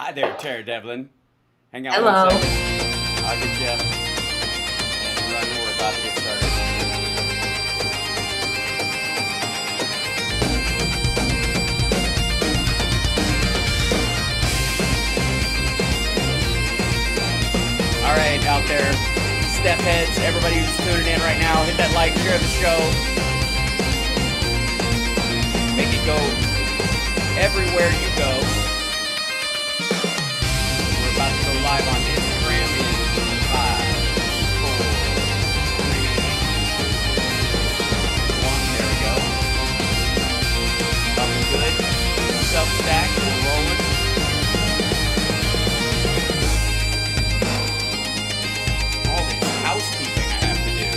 Hi there, Tara Devlin. Hang on one Hello. second. I'll get you up and run. We're about to get started. All right, out there, step heads, everybody who's tuning in right now, hit that like, share the show, make it go everywhere you go. We're about to go live on Instagram in 5, 4, 3, 1. There we go. Something good. Substack, we're rolling. All this housekeeping I have to do.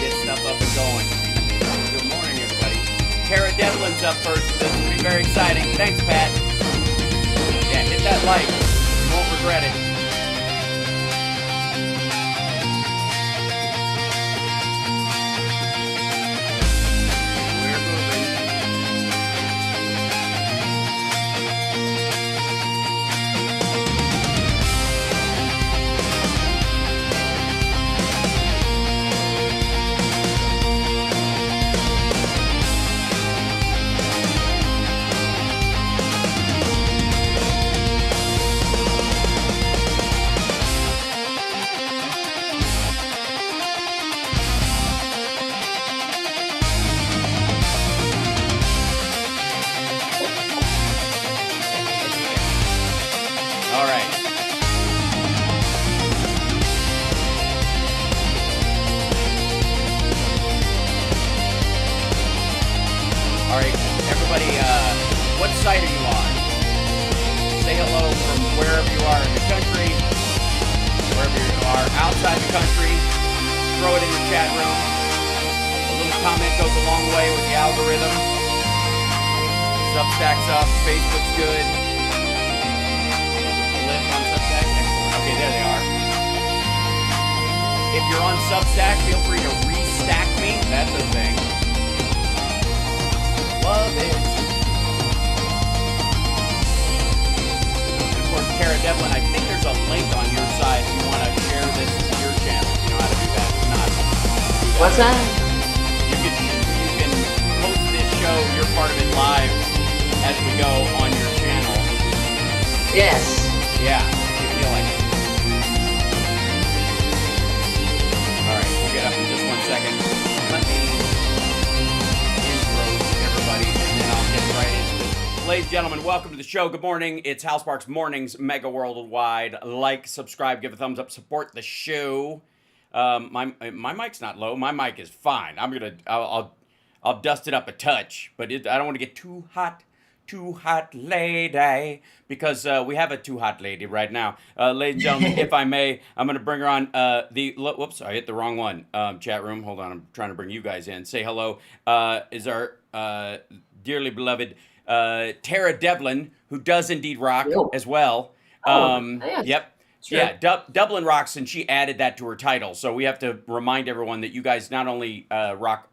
Get stuff up and going. Good morning, everybody. Tara Devlin's up first. This will be very exciting. Thanks, Pat. Yeah, hit that like. You won't regret it. We're moving. All right. All right, everybody, what site are you on? Say hello from wherever you are in the country, wherever you are outside the country. Throw it in the chat room. A little comment goes a long way with the algorithm. Substack's up, Facebook's good. Live on Substack, excellent. Okay, there they are. If you're on Substack, feel free to restack me. That's a thing. Love it. And of course, Tara Devlin, I think there's a link on your side if you want to share this to your channel. You know how to do that. If not, do What's that? You can post this show, your part of it live as we go on your channel. Yes. Yeah, if you feel like it. All right, we'll get up in just 1 second. Let me intro everybody, and then I'll get right into it. Ladies and gentlemen, welcome to the show. Good morning. It's Houseparks Mornings, Megaworldwide. Like, subscribe, give a thumbs up, support the show. My mic's not low. My mic is fine. I'll dust it up a touch, but I don't want to get too hot lady, because we have a too hot lady right now. Ladies and gentlemen, if I may, I'm going to bring her on whoops, I hit the wrong one. Chat room, hold on, I'm trying to bring you guys in. Say hello. Is our dearly beloved Tara Devlin, who does indeed rock Yo. as well. Yes. Yep. Sure. Yeah, Dublin rocks, and she added that to her title. So we have to remind everyone that you guys not only rock,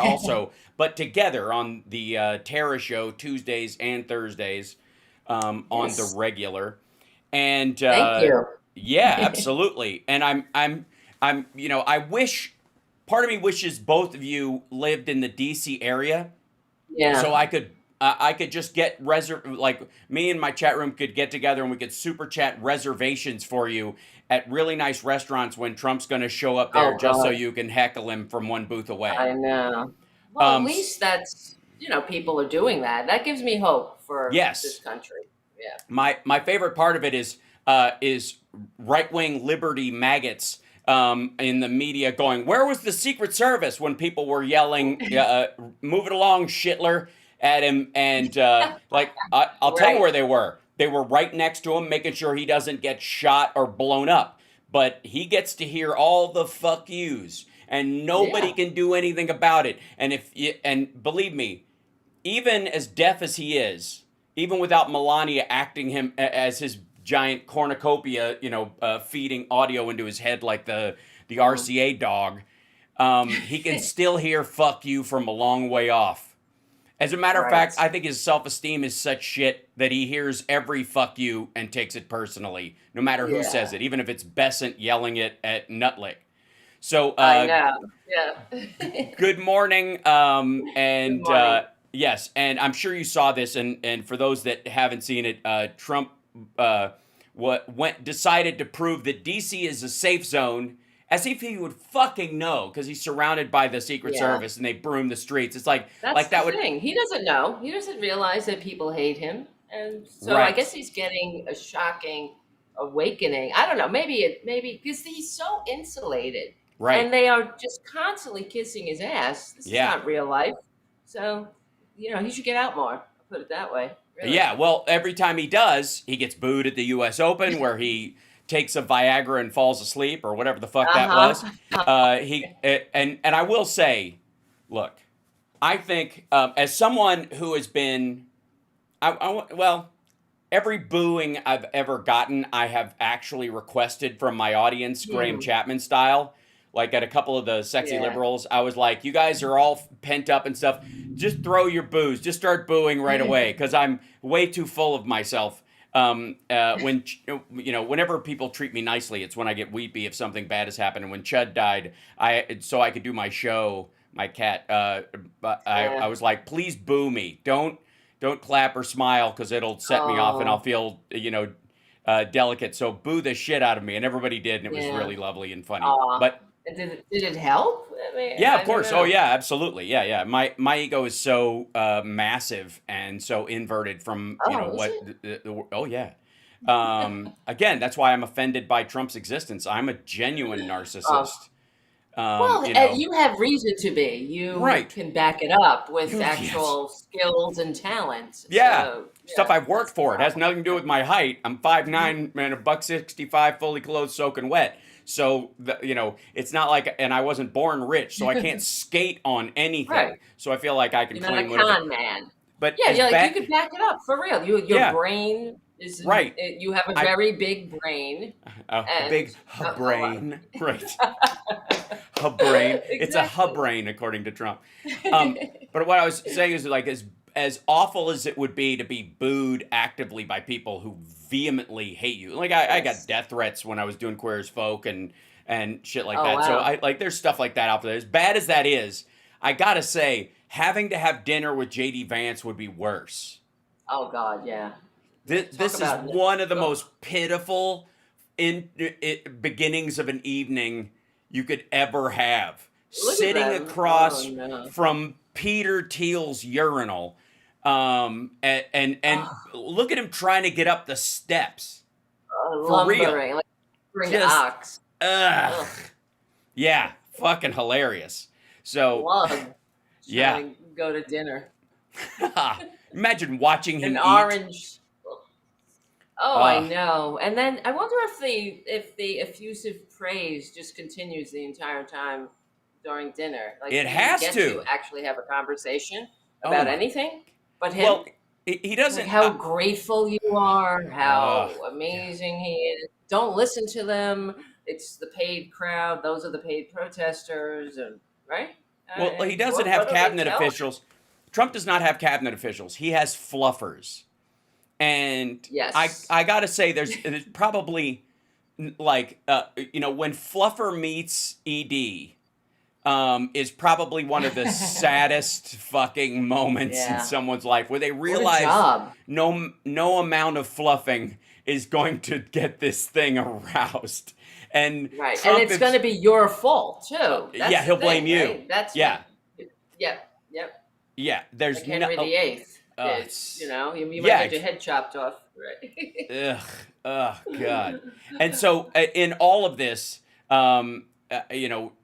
also, but together on the Tara Show Tuesdays and Thursdays on the regular. And Thank you. yeah, absolutely. And I'm, I wish, part of me wishes both of you lived in the DC area, Yeah. so I could just get like me and my chat room could get together and we could super chat reservations for you at really nice restaurants when Trump's going to show up there, Oh, just so God. you can heckle him from one booth away. I know. Well, at Um, least that's, people are doing that. That gives me hope for yes, this country. Yeah. my favorite part of it is right wing liberty maggots in the media going, "Where was the Secret Service?" when people were yelling, "Move it along, Shitler," at him, and like I'll tell you Right. where they were. They were right next to him, making sure he doesn't get shot or blown up. But he gets to hear all the fuck yous, and nobody Yeah. can do anything about it. And believe me, even as deaf as he is, even without Melania acting him as his giant cornucopia, feeding audio into his head like the RCA dog, he can still hear "fuck you" from a long way off. As a matter of Right. fact, I think his self-esteem is such shit that he hears every fuck you and takes it personally, no matter who says Yeah. it, even if it's Besant yelling it at Nutlick. So, I know. Yeah. good morning. Good And morning. yes, and I'm sure you saw this. And for those that haven't seen it, Trump decided to prove that DC is a safe zone, as if he would fucking know, because he's surrounded by the Secret Yeah. Service and they broom the streets. It's like That's the that would thing. He doesn't know. He doesn't realize that people hate him. And so I guess right, he's getting a shocking awakening. I don't know. Maybe because he's so insulated right, and they are just constantly kissing his ass. This is yeah. not real life. So, he should get out more. I'll put it that way. Really. Yeah, well, every time he does, he gets booed at the U.S. Open, where he takes a Viagra and falls asleep, or whatever the fuck that was. Uh-huh. And I will say, look, I think as someone who has been, well, every booing I've ever gotten, I have actually requested from my audience, Graham Hmm. Chapman style. Like at a couple of the sexy Yeah. liberals, I was like, you guys are all pent up and stuff. Just throw your boos. Just start booing right away, because I'm way too full of myself. Whenever people treat me nicely, it's when I get weepy if something bad has happened. And when Chud died, so I could do my show, my cat, I Yeah. was like, please boo me. Don't clap or smile, because it'll set me off and I'll Oh, feel delicate. So boo the shit out of me, and everybody did, and it was yeah. really lovely and funny. Aw. But And did it help? I mean, yeah, of I don't course. Oh know. yeah, absolutely. Yeah, yeah. My ego is so massive and so inverted from Oh, is what. it? Oh yeah. Again, that's why I'm offended by Trump's existence. I'm a genuine Oh, narcissist. well, You know. you have reason to be. You Right. can back it up with Yes. actual skills and talents. Yeah. So, Stuff yeah, I've worked that's the for. It has problem. nothing to do with my height. I'm 5'9" and a buck 65, fully clothed, soaking wet. So it's not like, and I wasn't born rich, so I can't skate on anything. Right. So I feel like I can You're not a claim whatever. con man. But Yeah, as you bad, could back it up for real. Your yeah, brain is, right. you have a I very big brain a and big a lot. brain, right? Hub brain. It's a hub Exactly. brain, according to Trump. But what I was saying is, like, as awful as it would be to be booed actively by people who vehemently hate you. Like I got Yes. death threats when I was doing Queer as Folk and shit like Oh, that. So wow. there's stuff like that out there. As bad as that is, I gotta say, having to have dinner with JD Vance would be worse. Oh, God, yeah. Talk This is about, one of the ugh, most pitiful beginnings of an evening you could ever have. look at Sitting them. Oh, across no. from Peter Thiel's urinal, and Oh, look at him trying to get up the steps. For real. lumbering, like bring Just ox. ugh. Ugh, Yeah, fucking hilarious. So lug. yeah. Trying to go to dinner. Imagine watching An him eat. orange. Oh, I Uh, know. And then I wonder if the effusive praise just continues the entire time during dinner. Like, it do you has get to to. actually have a conversation Oh about my. anything but him? Well, he Like doesn't. how grateful you are, Uh, how amazing he is. Don't listen to them. It's the paid crowd. Those are the paid protesters, and right? well, he doesn't What have do they cabinet tell? officials. Trump does not have cabinet officials. He has fluffers. And Yes. I gotta say, there's probably like when Fluffer meets ED, is probably one of the saddest fucking moments in Yeah. someone's life, where they What a realize job. no amount of fluffing is going to get this thing aroused. And Right. And Trump it's going is, to be your fault too. yeah, That's the he'll blame thing, you. right? That's what. Yeah, Yep. Yep. yeah. There's Like no. Henry VIII did. It's, You might yeah. get your head chopped off, right? Ugh, oh God. And so in all of this,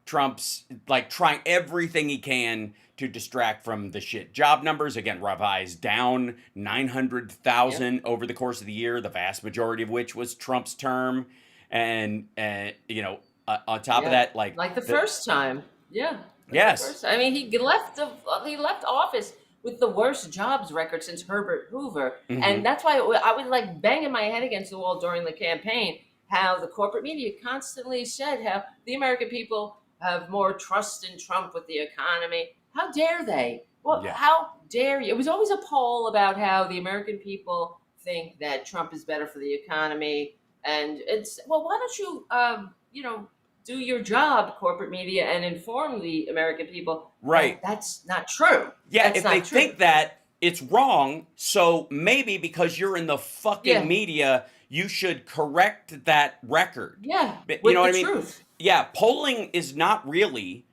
Trump's like trying everything he can to distract from the shit. Job numbers again revised down Yep. 900,000 over the course of the year, the vast majority of which was Trump's term, and on top of Yeah. that, like Like the the first time. Yeah. Like the yes, first. I mean, he left office with the worst jobs record since Herbert Hoover, hmm and that's why I was like banging my head against the wall during the campaign. How the corporate media constantly said how the American people have more trust in Trump with the economy. How dare they? Well, Yeah. how dare you? It was always a poll about how the American people think that Trump is better for the economy, and it's well, why don't you, do your job, corporate media, and inform the American people that Right. that's not true. Yeah, That's if they not true. think that, it's wrong. So maybe because you're in the fucking Yeah, media, you should correct that record. yeah, You with know what the I mean? truth. Yeah, polling is not really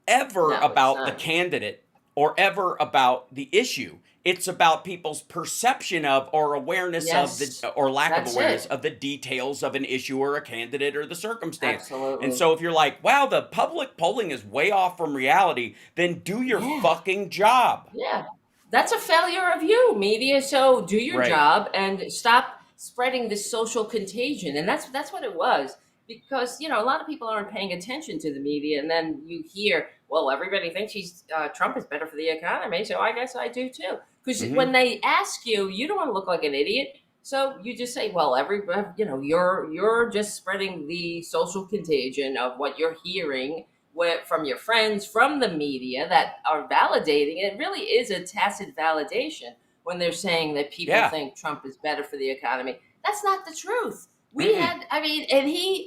ever No, it's about the not. candidate or ever about the issue. It's about people's perception of or awareness of the Yes, or lack of that's awareness it. of the details of an issue or a candidate or the circumstance. And Absolutely. so if you're like, wow, the public polling is way off from reality, then do your Yeah. fucking job. Yeah, that's a failure of you, media. So do your Right. job and stop spreading this social contagion. And that's what it was. Because a lot of people aren't paying attention to the media, and then you hear, well, everybody thinks Trump is better for the economy, so I guess I do too. Because Hmm. when they ask you, you don't want to look like an idiot, so you just say, well, you're just spreading the social contagion of what you're hearing from your friends, from the media that are validating it. It really is a tacit validation when they're saying that people Yeah. think Trump is better for the economy. That's not the truth. We Mm-mm. had, I mean,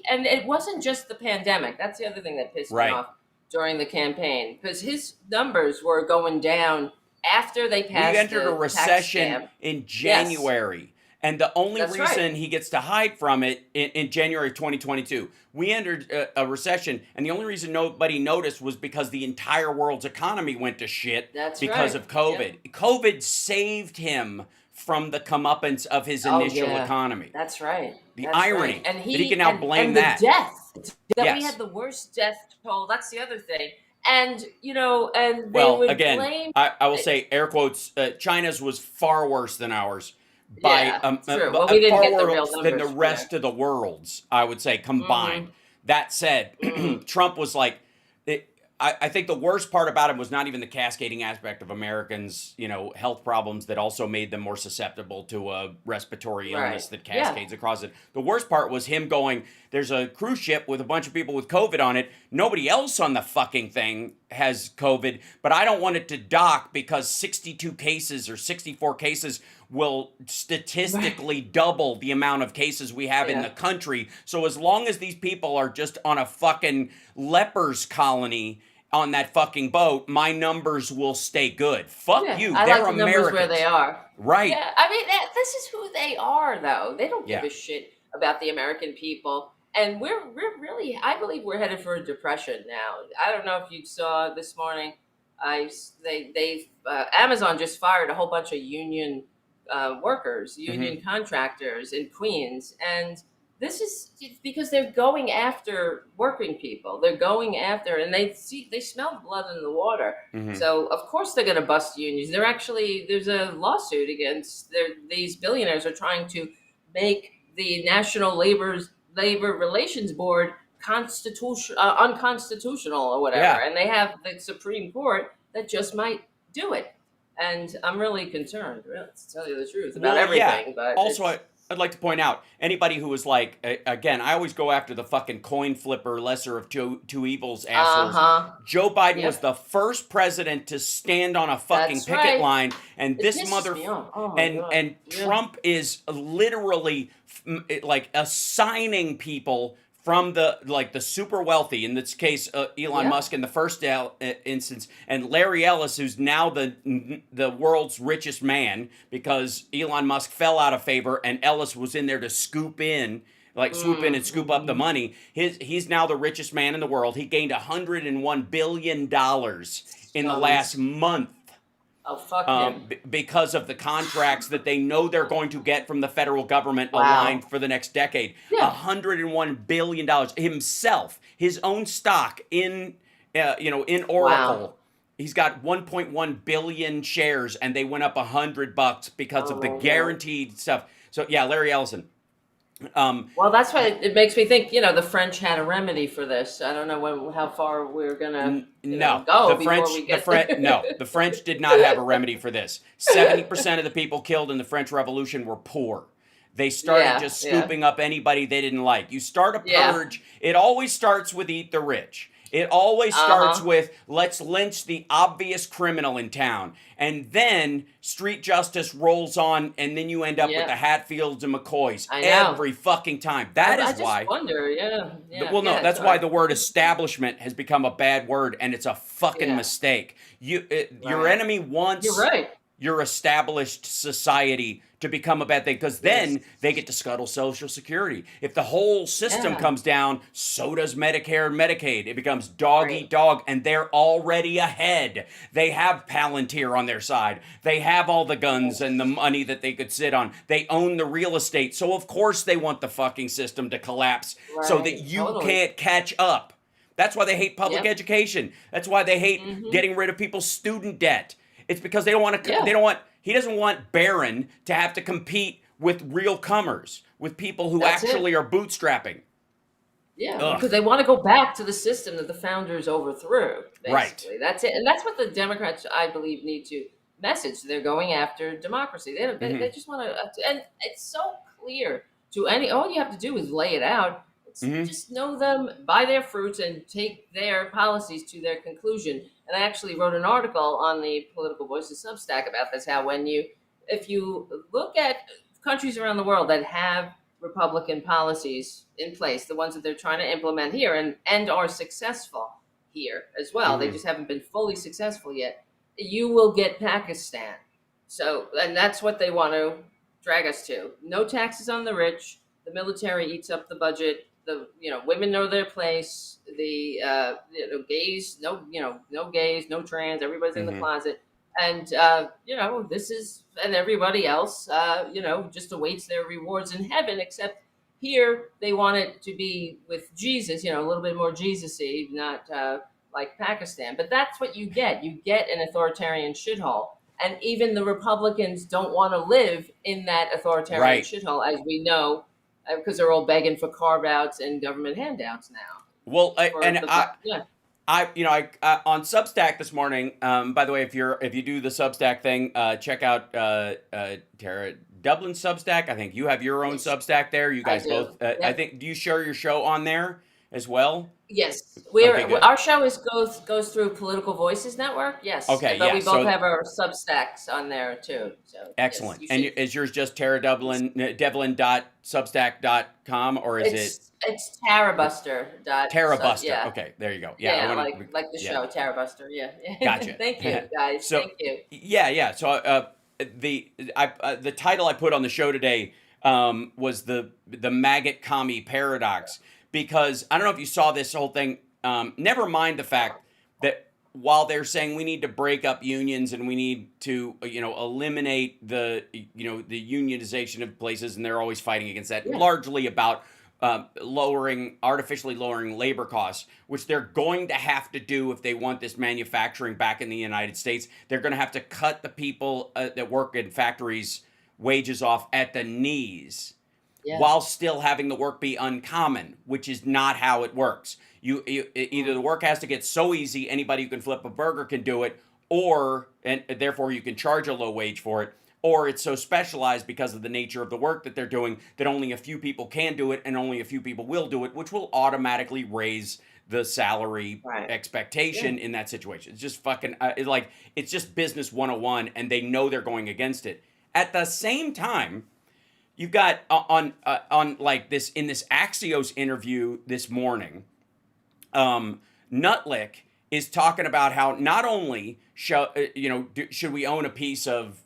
and it wasn't just the pandemic. That's the other thing that pissed me Right. off during the campaign, because his numbers were going down after they We passed entered a the tax recession scam. in Yes, January. And the only that's right. reason he gets to hide from it in January of 2022, we entered a recession. And the only reason nobody noticed was because the entire world's economy went to shit That's because right. of Yep. COVID. COVID saved him from the comeuppance of his Oh initial yeah, economy. that's right. The That's right. irony And that he can now blame the that. death that we Yes. had the worst death toll. That's the other thing. And they Well, would again, blame. I will say air quotes. China's was far worse than ours by Yeah, true. Well, we didn't far get the real worse than the numbers for rest there. of the world's. I would say Mm-hmm. combined. That said, Mm. Trump was like, I think the worst part about him was not even the cascading aspect of Americans, health problems that also made them more susceptible to a respiratory illness Right. that Yeah. cascades across it. The worst part was him going, there's a cruise ship with a bunch of people with COVID on it. Nobody else on the fucking thing has COVID, but I don't want it to dock because 62 cases or 64 cases will statistically double the amount of cases we have in Yeah. the country. So as long as these people are just on a fucking lepers colony on that fucking boat, my numbers will stay good. Fuck Yeah. you. I They're like the numbers where they Americans. are. Right. Yeah. I mean, this is who they are, though. They don't give Yeah. a shit about the American people. And we're really, I believe we're headed for a depression now. I don't know if you saw this morning. Amazon just fired a whole bunch of union workers, Hmm. union contractors in Queens, and this is because they're going after working people. They're going after, and they smell blood in the water. Hmm. So of course they're going to bust unions. There's a lawsuit against these billionaires are trying to make the National Labor Relations Board unconstitutional or whatever, Yeah. and they have the Supreme Court that just might do it. And I'm really concerned, really, to tell you the truth, about Well, yeah. everything. But Also, I'd like to point out anybody who was like, again, I always go after the fucking coin flipper, lesser of two evils assholes. uh-huh, Joe Biden was yep, the first president to stand on a fucking that's picket right. line, and It this pisses mother me off. Oh my and god. and Yeah. Trump is literally like assigning people from the super wealthy, in this case Elon Yep. Musk in the first instance, and Larry Ellis, who's now the world's richest man because Elon Musk fell out of favor and Ellis was in there to swoop in and scoop up the Mm-hmm. money. He's now the richest man in the world. He gained $101 billion in the last Sons. month Oh, fuck him. because of the contracts that they know they're going to get from the federal government Wow. aligned for the next decade. Yeah. $101 billion himself, his own stock in Oracle. Wow. He's got 1.1 billion shares, and they went up $100 because Oh of the my god. guaranteed stuff. So yeah, Larry Ellison. Well, that's why it makes me think. The French had a remedy for this. I don't know how far we're gonna No, go the before French, we get there. the French did not have a remedy for this. 70% of the people killed in the French Revolution were poor. They started Yeah, just yeah, scooping up anybody they didn't like. You start a yeah. purge. It always starts with eat the rich. It always starts Uh-huh. with, let's lynch the obvious criminal in town. And then street justice rolls on, and then you end up with Yeah, the Hatfields and McCoys I know. every fucking time. That I is just why, wonder. Yeah, yeah, well, no, yeah. that's why Sorry. the word establishment has become a bad word, and it's a fucking Yeah, mistake. Your right. enemy You're wants right. your established society to become a bad thing, because Yes. then they get to scuttle Social Security. If the whole system Yeah. comes down, so does Medicare and Medicaid. It becomes dog Right. eat dog, and they're already ahead. They have Palantir on their side. They have all the guns and the Yes. money that they could sit on. They own the real estate. So of course they want the fucking system to collapse so that Right. you Totally. can't catch up. That's why they hate public Yep. education. That's why they hate Mm-hmm. getting rid of people's student debt. It's because they don't want to. They Yeah. don't want. He doesn't want Barron to have to compete with real comers, with people who That's it. actually are bootstrapping. Yeah, Ugh. because they want to go back to the system that the founders overthrew. Right. Basically, that's it, and that's what the Democrats, I believe, need to message. They're going after democracy. They don't, Mm-hmm. they just want to, and it's so clear to any. All you have to do is lay it out. It's Mm-hmm. just know them by their fruits and take their policies to their conclusion. And I actually wrote an article on the Political Voices Substack about this. How if you look at countries around the world that have Republican policies in place, the ones that they're trying to implement here and are successful here as well. They Mm-hmm. just haven't been fully successful yet. You will get Pakistan. So, and that's what they want to drag us to. No taxes on the rich. The military eats up the budget. The women know their place. The gays, no gays, no trans. Everybody's in the Mm-hmm. closet, and this is, and everybody else just awaits their rewards in heaven. Except here they want it to be with Jesus, a little bit more Jesus-y, not like Pakistan. But that's what you get. You get an authoritarian shithole. And even the Republicans don't want to live in that authoritarian Right. shithole, as we know, because they're all begging for carve-outs and government handouts now. Well, For the yeah, I on Substack this morning. By the way, if you do the Substack thing, check out Tara Devlin's Substack. I think you have your own yes, Substack there. You I guys do. both. I Yep. think, do you share your show on there as well? Yes, Okay, good. our show goes through Political Voices Network. Yes, Okay, but yeah. we both So have our Substacks on there too. So yes, excellent. you And should. is yours just Tara Devlin.substack.com, or is it It's Tarabuster dot Tara sub, Buster? yeah. Okay, there you go. Yeah, I Yeah, want to. like the Yeah, show Tarabuster. Yeah. gotcha. Thank you, guys. So Thank you. yeah. So the title I put on the show today was the maggot commie paradox, because I don't know if you saw this whole thing. Never mind the fact that while they're saying we need to break up unions and we need to eliminate the the unionization of places, and they're always fighting against that, Yeah. largely about artificially lowering labor costs, which they're going to have to do if they want this manufacturing back in the United States. They're going to have to cut the people that work in factories wages off at the knees, Yeah. while still having the work be uncommon, which is not how it works. Either the work has to get so easy anybody who can flip a burger can do it, and therefore you can charge a low wage for it, or it's so specialized because of the nature of the work that they're doing that only a few people can do it and only a few people will do it, which will automatically raise the salary Right. expectation in that situation. It's just fucking it's just business 101, and they know they're going against it. At the same time, you've got on like this in this Axios interview this morning, Nutlick is talking about how not only should we own a piece of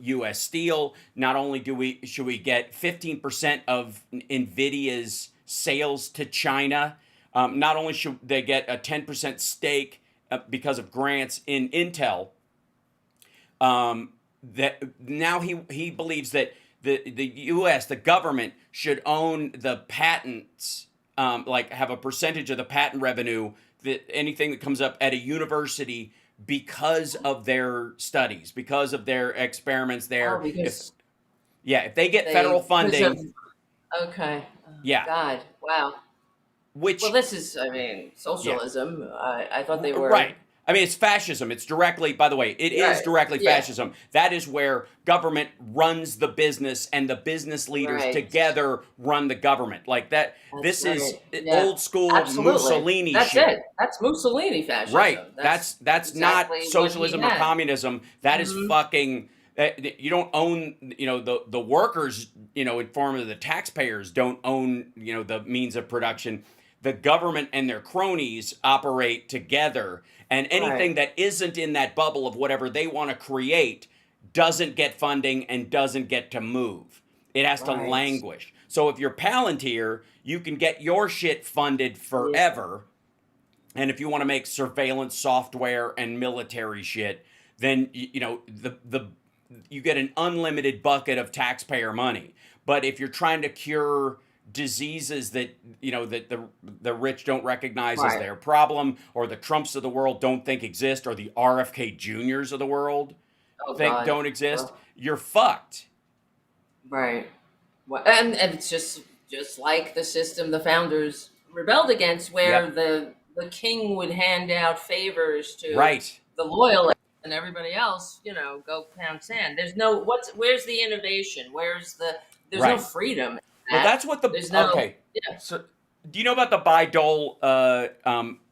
U.S. Steel, not only should we get 15% of Nvidia's sales to China, not only should they get a 10% stake because of grants in Intel. That now he believes that the U.S. the government should own the patents, like have a percentage of the patent revenue, that anything that comes up at a university, because of their studies, because of their experiments there. Oh, because If they get they federal because funding, of, okay. Oh, yeah, God. Wow. which Well, this is, I mean, yeah, socialism. I thought they were right. I mean, it's fascism. It's directly, by the way, it is Right. directly Yeah. fascism. That is where government runs the business and the business leaders Right. together run the government. Like that, That's this is right. Yeah. old school Absolutely. Mussolini That's shit. it. That's Mussolini Right. fascism. That's not Exactly what he socialism or had. communism. That is Hmm. fucking. You don't own, the workers, in form of the taxpayers don't own, the means of production. The government and their cronies operate together, and anything Right. that isn't in that bubble of whatever they want to create doesn't get funding and doesn't get to move. It has to Right. languish. So if you're Palantir, you can get your shit funded Yeah. forever, and if you want to make surveillance software and military shit, then the you get an unlimited bucket of taxpayer money. But if you're trying to cure diseases that that the rich don't recognize as Right. their problem, or the Trumps of the world don't think exist, or the RFK Juniors of the world Oh think God. don't exist, Well, you're fucked. right. Well, and it's just like the system the founders rebelled against, where Yep. the king would hand out favors to Right. the loyalists and everybody else, go pound sand. Where's the innovation? There's no Right. freedom in Well, that. that's what the There's no okay. yeah. So, do you know about the Bayh-Dole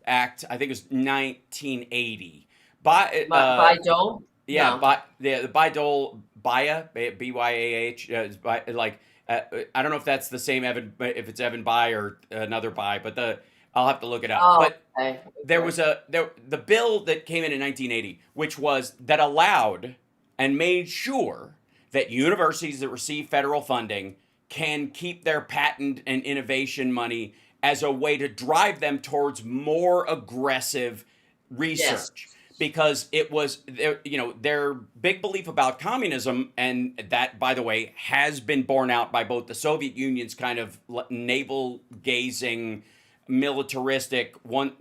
Act? I think it was 1980. By Dole? Yeah, No. the Bayh-Dole Byah, like I don't know if that's the same Evan, if it's Evan Bayh or another Bayh, but I'll have to look it up. Oh, But okay. there Okay. was the bill that came in 1980, which was that allowed and made sure that universities that receive federal funding can keep their patent and innovation money as a way to drive them towards more aggressive Yes. research, because it was their big belief about communism, and that, by the way, has been borne out by both the Soviet Union's kind of navel gazing, militaristic one.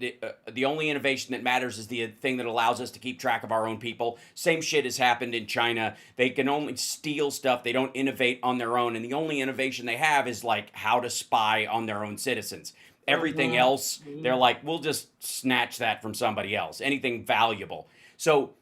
The only innovation that matters is the thing that allows us to keep track of our own people. Same shit has happened in China. They can only steal stuff. They don't innovate on their own, and the only innovation they have is like how to spy on their own citizens. Everything Mm-hmm. else, they're like, we'll just snatch that from somebody else. Anything valuable. So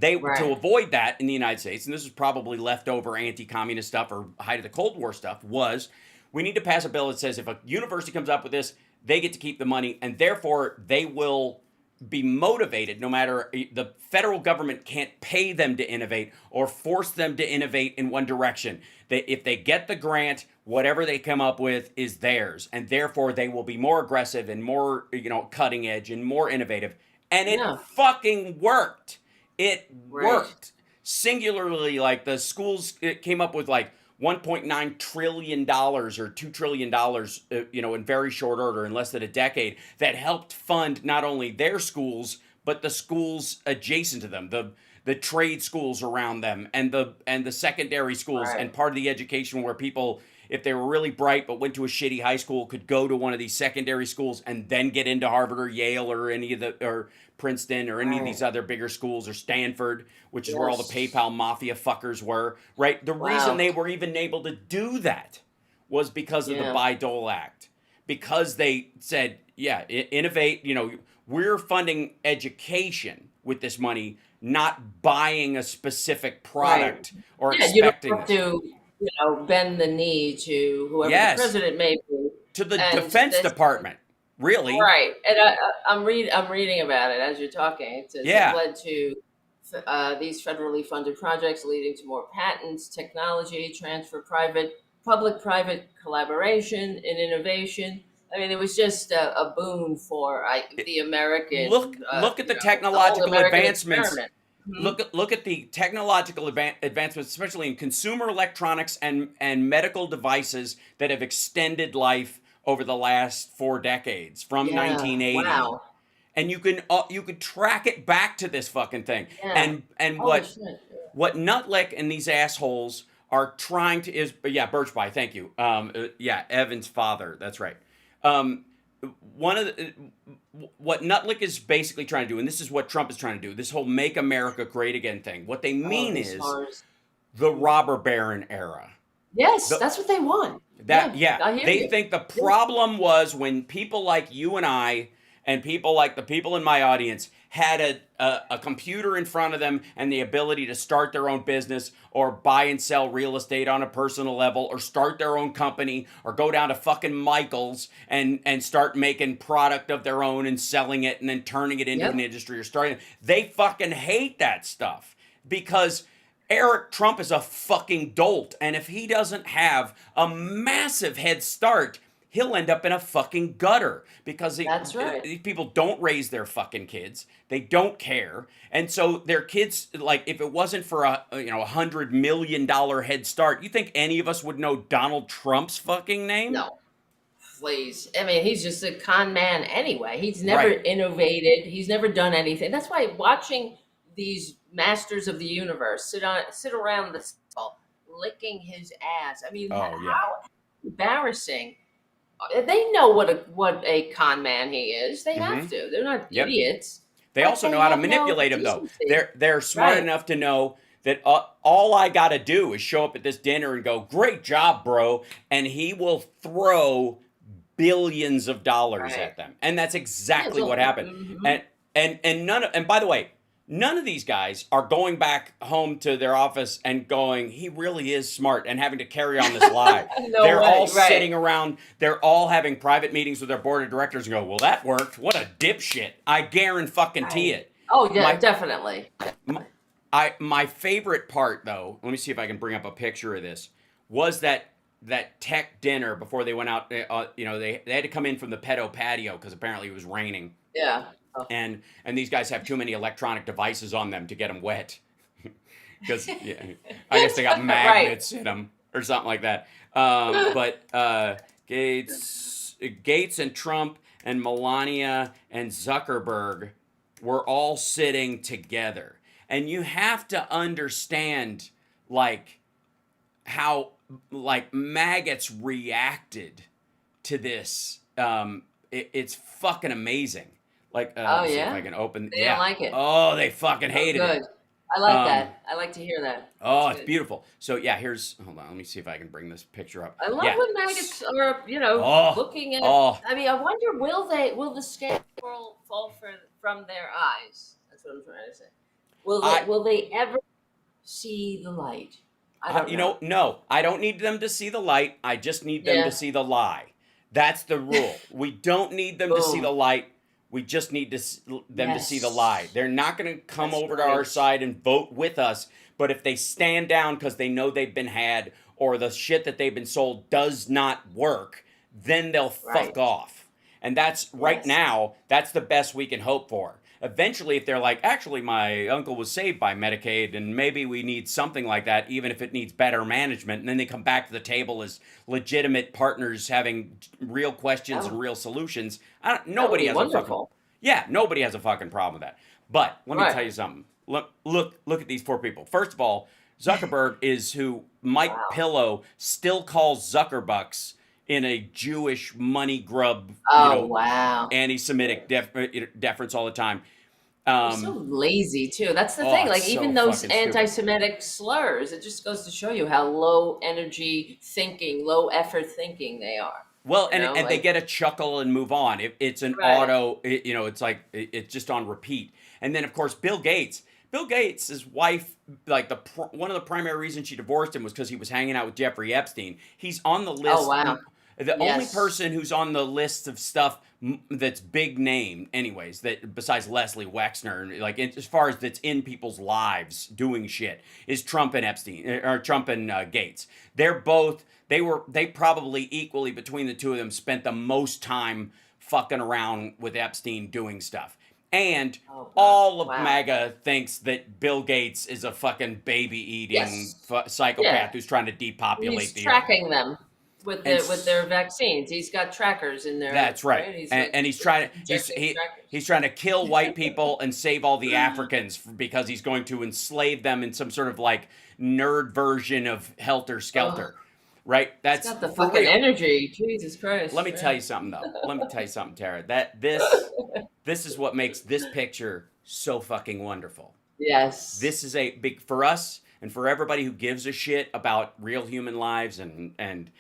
to Right. avoid that in the United States, and this is probably leftover anti-communist stuff or height of the Cold War stuff, was we need to pass a bill that says if a university comes up with this, they get to keep the money, and therefore they will be motivated. No matter, the federal government can't pay them to innovate or force them to innovate in one direction. If they get the grant, whatever they come up with is theirs, and therefore they will be more aggressive and more cutting edge and more innovative. And it Yeah. fucking worked. It Right. worked singularly. Like the schools, it came up with like $1.9 trillion or $2 trillion, in very short order, in less than a decade, that helped fund not only their schools, but the schools adjacent to them, the trade schools around them, and the secondary schools, Right. and part of the education where people, if they were really bright but went to a shitty high school, could go to one of these secondary schools and then get into Harvard or Yale or or Princeton or any of these Right. other bigger schools, or Stanford, which is where all the Yes. PayPal mafia fuckers were, right? The reason Wow. they were even able to do that was because of the Yeah. Bayh-Dole Act. Because they said, yeah, innovate, we're funding education with this money, not buying a specific Right. product or Yeah, you don't expecting have this. to, bend the knee to whoever the Yes, president may be. to the And Defense this, Department, really. right. And I'm reading about it as you're talking. It says it Yeah, led to these federally funded projects leading to more patents, technology transfer, public-private collaboration and innovation. I mean, it was just a boon for the American, look at the the whole technological American advancements. experiment. Mhm. Look at the technological advancements, especially in consumer electronics and medical devices, that have extended life over the last 4 decades from Yeah. 1980. Wow. And you could track it back to this fucking thing. Yeah. And Holy shit. what Nutlick and these assholes are trying to is, yeah, Birchby, thank you. Yeah, Evan's father, that's right. Um, one of the, what Nutlick is basically trying to do, and this is what Trump is trying to do, this whole "Make America Great Again" thing. What they Oh, mean these is cars. the robber baron era. Yes, The, that's what they want. that Yeah, yeah, I hear they you. think the Yeah. problem was when people like you and I and people like the people in my audience had a computer in front of them and the ability to start their own business or buy and sell real estate on a personal level or start their own company or go down to fucking Michael's and start making product of their own and selling it and then turning it into an industry or starting, they fucking hate that stuff because Eric Trump is a fucking dolt, and if he doesn't have a massive head start, he'll end up in a fucking gutter because That's right. these people don't raise their fucking kids. They don't care. And so their kids, like, if it wasn't for $100 million head start, you think any of us would know Donald Trump's fucking name? No, please. I mean, he's just a con man anyway. He's never innovated. He's never done anything. That's why watching these masters of the universe sit around the table licking his ass. I mean, how embarrassing. They know what a con man he is. They have to. They're not idiots. They also know how to manipulate him, though. They're smart enough to know that all I got to do is show up at this dinner and go, "Great job, bro," and he will throw billions of dollars at them, and that's exactly what happened. And by the way, none of these guys are going back home to their office and going, he really is smart, and having to carry on this lie. They're all sitting around, they're all having private meetings with their board of directors and go, well, that worked. What a dipshit. I guarantee it. Oh, yeah, definitely. My favorite part, though, let me see if I can bring up a picture of this, was that tech dinner before they went out. They had to come in from the pedo patio because apparently it was raining. Yeah. And these guys have too many electronic devices on them to get them wet. Because I guess they got magnets in them or something like that. But Gates and Trump and Melania and Zuckerberg were all sitting together. And you have to understand, how, maggots reacted to this. It's fucking amazing. See if I can open. They don't like it. Oh, they fucking hated it. I like that. I like to hear that. It's beautiful. So hold on, let me see if I can bring this picture up. I love when maggots are, looking at. I mean, I wonder, will the scale fall from their eyes? That's what I'm trying to say. Will they ever see the light? I don't know. No, I don't need them to see the light. I just need them to see the lie. That's the rule. We don't need them to see the light. We just need them to see the lie. They're not going to come over to our side and vote with us. But if they stand down because they know they've been had or the shit that they've been sold does not work, then they'll fuck off. And that's now, that's the best we can hope for. Eventually, if they're like, actually, my uncle was saved by Medicaid, and maybe we need something like that, even if it needs better management, and then they come back to the table as legitimate partners having real questions and real solutions. Nobody has nobody has a fucking problem with that. But let me tell you something. Look at these four people. First of all, Zuckerberg is who Mike Pillow still calls Zuckerbucks in a Jewish money grub, anti-Semitic deference all the time. They're so lazy too. That's the thing. Even those anti-Semitic slurs, it just goes to show you how low energy thinking, low effort thinking they are. Well, and they get a chuckle and move on. It's an auto. It's like it's just on repeat. And then of course Bill Gates. Bill Gates' wife, one of the primary reasons she divorced him was because he was hanging out with Jeffrey Epstein. He's on the list. Oh, wow. The only person who's on the list of stuff that's big name, anyways, that besides Leslie Wexner, as far as that's in people's lives doing shit, is Trump and Epstein or Trump and Gates. They probably equally between the two of them spent the most time fucking around with Epstein doing stuff. And all of MAGA thinks that Bill Gates is a fucking baby-eating psychopath who's trying to depopulate the earth. He's tracking them with their vaccines. He's got trackers in there. That's right. And he's trying to kill white people and save all the Africans because he's going to enslave them in some sort of nerd version of Helter Skelter. Right? That's got the fucking energy. Jesus Christ. Let me tell you something, though. Let me tell you something, Tara. This is what makes this picture so fucking wonderful. Yes. This is a big, for us and for everybody who gives a shit about real human lives and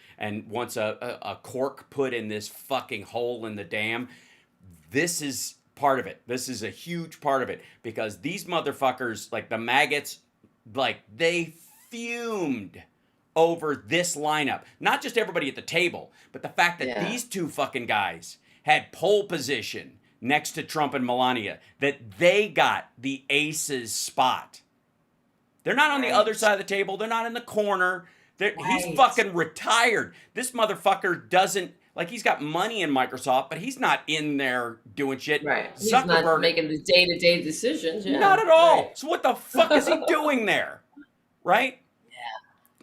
wants a cork put in this fucking hole in the dam. this is part of it. This is a huge part of it because these motherfuckers, like the maggots, like they fumed over this lineup. Not just everybody at the table, but the fact that Yeah. these two fucking guys had pole position next to Trump and Melania, that they got the aces spot. They're not on the other Right. side of the table. They're not in the corner. He's Right. fucking retired. This motherfucker doesn't, like, he's got money in Microsoft, but he's not in there doing shit. Right. He's not Zuckerberg, making the day-to-day decisions. not Yeah. at all. Right. So what the fuck is he doing there? Right?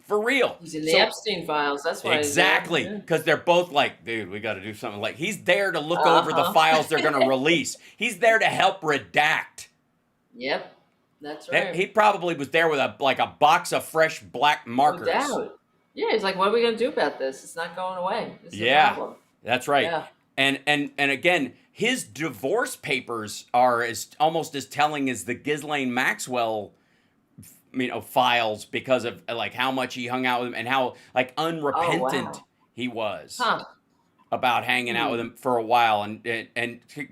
For real. He's in the So Epstein files. That's why. exactly, Yeah. because they're both like, dude, we got to do something. Like, he's there to look over the Uh-huh. files they're going to release. He's there to help redact. Yep. That's right. He probably was there with a box of fresh black No markers. doubt. Yeah, he's like, what are we gonna do about this? It's not going away. This is Yeah. a problem. That's right. Yeah. And again, his divorce papers are almost as telling as the Ghislaine Maxwell, files, because of like how much he hung out with him and how like unrepentant wow. he was Huh. about hanging out with him for a while and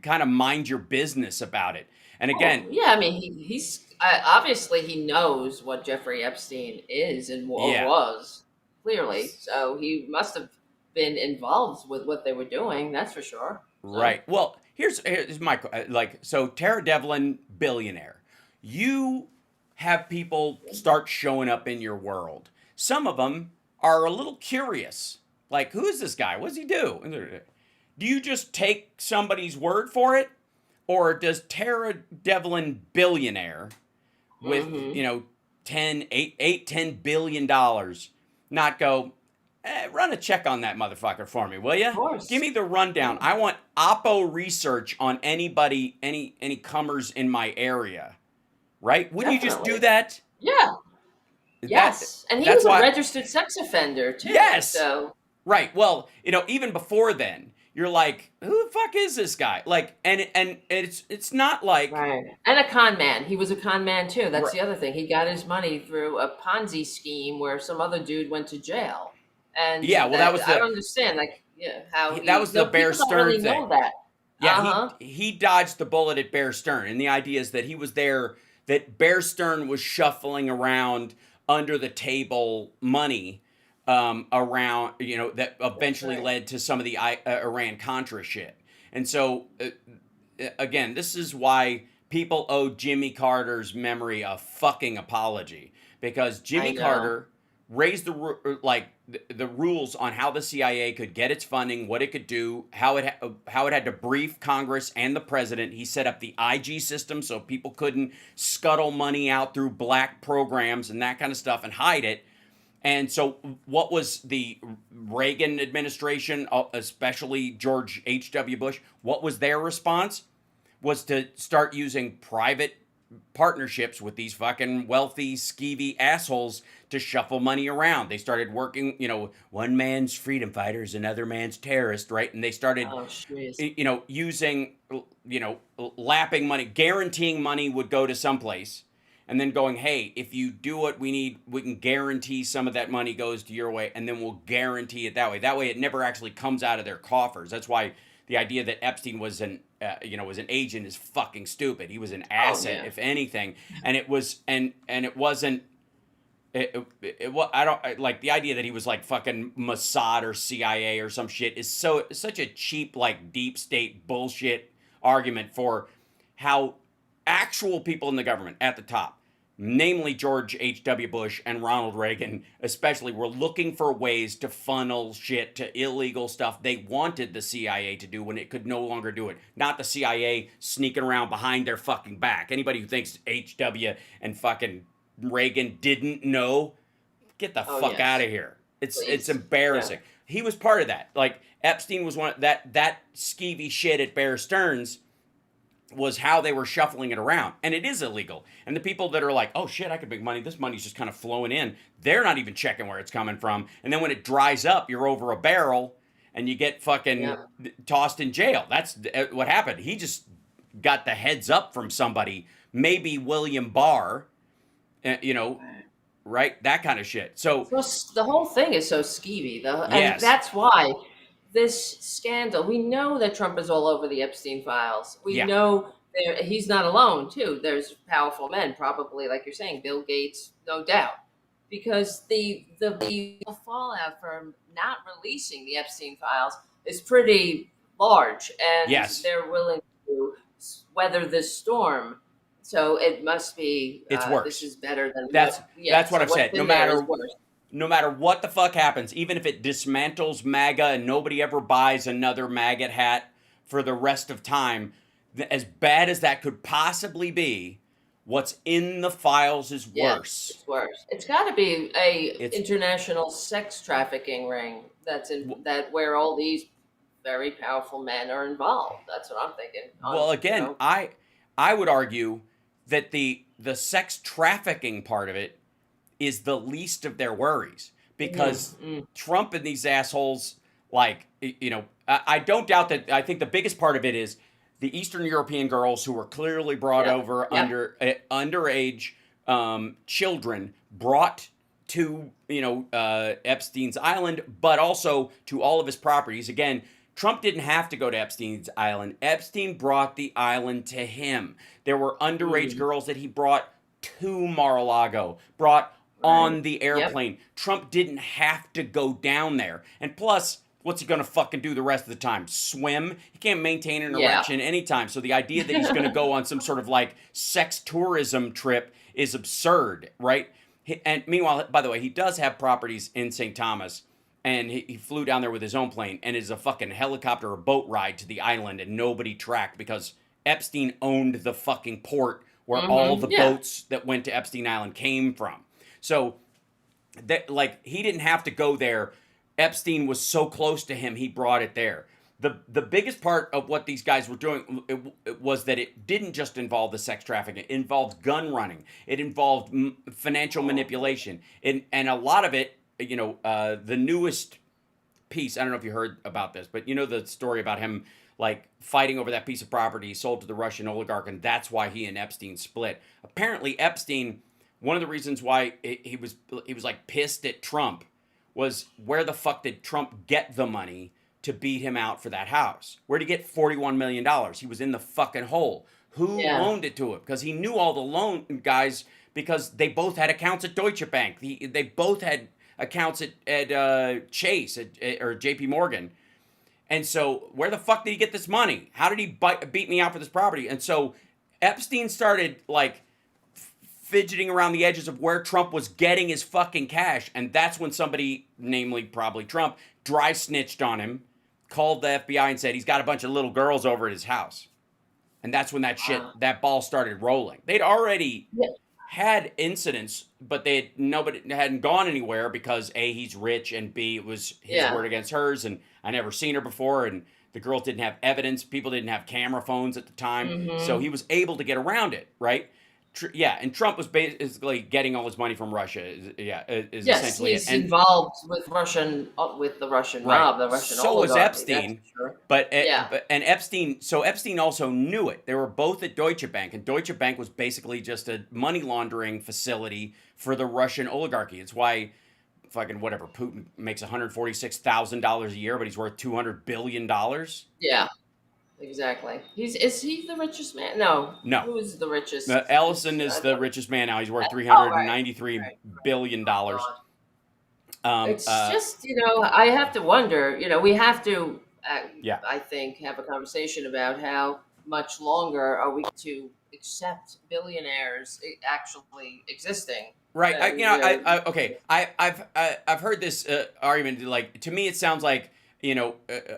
kind of mind your business about it. And again, Yeah, I mean, he's obviously he knows what Jeffrey Epstein is and Yeah. was clearly, so he must have been involved with what they were doing. That's for sure. So, right. Well, here's my so Tara Devlin, billionaire. You have people start showing up in your world. Some of them are a little curious. Like, who is this guy? What does he do? Do you just take somebody's word for it? Or does Tara Devlin, billionaire, with, Mhm. 10 billion dollars, not go, run a check on that motherfucker for me, will you? Of course. Give me the rundown. I want Oppo research on anybody, any comers in my area. Right? Wouldn't you just do Definitely. that? Yeah. That- Yes, and he that's was a why. registered sex offender too. Yes. So Right. Well, even before then, you're like, who the fuck is this guy? Like, and it's not like, right, and a con man. He was a con man too. That's Right. the other thing. He got his money through a Ponzi scheme where some other dude went to jail. And Yeah, well, that was I the- don't understand, like, how that was the Bear people don't Stearns really thing. know that. Yeah, Uh-huh. he dodged the bullet at Bear Stearns, and the idea is that he was there, that Bear Stearns was shuffling around under the table money around, that eventually right. led to some of the Iran Contra shit. And so, again, this is why people owe Jimmy Carter's memory a fucking apology, because I Jimmy know. Carter raised the rules on how the CIA could get its funding, what it could do, how it had to brief Congress and the president. He set up the IG system so people couldn't scuttle money out through black programs and that kind of stuff and hide it. And so what was the Reagan administration, especially George H.W. Bush, what was their response? Was to start using private partnerships with these fucking wealthy, skeevy assholes to shuffle money around. They started working, one man's freedom fighter is another man's terrorist, right? And they started, Oh, jeez. using, lapping money, guaranteeing money would go to someplace, and then going, hey, if you do what we need, we can guarantee some of that money goes to your way, and then we'll guarantee it that way. That way, it never actually comes out of their coffers. That's why the idea that Epstein was an agent is fucking stupid. He was an asset, yeah. if anything, and it was, and it wasn't. I don't like the idea that he was like fucking Mossad or CIA or some shit is such a cheap, like, deep state bullshit argument for how actual people in the government at the top, namely George H.W. Bush and Ronald Reagan especially, were looking for ways to funnel shit to illegal stuff they wanted the CIA to do when it could no longer do it. Not the CIA sneaking around behind their fucking back. Anybody who thinks H.W. and fucking Reagan didn't know, get the fuck yes. out of here. Please. It's embarrassing. Yeah. He was part of that. Like, Epstein was one of that skeevy shit at Bear Stearns was how they were shuffling it around. And it is illegal. And the people that are like, oh shit, I could make money, this money's just kind of flowing in, they're not even checking where it's coming from. And then when it dries up, you're over a barrel and you get fucking tossed in jail. That's what happened. He just got the heads up from somebody, maybe William Barr, right? That kind of shit. So the whole thing is so skeevy, though. And Yes. that's why this scandal. We know that Trump is all over the Epstein files. We Yeah, know he's not alone, too. There's powerful men, probably, like you're saying, Bill Gates, no doubt. Because the fallout from not releasing the Epstein files is pretty large, and yes, they're willing to weather this storm. So it must be it's this worse. is better than That's what. Yeah. that's what So I've what's said. in there is worse. No matter what the fuck happens, even if it dismantles MAGA and nobody ever buys another MAGA hat for the rest of time, as bad as that could possibly be, what's in the files is Yeah, worse. it's worse. It's got to be a It's international sex trafficking ring that's in that where all these very powerful men are involved. That's what I'm thinking. well, again, I would argue that the sex trafficking part of it is the least of their worries Mm, because mm, Trump and these assholes, like, you know, I don't doubt that. I think the biggest part of it is the Eastern European girls who were clearly brought yep, over yep. underage children brought to, Epstein's island, but also to all of his properties. Again, Trump didn't have to go to Epstein's island. Epstein brought the island to him. There were underage Mm, girls that he brought to Mar-a-Lago, brought right. on the Yep. airplane. Trump didn't have to go down there. And plus, what's he gonna fucking do the rest of the time? Swim? He can't maintain an Yeah. erection anytime. So the idea that he's gonna go on some sort of like sex tourism trip is absurd, right? And meanwhile, by the way, he does have properties in St. Thomas, and he flew down there with his own plane, and it's a fucking helicopter or boat ride to the island, and nobody tracked because Epstein owned the fucking port where all the Yeah. boats that went to Epstein Island came from. So that, like, he didn't have to go there. Epstein was so close to him, he brought it there. The biggest part of what these guys were doing it was that it didn't just involve the sex trafficking. It involved gun running. It involved financial manipulation. And a lot of it, the newest piece, I don't know if you heard about this, but you know the story about him like fighting over that piece of property he sold to the Russian oligarch, and that's why he and Epstein split. Apparently, Epstein, one of the reasons why he was like pissed at Trump was where the fuck did Trump get the money to beat him out for that house? Where'd he get $41 million? He was in the fucking hole. Who Yeah. loaned it to him? Because he knew all the loan guys because they both had accounts at Deutsche Bank. They both had accounts at Chase or JP Morgan. And so where the fuck did he get this money? How did he beat me out for this property? And so Epstein started like fidgeting around the edges of where Trump was getting his fucking cash. And that's when somebody, namely probably Trump, dry snitched on him, called the FBI and said he's got a bunch of little girls over at his house. And that's when that ball started rolling. They'd already Yeah. had incidents, but nobody hadn't gone anywhere because A, he's rich, and B, it was his Yeah. word against hers, and I never seen her before, and the girls didn't have evidence. People didn't have camera phones at the time, so Mm-hmm. he was able to get around it, right? Yeah, and Trump was basically getting all his money from Russia. Is Yes, essentially it. he's And involved with the Russian right. mob, the Russian So was oligarchy. That's Epstein, for sure. but, Yeah. and Epstein. So Epstein also knew it. They were both at Deutsche Bank, and Deutsche Bank was basically just a money laundering facility for the Russian oligarchy. It's why fucking whatever Putin makes $146,000 a year, but he's worth $200 billion. Yeah. Exactly. Is he the richest man? No. No, Who is the richest? Ellison is the richest man now. He's worth three Oh, hundred and right. ninety-three Right. billion Oh dollars. God. Um, It's uh, just, I have to wonder, we have to, yeah. I think, have a conversation about how much longer are we to accept billionaires actually existing. Right. And, Okay. I've heard this argument. Like, to me, it sounds like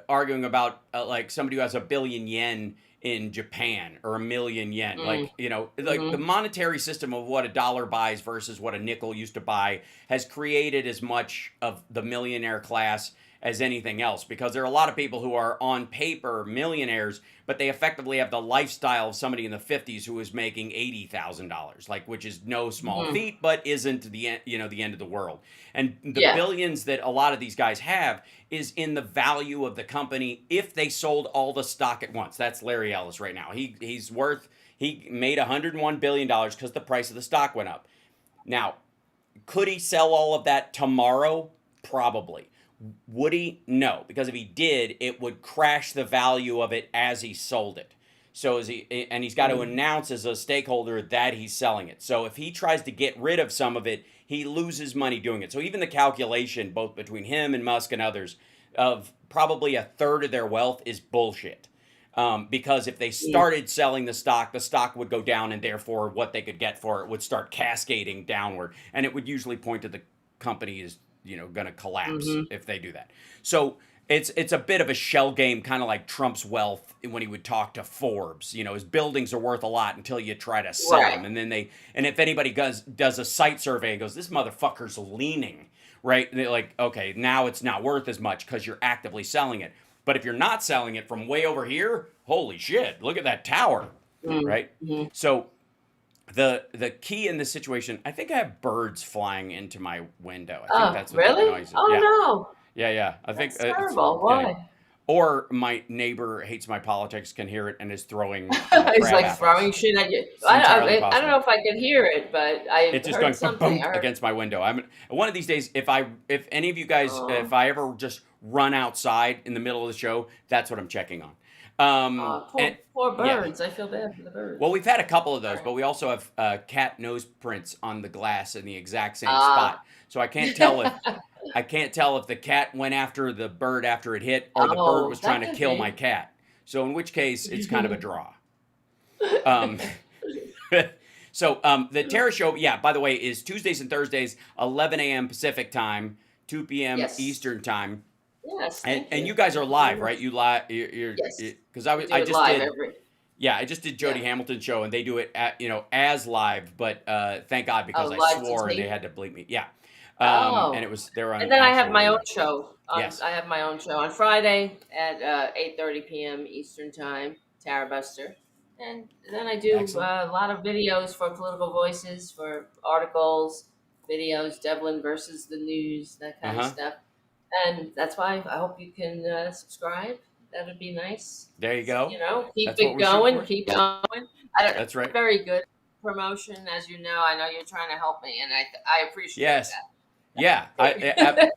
arguing about like somebody who has a billion yen in Japan or a million yen. Like, like the mhm. monetary system of what a dollar buys versus what a nickel used to buy has created as much of the millionaire class as anything else, because there are a lot of people who are on paper millionaires, but they effectively have the lifestyle of somebody in the 50s who is making $80,000, like, which is no small Mhm. feat, but isn't the end of the world. And the Yeah. billions that a lot of these guys have is in the value of the company if they sold all the stock at once. That's Larry Ellis right now. He made $101 billion because the price of the stock went up. Now, could he sell all of that tomorrow? Probably. Would he? No, because if he did, it would crash the value of it as he sold it. So he's got to Mm. announce as a stakeholder that he's selling it. So if he tries to get rid of some of it, he loses money doing it. So even the calculation, both between him and Musk and others, of probably a third of their wealth is bullshit. Because if they Mm. started selling the stock would go down, and therefore what they could get for it would start cascading downward, and it would usually point to the company is going to collapse Mm-hmm. if they do that. So it's a bit of a shell game, kind of like Trump's wealth when he would talk to Forbes. His buildings are worth a lot until you try to sell Right. them, and if anybody does a site survey and goes, this motherfucker's leaning, right? And they're like, okay, now it's not worth as much because you're actively selling it. But if you're not selling it from way over here, holy shit, look at that tower, right? Mm-hmm. So the key in this situation, I think I have birds flying into my window. I think Oh, that's what that really? noise is. Oh Yeah, no, yeah. I think that's it's terrible. anyway. Why? Or my neighbor hates my politics, can hear it, and is throwing He's crab like throwing apples. shit at you. It's entirely I don't possible. know if I could hear it, but I It's just heard going boom, something. boom against my window. I'm one of these days. If any of you guys, Oh, if I ever just run outside in the middle of the show, that's what I'm checking on. And poor yeah, birds. I feel bad for the well, birds. we've had a couple of All those, right. but we also have cat nose prints on the glass in the exact same spot. Ah. So I can't tell if the cat went after the bird after it hit, or the bird Oh, was trying that to could kill my be. cat. So in which case, it's kind of a draw. Um, so the Terra Show, yeah, by the way, is Tuesdays and Thursdays, 11 a.m. Pacific time, 2 p.m. Yes. Eastern time, Yes. and Thank and you. you guys are Thank you very live, much. right? You live, you're Yes, because we do I it just live did. every. Yeah, I just did Jody Yeah. Hamilton's show, and they do it at as live, but thank God, because Oh, I live to swore and they tape. had to bleep me. Yeah, and Oh. it was they're And on then I have actual my own radio. show on. Yes, I have my own show on Friday at 8:30 p.m. Eastern Time, Tara Buster, and then I do excellent. a lot of videos for Political Voices, for articles, videos, Devlin versus the news, that Uh kind of huh. stuff. And that's why I hope you can subscribe. That would be nice. There you go. Keep That's what it we're shooting going, for. keep going. I don't That's right. very good promotion, as you know. I know you're trying to help me, and I appreciate Yes. Yeah.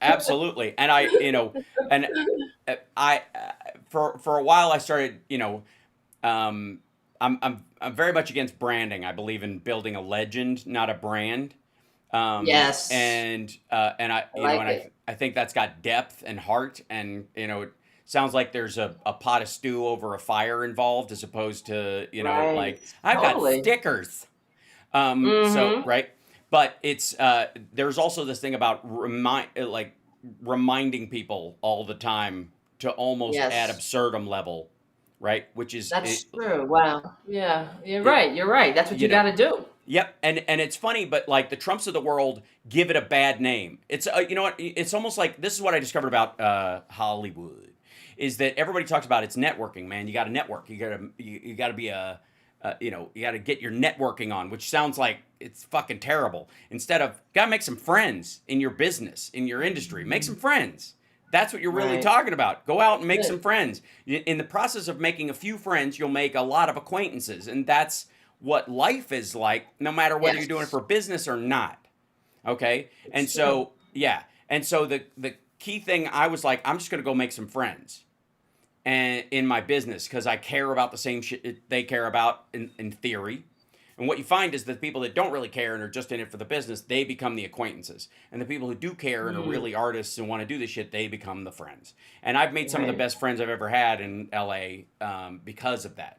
Absolutely. And and I for a while I started. I'm very much against branding. I believe in building a legend, not a brand. Yes, And I I like it. I think that's got depth and heart, and it sounds like there's a pot of stew over a fire involved, as opposed to Right. like I've got Totally. stickers. So Mm-hmm. right, but it's there's also this thing about reminding people all the time to almost ad Yes. absurdum level, right? Which is That's true. Wow. Yeah. You're it, right. You're right. That's what you you know got to do. Yep, and it's funny, but like the Trumps of the world give it a bad name. It's you know what? It's almost like this is what I discovered about Hollywood, is that everybody talks about it's networking. Man, you got to network. You got to be you got to get your networking on, which sounds like it's fucking terrible. Instead of got to make some friends in your business, in your industry, make some friends. That's what you're really Right. talking about. Go out and make some Good. friends. In the process of making a few friends, you'll make a lot of acquaintances, and that's what life is like, no matter whether you're doing it Yes. for business or not. Okay, and It's true. so yeah, and so the key thing, I was like, I'm just gonna go make some friends, and in my business, because I care about the same shit they care about in theory. And what you find is that the people that don't really care and are just in it for the business, they become the acquaintances. And the people who do care and are Mm, really artists and want to do this shit, they become the friends. And I've made some of the right. best friends I've ever had in LA, because of that.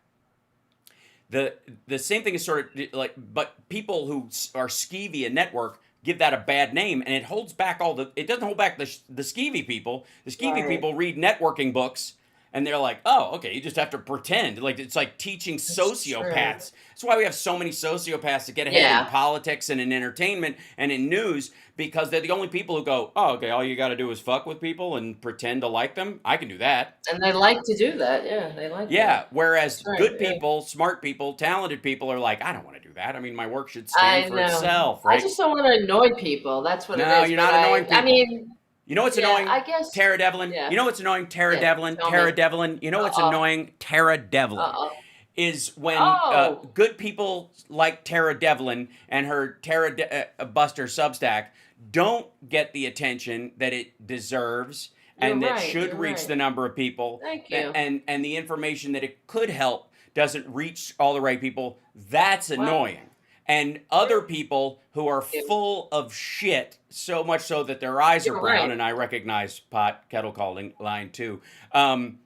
The same thing is sort of like, but people who are skeevy and network give that a bad name, and it holds back it doesn't hold back the skeevy people. The skeevy Right. people read networking books, and they're like, oh, okay, you just have to pretend. Like, it's like teaching It's true. sociopaths. That's why we have so many sociopaths that get ahead in Yeah. politics and in entertainment and in news, because they're the only people who go, oh, okay, all you got to do is fuck with people and pretend to like them. I can do that. And they like to do that. Yeah, they like Yeah, that. whereas That's right. good Yeah. people, smart people, talented people are like, I don't want to do that. I mean, my work should stand I for know. itself, I right? just don't want to annoy people. That's what it No, is. you're But not annoying I people. mean, You know what's yeah, annoying? I guess, Tara Devlin. yeah, You know what's annoying? Tara yeah. Devlin. Tell Tara me. Devlin. You know what's Uh-oh. annoying? Tara Devlin Uh-oh. is when Oh, good people like Tara Devlin and her Buster Substack don't get the attention that it deserves you're and that right. should You're reach right. the number of people, Thank you. and the information that it could help doesn't reach all the right people. That's Well, annoying. And other you're, people who are you. full of shit, so much so that their eyes are You're brown, right. and I recognize pot kettle calling line too, um,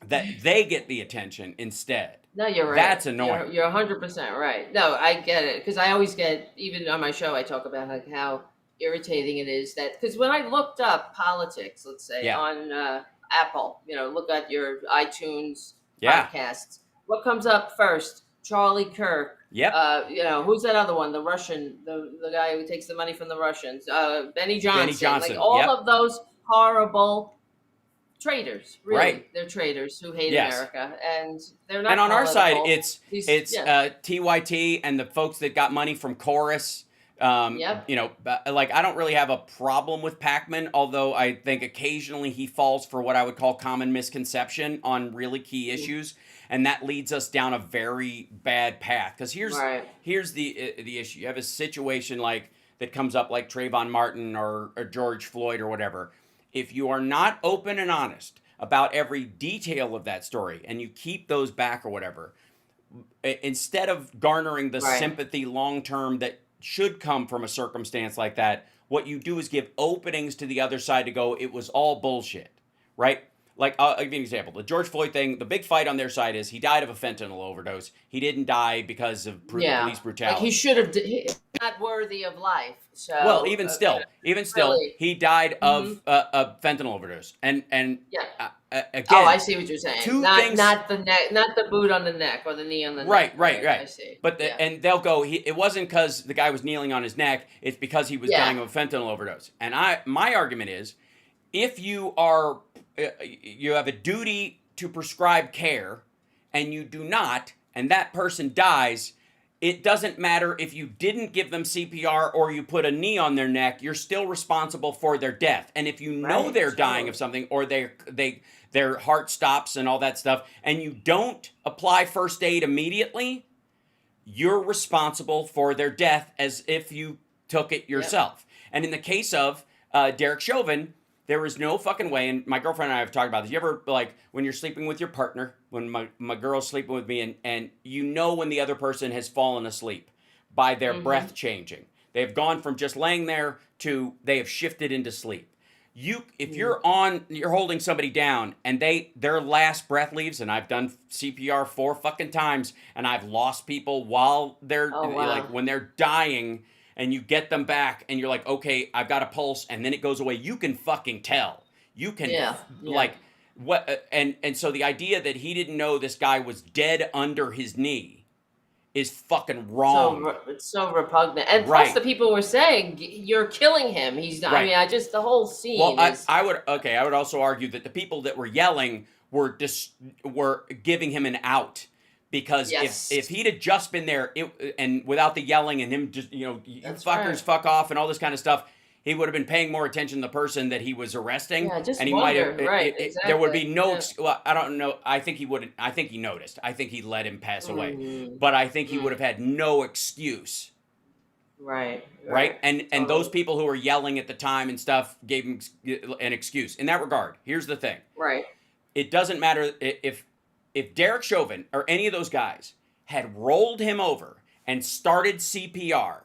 that they get the attention instead. No, you're right. That's annoying. You're 100% right. No, I get it because I always get, even on my show I talk about like how irritating it is that, because when I looked up politics, let's say Yeah. on Apple, look at your iTunes Yeah. podcasts. What comes up first? Charlie Kirk. Yep. Who's that other one? The Russian, the guy who takes the money from the Russians. Benny Benny Johnson. Like Johnson. all Yep. of those horrible traitors, really. Right. They're traitors who hate Yes. America, and they're not. And on our side, political. it's TYT and the folks that got money from Chorus. Yep. Like I don't really have a problem with Pacman, although I think occasionally he falls for what I would call common misconception on really key issues, and that leads us down a very bad path. Because here's the issue: you have a situation like that comes up like Trayvon Martin or George Floyd or whatever. If you are not open and honest about every detail of that story, and you keep those back or whatever, instead of garnering the sympathy long term that should come from a circumstance like that, what you do is give openings to the other side to go, it was all bullshit, right? Like, I'll give you an example. The George Floyd thing, the big fight on their side is he died of a fentanyl overdose. He didn't die because of police brutality. Like he should have. He's not worthy of life. So well, even still, really. he died of a fentanyl overdose. And yeah. Again, Oh, I see what you're saying. things, not the neck, not the boot on the neck or the knee on the right, neck. Right. I see. But and they'll go. It wasn't because the guy was kneeling on his neck. It's because he was dying of a fentanyl overdose. And my argument is, if you have a duty to prescribe care, and you do not, and that person dies, it doesn't matter if you didn't give them CPR or you put a knee on their neck. You're still responsible for their death. And if you know they're dying of something, or their heart stops and all that stuff, and you don't apply first aid immediately, you're responsible for their death as if you took it yourself. Yep. And in the case of Derek Chauvin, there is no fucking way, and my girlfriend and I have talked about this. You ever, like, when you're sleeping with your partner, when my girl's sleeping with me, and you know when the other person has fallen asleep by their breath changing. They have gone from just laying there to they have shifted into sleep. If you're holding somebody down and their last breath leaves, and I've done CPR 4 fucking times, and I've lost people while they're like when they're dying, and you get them back and you're like, okay, I've got a pulse, and then it goes away. You can fucking tell. You can like what and so the idea that he didn't know this guy was dead under his knee is fucking wrong. It's so repugnant. And plus the people were saying, you're killing him. He's not, I mean, the whole scene I would also argue that the people that were yelling were giving him an out. Because if he'd have just been there and without the yelling and him just, you fuckers, fuck off and all this kind of stuff, he would have been paying more attention to the person that he was arresting. Yeah, just and he might have, exactly. There would be no, well, I don't know. I think he wouldn't. I think he noticed. I think he let him pass away. But I think he would have had no excuse. Right. And those people who were yelling at the time and stuff gave him an excuse. In that regard, here's the thing. Right. It doesn't matter if Derek Chauvin or any of those guys had rolled him over and started CPR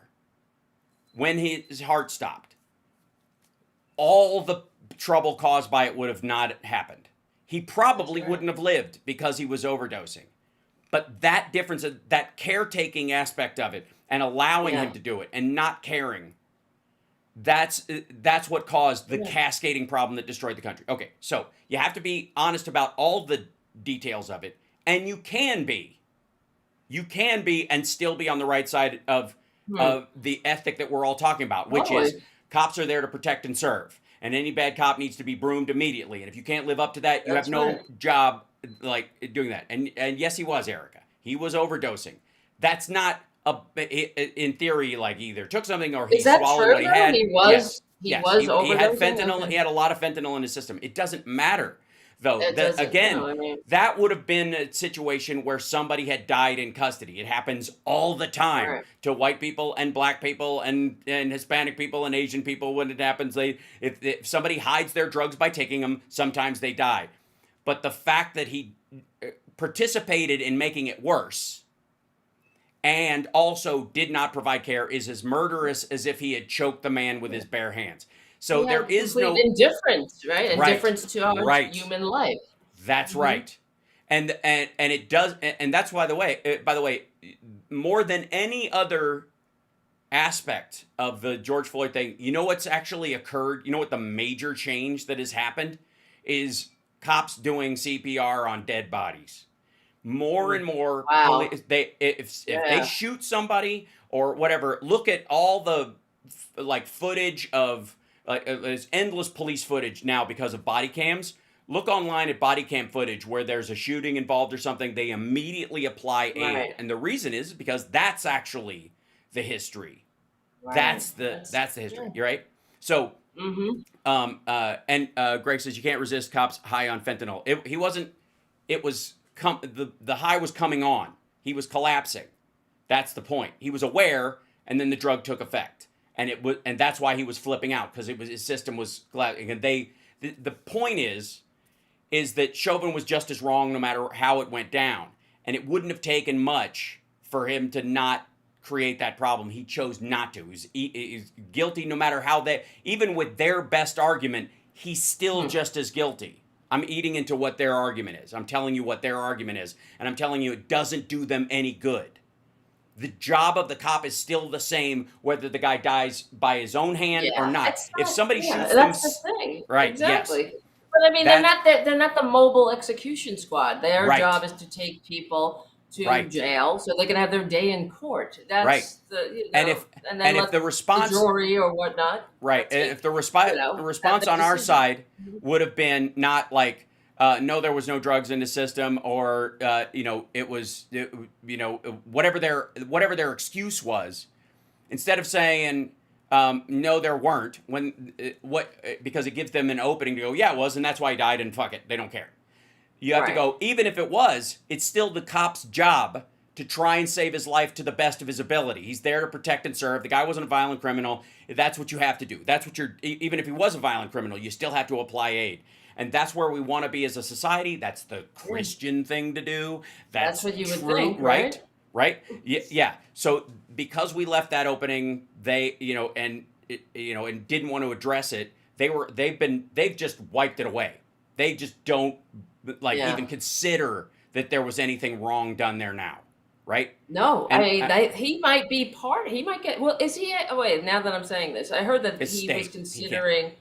when his heart stopped, all the trouble caused by it would have not happened. He probably wouldn't have lived because he was overdosing. But that difference, that caretaking aspect of it and allowing him to do it and not caring, that's what caused the cascading problem that destroyed the country. Okay, so you have to be honest about all the details of it, and you can be and still be on the right side of the ethic that we're all talking about, which is cops are there to protect and serve, and any bad cop needs to be broomed immediately, and if you can't live up to that, you have no job like doing that. And yes, he was, Erica, he was overdosing. That's not in theory, like either took something or he swallowed what he had. He was overdosing. He had fentanyl. He had a lot of fentanyl in his system. It doesn't matter. though. It doesn't. Again, No, I mean, that would have been a situation where somebody had died in custody. It happens all the time right. to white people and black people and Hispanic people and Asian people. When it happens, if somebody hides their drugs by taking them, sometimes they die. But the fact that he participated in making it worse and also did not provide care is as murderous as if he had choked the man with his bare hands. So He there had is complete no indifference, right? right, Indifference to our right. human life. That's Hmm. right. And it does, and that's by the way, more than any other aspect of the George Floyd thing, you know what's actually occurred? You know what the major change that has happened is cops doing CPR on dead bodies. More and more Wow. police, they if they Yeah. shoot somebody or whatever, look at all the like footage of there's endless police footage now because of body cams. Look online at body cam footage where there's a shooting involved or something. They immediately apply aid, Right. and the reason is because that's actually the history. Right. That's the history. Yeah. You're right. So Mm-hmm. and Greg says you can't resist cops high on fentanyl. He wasn't. It was the high was coming on. He was collapsing. That's the point. He was aware, and then the drug took effect, and that's why he was flipping out because his system was collapsing. And the point is that Chauvin was just as wrong no matter how it went down, and it wouldn't have taken much for him to not create that problem. He chose not to. He's guilty no matter how even with their best argument, he's still just as guilty. I'm eating into what their argument is. I'm telling you what their argument is, and I'm telling you it doesn't do them any good. The job of the cop is still the same whether the guy dies by his own hand or Yeah. not. It's If not. somebody Yeah. shoots them, That's the thing. right? Yes, Exactly. But I mean, that they're not the mobile execution squad. Their right, job is to take people to right, jail so they can have their day in court. right. That's the And if and then let the the response jury or whatnot right. take If the have response the on our decision. side would have been not like, no, there was no drugs in the system, or it was, whatever their excuse was, instead of saying, no, there weren't, because it gives them an opening to go, yeah, it was, and that's why he died, and fuck it, they don't care. You have to Right. go, even if it was, it's still the cop's job to try and save his life to the best of his ability. He's there to protect and serve. The guy wasn't a violent criminal. That's what you have to do. That's what even if he was a violent criminal, you still have to apply aid. And that's where we want to be as a society. That's the Christian thing to do. That's That's what you would true, think, right? right? Right? Yeah. So because we left that opening, they, and didn't want to address it, they've just wiped it away. They just don't Yeah. even consider that there was anything wrong done there now, right? No, I And mean, he might be part. He might get. Well, is he? Oh, wait, now that I'm saying this, I heard that it's he was state. He can't. considering.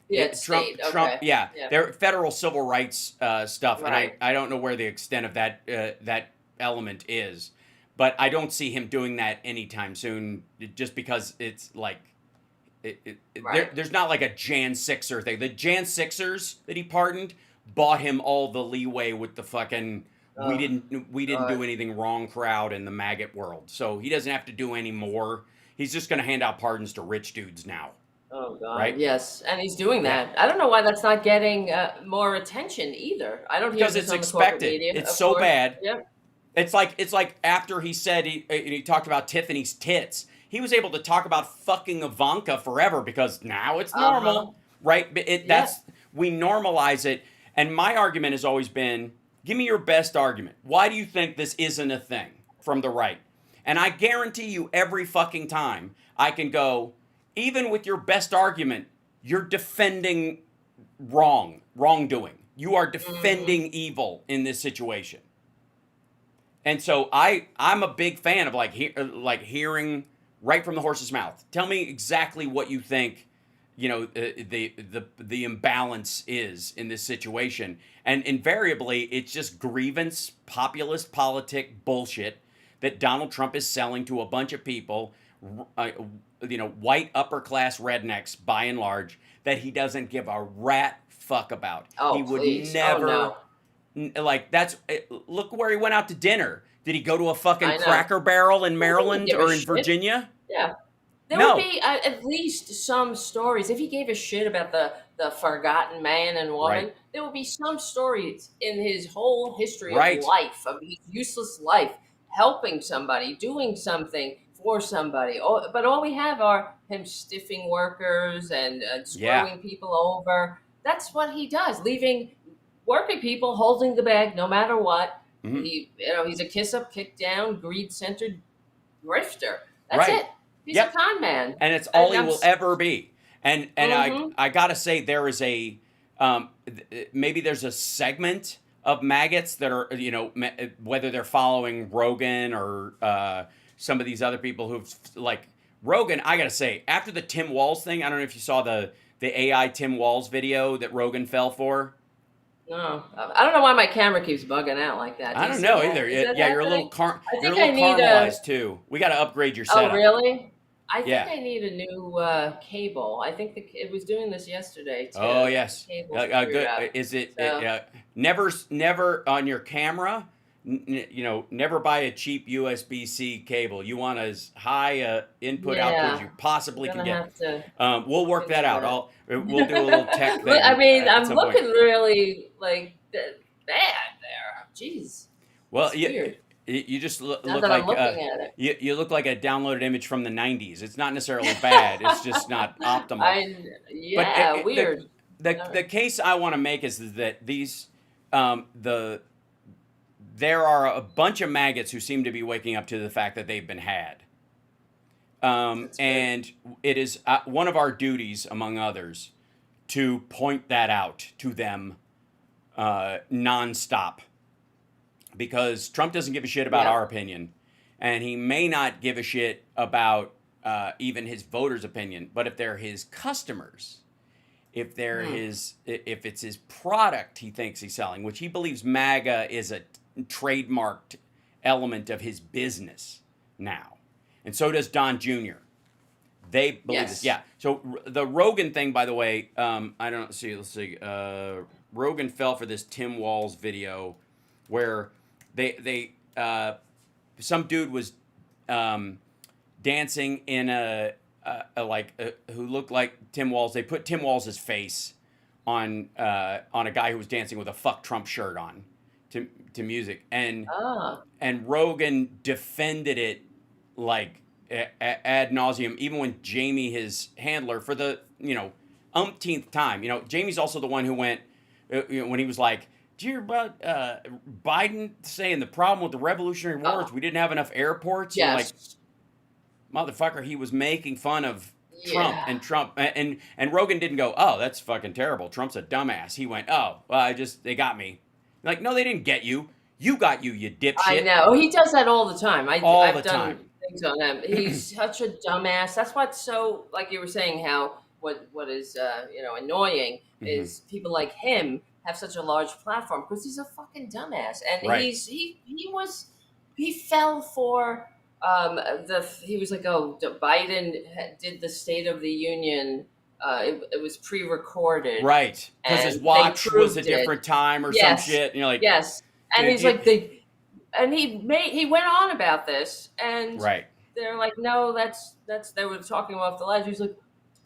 Yeah, it's state. Trump, Okay. yeah, Yeah. they're federal civil rights stuff, and Right. I don't know where the extent of that element is, but I don't see him doing that anytime soon, just because it's like. Right. There's not like a Jan Sixer thing. The Jan Sixers that he pardoned bought him all the leeway with the fucking Oh, we didn't God. do anything wrong crowd in the maggot world. So he doesn't have to do any more. He's just going to hand out pardons to rich dudes now, Oh God. right? Yes, and he's doing Yeah, that. I don't know why that's not getting more attention either. I don't hear because this it's on the corporate expected. media, It's of so course. bad. Yep. It's like after he said he talked about Tiffany's tits. He was able to talk about fucking Ivanka forever because now it's Uh huh. normal, right? But Yeah. we normalize it. And my argument has always been, give me your best argument. Why do you think this isn't a thing from the right? And I guarantee you every fucking time I can go, even with your best argument, you're defending wrongdoing. You are Hmm. defending evil in this situation. And so I'm a big fan of like hearing right from the horse's mouth. Tell me exactly what you think, the imbalance is in this situation. And invariably it's just grievance, populist politic bullshit that Donald Trump is selling to a bunch of people, uh, white upper class rednecks by and large, that he doesn't give a rat fuck about. He Oh would please. Oh never no. like look where he went out to dinner. Did he go to a fucking I know. Cracker Barrel in He wouldn't Maryland give a or in shit. Virginia? Yeah. There would No. be at least some stories. If he gave a shit about the forgotten man and Right. woman, there will be some stories in his whole history of Right. life, of his useless life, helping somebody, doing something for somebody. But all we have are him stiffing workers and Yeah. screwing people over. That's what he does, leaving working people holding the bag no matter what. Hmm. He's a kiss up, kick down, greed centered grifter. That's Right. it. He's a Yep. con man. And it's all And he will ever be. And mm-hmm. I gotta say there is a maybe there's a segment of maggots that are whether they're following Rogan or some of these other people who've like Rogan. I gotta say after the Tim Walz thing, I don't know if you saw the AI Tim Walz video that Rogan fell for. No, I don't know why my camera keeps bugging out like that. Do I you don't see know that? either. Is that Yeah, happening? I you're a think I little need caramelized too. We got to upgrade your Oh, setup. really? I think Yeah. I need a new cable. I think it was doing this yesterday too. Oh yes. Cable screwed Good. up. Is it? So Never on your camera. Never buy a cheap USB-C cable. You want as high input output as yeah, you I'm possibly can gonna get. have to We'll work fix that out. that. We'll do a little tech Look, I thing mean, at I'm some point. looking really like bad there. Jeez, Well, it's weird. you just Now look that I'm like looking at it, you look like a downloaded image from the '90s. It's not necessarily bad. It's just not optimal. But yeah, weird. the case I want to make is that these there are a bunch of maggots who seem to be waking up to the fact that they've been had. And it is one of our duties, among others, to point that out to them nonstop. Because Trump doesn't give a shit about our opinion. And he may not give a shit about even his voters' opinion. But if they're his customers, if it's his product he thinks he's selling, which he believes MAGA is a trademarked element of his business now. And so does Don Jr. They believe this. Yeah. So the Rogan thing, by the way, I don't see. Let's see. Rogan fell for this Tim Walz video where they some dude was dancing in who looked like Tim Walz. They put Tim Walz's face on a guy who was dancing with a "Fuck Trump" shirt on to music, and Rogan defended it like ad nauseum, even when Jamie, his handler, for the umpteenth time. Jamie's also the one who went when he was like, "Did you hear about Biden saying the problem with the Revolutionary War is we didn't have enough airports?" Yes. Like, motherfucker, he was making fun of Trump and Rogan didn't go, "Oh, that's fucking terrible. Trump's a dumbass." He went, "Oh, well, they got me." Like, no, they didn't get you. You got you dipshit. I know. He does that all the time. I've done time. things on him. He's such a dumbass. That's what's so, like you were saying, how what is annoying is people like him have such a large platform because he's a fucking dumbass. And he fell for he was like, oh, Biden did the State of the Union. It was pre-recorded, right? Because his watch was a different time or some shit. And you're like, yes, and he's like and he went on about this, and they're like, no, that's they were talking off the ledge. He's like,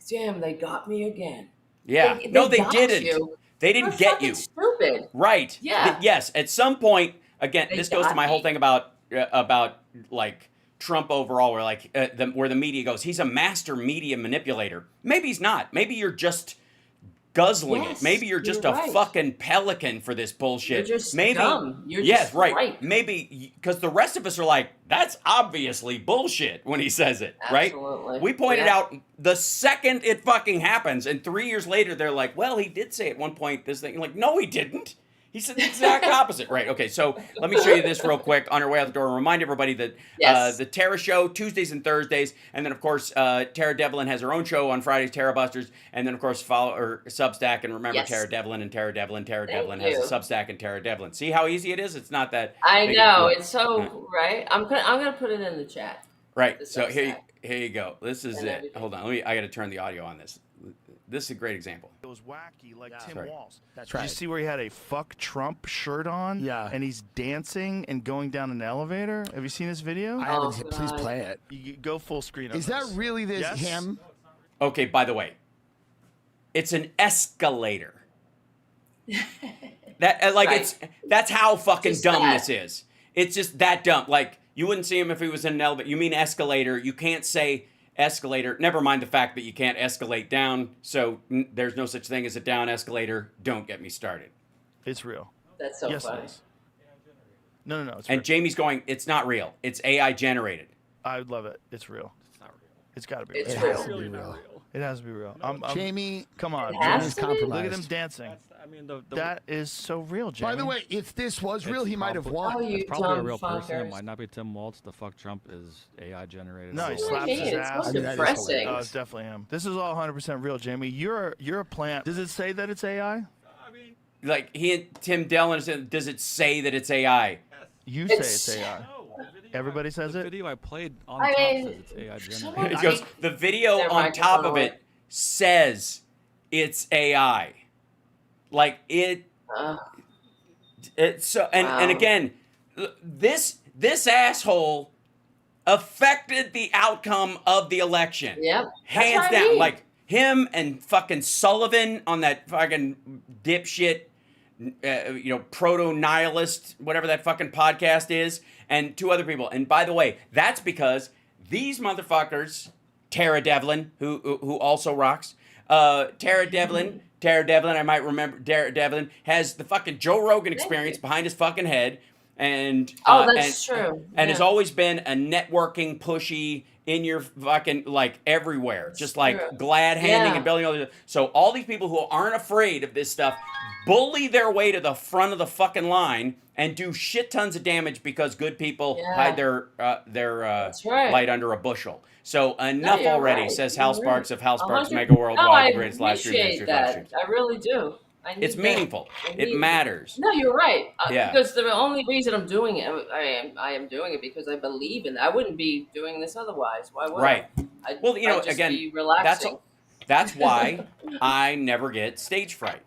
damn, they got me again. Yeah, they didn't. You. They didn't get you. Stupid. Right. Yeah. Yes. At some point, again, this goes to my whole thing about like Trump overall, where like where the media goes, he's a master media manipulator. Maybe he's not. Maybe you're just guzzling it. Maybe you're just a fucking pelican for this bullshit. You're just maybe dumb. You're just right. Maybe because the rest of us are like, that's obviously bullshit when he says it, Absolutely. right? We pointed out the second it fucking happens, and 3 years later they're like, well, he did say at one point this thing. Like, no, he didn't. He said the exact opposite. Right. Okay. So let me show you this real quick on our way out the door and remind everybody that the Tara Show, Tuesdays and Thursdays. And then, of course, Tara Devlin has her own show on Fridays, Tara Busters. And then, of course, follow her Substack. And remember, Tara Devlin and Tara Devlin. Tara Devlin has a Substack and Tara Devlin. See how easy it is? It's not that. I know. It's so, right? I'm gonna put it in the chat. Right. So here you go. This is it. Hold on. I got to turn the audio on this. This is a great example. It was wacky, like Tim Walz. That's right. Did you see where he had a "fuck Trump" shirt on? Yeah. And he's dancing and going down an elevator. Have you seen this video? I haven't. Please play it. You go full screen. Is that really him? Okay. By the way, it's an escalator. That like Right. that's how fucking Just dumb that. this is. It's just that dumb. Like you wouldn't see him if he was in an elevator. You mean escalator? You can't say escalator. Never mind the fact that you can't escalate down. So there's no such thing as a down escalator. Don't get me started. It's real. That's so Yes, funny. it is. No. It's And real. Jamie's going, it's not real. It's AI generated. I would love it. It's real. It's not real. It's got to be It's real. real. It's really not real. It has to be real. Jamie, Come on. It has Jamie's to be? compromised. Look at him dancing. That's, I mean, the That is so real, Jamie. By the way, if this was real, It's he might have probably- won. Oh, you it's probably a dumb real person. It fuckers. might not be Tim Waltz. The fuck Trump is AI generated. No, he What do you slaps mean? his It's ass. so I mean, that is depressing. hilarious. Oh, it's definitely him. This is all 100% real, Jamie. You're a plant. Does it say that it's AI? I mean, Like he and Tim Dillon said, does it say that it's AI? You say It's- it's AI. no. The video Everybody says the it? video I played on I top mean, says it's AI someone- generated. He goes, the video Their on top of microphone. it says it's AI. Like it's so and Wow. again, this asshole affected the outcome of the election. Yep. Hands That's what I down. mean. Like him and fucking Sullivan on that fucking dipshit proto-nihilist, whatever that fucking podcast is, and two other people. And by the way, that's because these motherfuckers, Tara Devlin, who also rocks, Tara Devlin, I might remember, Tara Devlin has the fucking Joe Rogan experience behind his fucking head, and That's true. and has Yeah. always been a networking, pushy, in your fucking like everywhere, just like true. glad handing Yeah. and building all this. So all these people who aren't afraid of this stuff bully their way to the front of the fucking line and do shit tons of damage because good people Yeah. hide their right. light under a bushel. So enough you're already, right. says You're Hal right. Sparks of Hal Sparks 100 Mega Worldwide, No, I the greatest live stream in the appreciate history of live that. streams. I really do. I need It's that. meaningful. I It need- matters. No, you're right. Yeah. Because the only reason I'm doing it, I am doing it because I believe in it. I wouldn't be doing this otherwise. Why would Right. I? Well, you know, I'd just again, be relaxing. That's why I never get stage fright.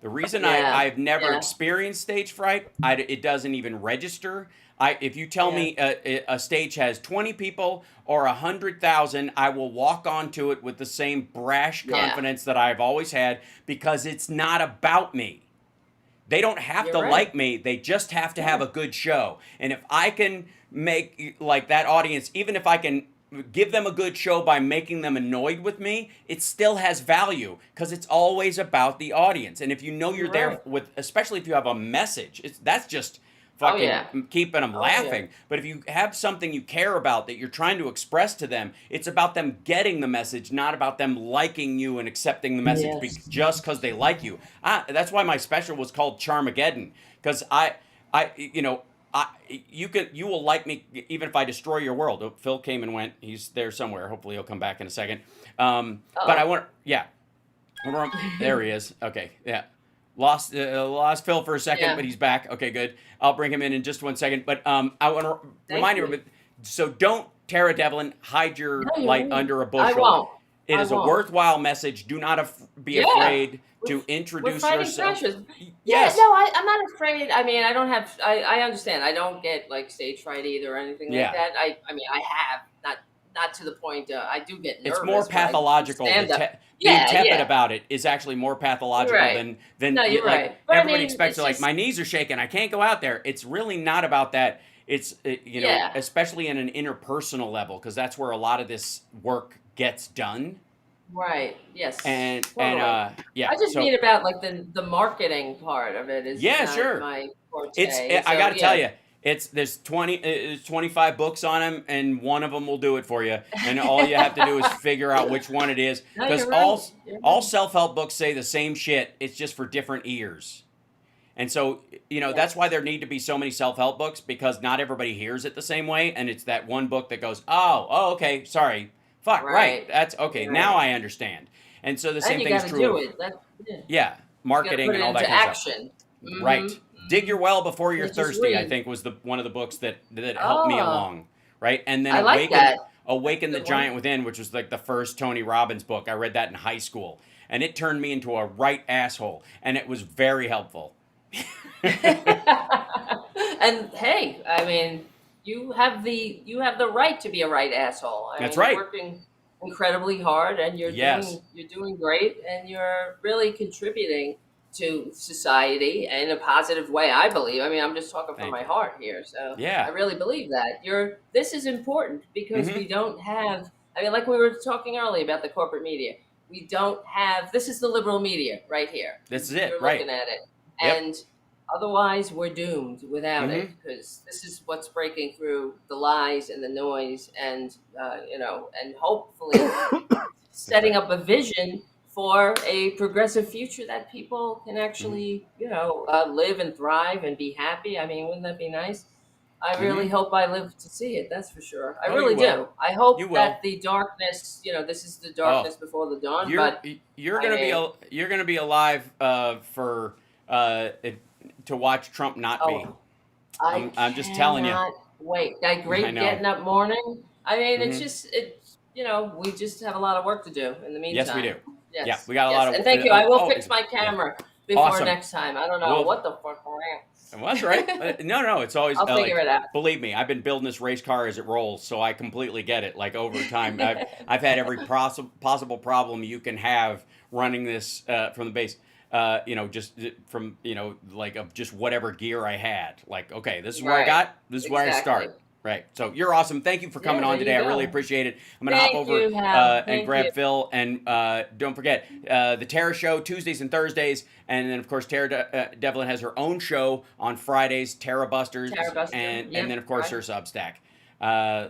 The reason Yeah, I've never yeah. experienced stage fright, it doesn't even register. If you tell me a stage has 20 people or 100,000, I will walk onto it with the same brash Yeah. confidence that I've always had because it's not about me. They don't have You're to right. like me. They just have to have a good show. And if I can make like that audience, even if I can give them a good show by making them annoyed with me, it still has value because it's always about the audience. And if you know you're there Right. with, especially if you have a message, that's just fucking yeah. keeping them Oh, laughing. yeah. But if you have something you care about that you're trying to express to them, it's about them getting the message, not about them liking you and accepting the message Yes. just because they like you. That's why my special was called Charmageddon, because you will like me even if I destroy your world. Oh, Phil came and went. He's there somewhere. Hopefully he'll come back in a second. But I want, there he is. Okay, yeah. Lost Phil for a second, Yeah. but he's back. Okay, good. I'll bring him in just one second. But I want to remind you. everybody. So don't, Tara Devlin, hide your No, you're light right. under a I bushel. won't. It I is a won't. worthwhile message. Do not be Yeah. afraid to We're introduce fighting yourself. fascism. Yes. Yeah, no, I'm not afraid. I mean, I don't have. I understand. I don't get like stage fright either or anything Yeah. like that. I mean, I have not to the point. I do get nervous. It's more but I pathological. stand up. Being Yeah, tepid yeah. about it is actually more pathological You're right. than No, you're like right. But I everybody mean, expects. it's Like just- my knees are shaking. I can't go out there. It's really not about that. It's Yeah. especially in an interpersonal level because that's where a lot of this work gets done. Right. Yes. And Totally. yeah. I just so mean about like the marketing part of it is Yeah, not sure. my forte. I got to So, tell yeah. you, there's 25 books on them, and one of them will do it for you. And all you have to do is figure out which one it is, No, because you're right. You're all right. self-help books say the same shit. It's just for different ears. And so, that's why there need to be so many self-help books, because not everybody hears it the same way. And it's that one book that goes, oh, okay, sorry. Fuck, right. Right. That's okay. Right. Now I understand. And so the same And you thing is got to true. do of- it. Yeah. Yeah, You marketing gotta put and it all that into kind of stuff. action. Mhm. Right. Dig your well before you're It's just thirsty, I read. think was one of the books that helped me Oh. along. Right. And then I like that. Awaken the Good Giant one. Within, which was like the first Tony Robbins book. I read that in high school. And it turned me into a right asshole. And it was very helpful. And hey, I mean, you have the right to be a right asshole. That's mean, right. You're working incredibly hard, and Yes. you're doing great, and you're really contributing to society in a positive way. I believe. I mean, I'm just talking from Thank my you. heart here, so Yeah. I really believe that this is important because we don't have. I mean, like we were talking earlier about the corporate media, we don't have. This is the liberal media right here. This is it, You're right? looking at it, Yep. and otherwise we're doomed without it because this is what's breaking through the lies and the noise, and and hopefully setting up a vision for a progressive future that people can actually, live and thrive and be happy. I mean, wouldn't that be nice? I really hope I live to see it. That's for sure. I Oh, you really will. do. I hope You will. that the darkness, this is the darkness before the dawn. But You're gonna be alive for to watch Trump not be. I'm just telling you. cannot wait. That I great know. getting up morning. I mean, Mhm. it's just we just have a lot of work to do in the meantime. Yes, we do. Yes. Yeah, we got a lot of. And thank you. I will oh, fix my yeah. camera before Awesome. next time. I don't know Well, what the fuck I am. Well, that's right. No, it's always. I'll figure it out. Believe me, I've been building this race car as it rolls, so I completely get it. Like over time, I've had every possible problem you can have running this from the base. Just from like of just whatever gear I had. Like, okay, this is where I Right. got. This is where I Exactly. start. Right. So you're awesome. Thank you for coming Yeah, on there today. you I really go. appreciate it. I'm going to hop Thank over you, Hal. and Thank grab you. Phil. And don't forget the Tara Show Tuesdays and Thursdays. And then, of course, Tara Devlin has her own show on Fridays, Tara Busters. Tara Buster, And yep, then, of course, right. her Substack.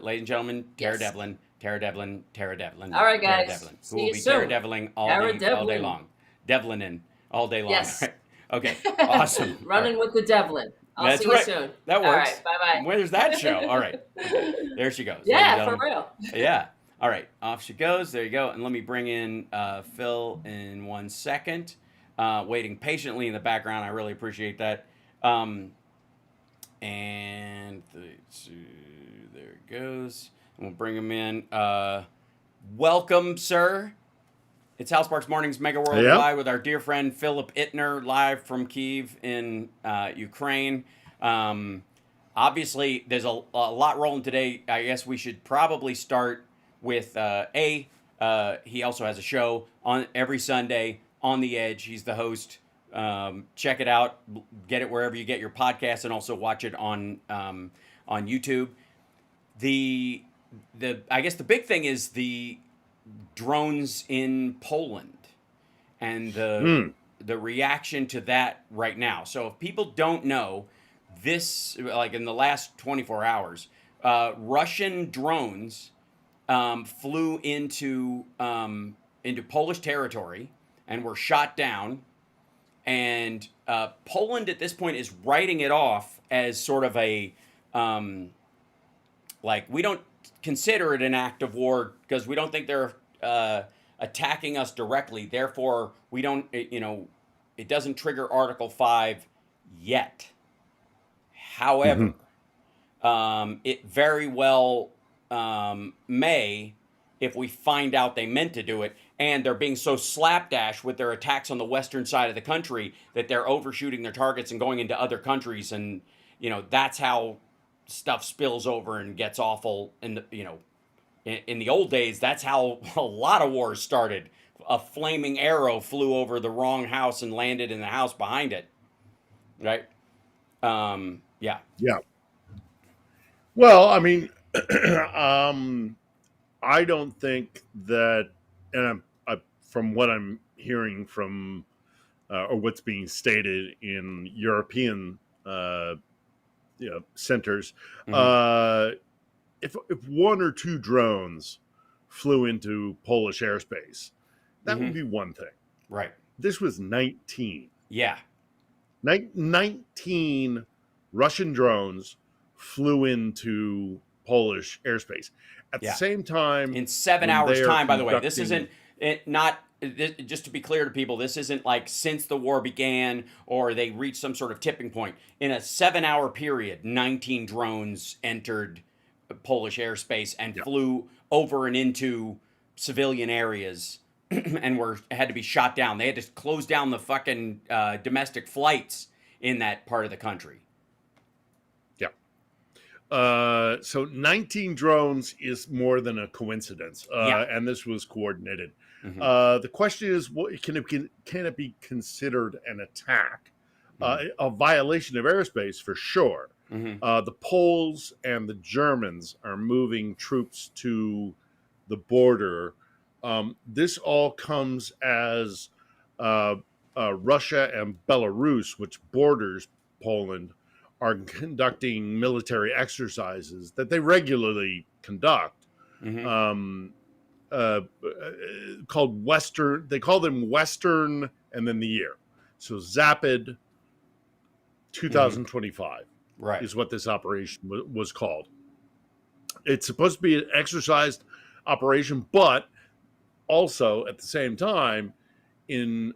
Ladies and gentlemen, Tara Yes. Devlin, Tara Devlin, Tara Devlin. All right, Tara guys. Devlin, See who will you be soon. Tara Devlin all Tara day Devlin. long. Devlin all day long. Yes. Okay. Awesome. Running with the Devlin. I'll That's see right. you soon. That All works. right. Bye-bye. Where's that show? All right. Okay. There she goes. Yeah, Ladies and for gentlemen. real. Yeah. All right. Off she goes. There you go. And let me bring in Phil in 1 second. Waiting patiently in the background. I really appreciate that. And there it goes. And we'll bring him in. Welcome, sir. It's Hal Sparks Mornings Megaworldwide with our dear friend Philip Ittner, live from Kyiv in Ukraine. Obviously, there's a lot rolling today. I guess we should probably start with he also has a show on every Sunday, On the Edge. He's the host. Check it out. Get it wherever you get your podcasts, and also watch it on YouTube. I guess the big thing is the drones in Poland and the reaction to that right now. So if people don't know, this, like in the last 24 hours, Russian drones flew into Polish territory and were shot down. And Poland at this point is writing it off as sort of a we don't consider it an act of war because we don't think they're attacking us directly. Therefore, we don't, it doesn't trigger Article 5 yet. However, it very well may if we find out they meant to do it, and they're being so slapdash with their attacks on the western side of the country that they're overshooting their targets and going into other countries, and that's how stuff spills over and gets awful. In the old days, that's how a lot of wars started. A flaming arrow flew over the wrong house and landed in the house behind it. Right? Yeah. Yeah. Well, I mean, I don't think that, and from what I'm hearing from, or what's being stated in European, centers, if one or two drones flew into Polish airspace, that would be one thing. Right. This was 19. Yeah. 19 Russian drones flew into Polish airspace. At the same time, in 7 hours time, by the way. This isn't just to be clear to people, this isn't like since the war began or they reached some sort of tipping point. In a 7-hour period, 19 drones entered Polish airspace and flew over and into civilian areas and had to be shot down. They had to close down the fucking domestic flights in that part of the country. So 19 drones is more than a coincidence, Yeah. and this was coordinated. Mhm. The question is, what can it be considered an attack? Mhm. A violation of airspace for sure. Mhm. The Poles and the Germans are moving troops to the border. This all comes as Russia and Belarus, which borders Poland, are conducting military exercises that they regularly conduct. Mhm. Um, called Western. They call them Western, and then the year. So Zapad Mhm. 2025 Right. is what this operation was called. It's supposed to be an exercised operation, but also at the same time, in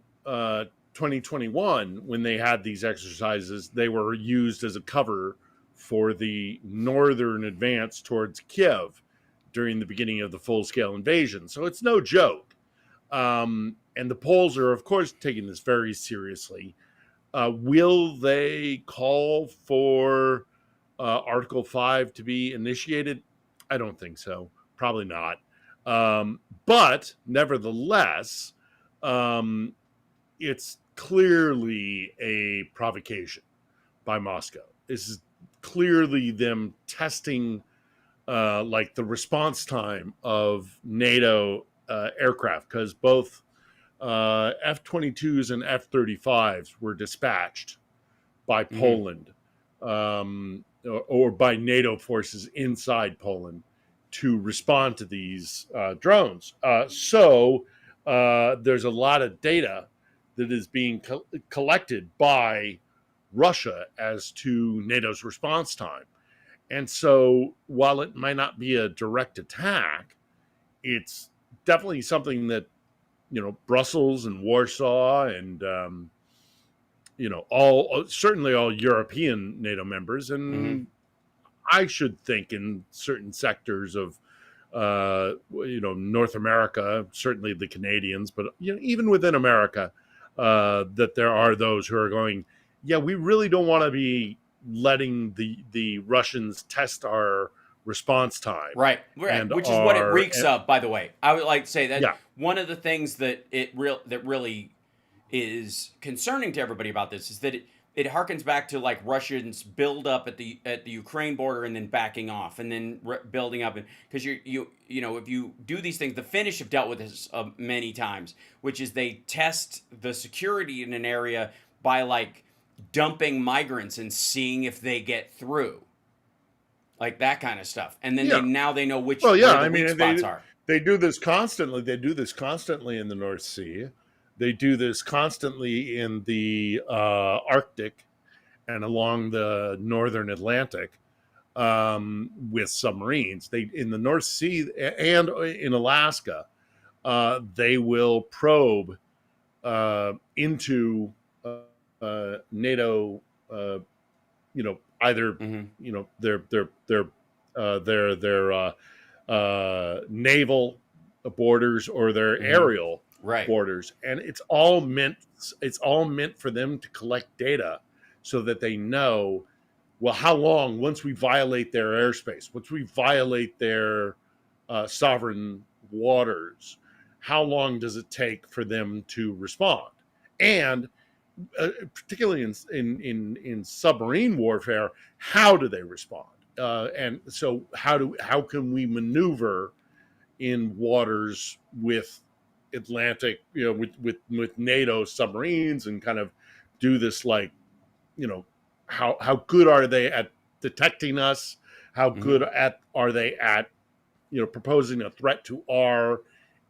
2021, when they had these exercises, they were used as a cover for the northern advance towards Kiev during the beginning of the full scale invasion. So it's no joke. And the Poles are, of course, taking this very seriously. Will they call for Article 5 to be initiated? I don't think so. Probably not. But nevertheless, um, it's clearly a provocation by Moscow. This is clearly them testing like the response time of NATO aircraft, because both F-22s and F-35s were dispatched by Mhm. Poland, or by NATO forces inside Poland to respond to these drones. So there's a lot of data that is being collected by Russia as to NATO's response time. And so while it might not be a direct attack, it's definitely something that, Brussels and Warsaw and all, certainly all European NATO members, Mhm. and I should think in certain sectors of North America, certainly the Canadians, but even within America, that there are those who are going, yeah, we really don't want to be letting the Russians test our response time Right, right, and which is what it our reeks of, by the way. I would like to say that yeah. one of the things that that really is concerning to everybody about this is that it harkens back to like Russians build up at the Ukraine border and then backing off and then building up, and because you know if you do these things, the Finnish have dealt with this many times, which is they test the security in an area by like dumping migrants and seeing if they get through, like that kind of stuff, and then Yeah. they know Well, yeah, where the I weak mean, spots are. they do this constantly. They do this constantly in the North Sea. They do this constantly in the Arctic and along the northern Atlantic, with submarines. They in the North Sea and in Alaska, they will probe into NATO. Either Hmm. their naval borders or their Hmm. aerial Right. borders, and it's all meant for them to collect data so that they know, well, how long, once we violate their airspace, once we violate their sovereign waters, how long does it take for them to respond? And particularly in submarine warfare, how do they respond? And so how can we maneuver in waters with Atlantic, with NATO submarines, and kind of do this, like, how good are they at detecting us? How Hmm. good are they at proposing a threat to our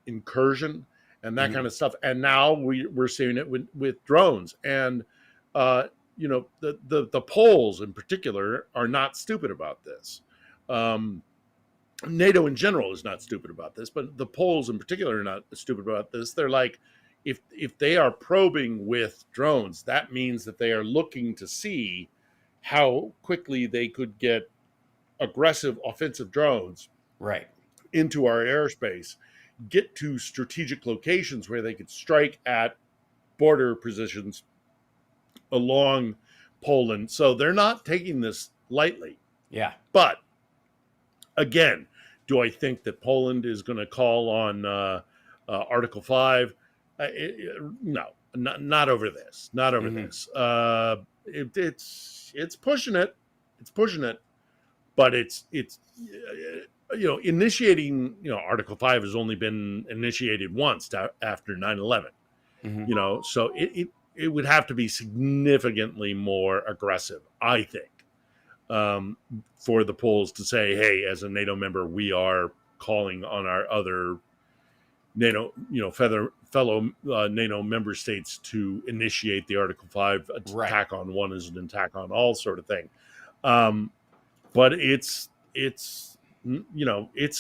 incursion and that Hmm. kind of stuff? And now we're seeing it with drones, and the Poles in particular are not stupid about this. Um, NATO in general is not stupid about this, but the Poles in particular are not stupid about this. They're like, if they are probing with drones, that means that they are looking to see how quickly they could get aggressive offensive drones Right. into our airspace, get to strategic locations where they could strike at border positions along Poland. So they're not taking this lightly. Yeah. But again, do I think that Poland is going to call on Article 5? No, not over this. Not over Mhm. this. It's pushing it. It's pushing it. But it's initiating, Article 5 has only been initiated once after 9/11. Mhm. So it would have to be significantly more aggressive, I think, for the Poles to say, hey, as a NATO member, we are calling on our other NATO, fellow NATO member states to initiate the Article 5 Right. attack on one is an attack on all sort of thing. But it's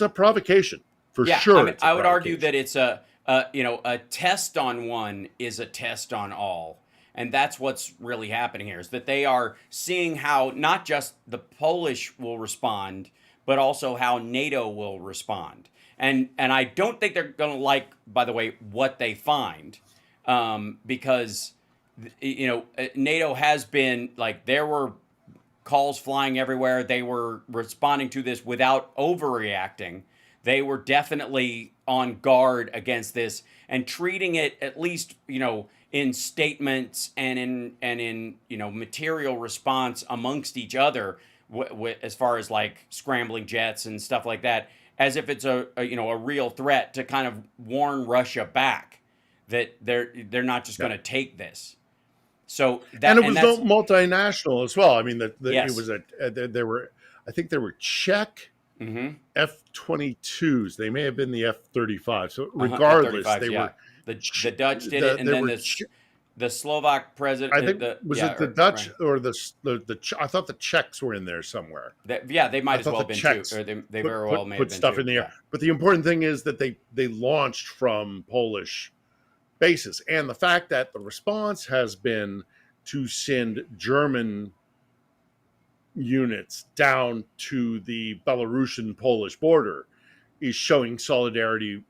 a provocation for Yeah, sure. It's a I would argue provocation. that it's a test on one is a test on all, and that's what's really happening here. Is that they are seeing how not just the Polish will respond, but also how NATO will respond, and I don't think they're going to like, by the way, what they find, because NATO has been like there were calls flying everywhere. They were responding to this without overreacting. They were definitely on guard against this and treating it at least, in statements and in material response amongst each other, as far as like scrambling jets and stuff like that, as if it's a real threat to kind of warn Russia back that they're not just Yeah. going to take this. So And it was that's multinational as well. I mean, it yes. was there were, I think there were Czech Mm-hmm. F-22s. They may have been the F-35. So Uh-huh. regardless, F-35s, they yeah. were The Dutch did it, and they then were the Slovak president. I think it the Dutch right. or the I thought the Czechs were in there somewhere. Yeah, they might I as thought well the been Czechs too, or they very well may have put been stuff too. in the air. Yeah. But the important thing is that they launched from Polish bases, and the fact that the response has been to send German units down to the Belarusian Polish border is showing solidarity,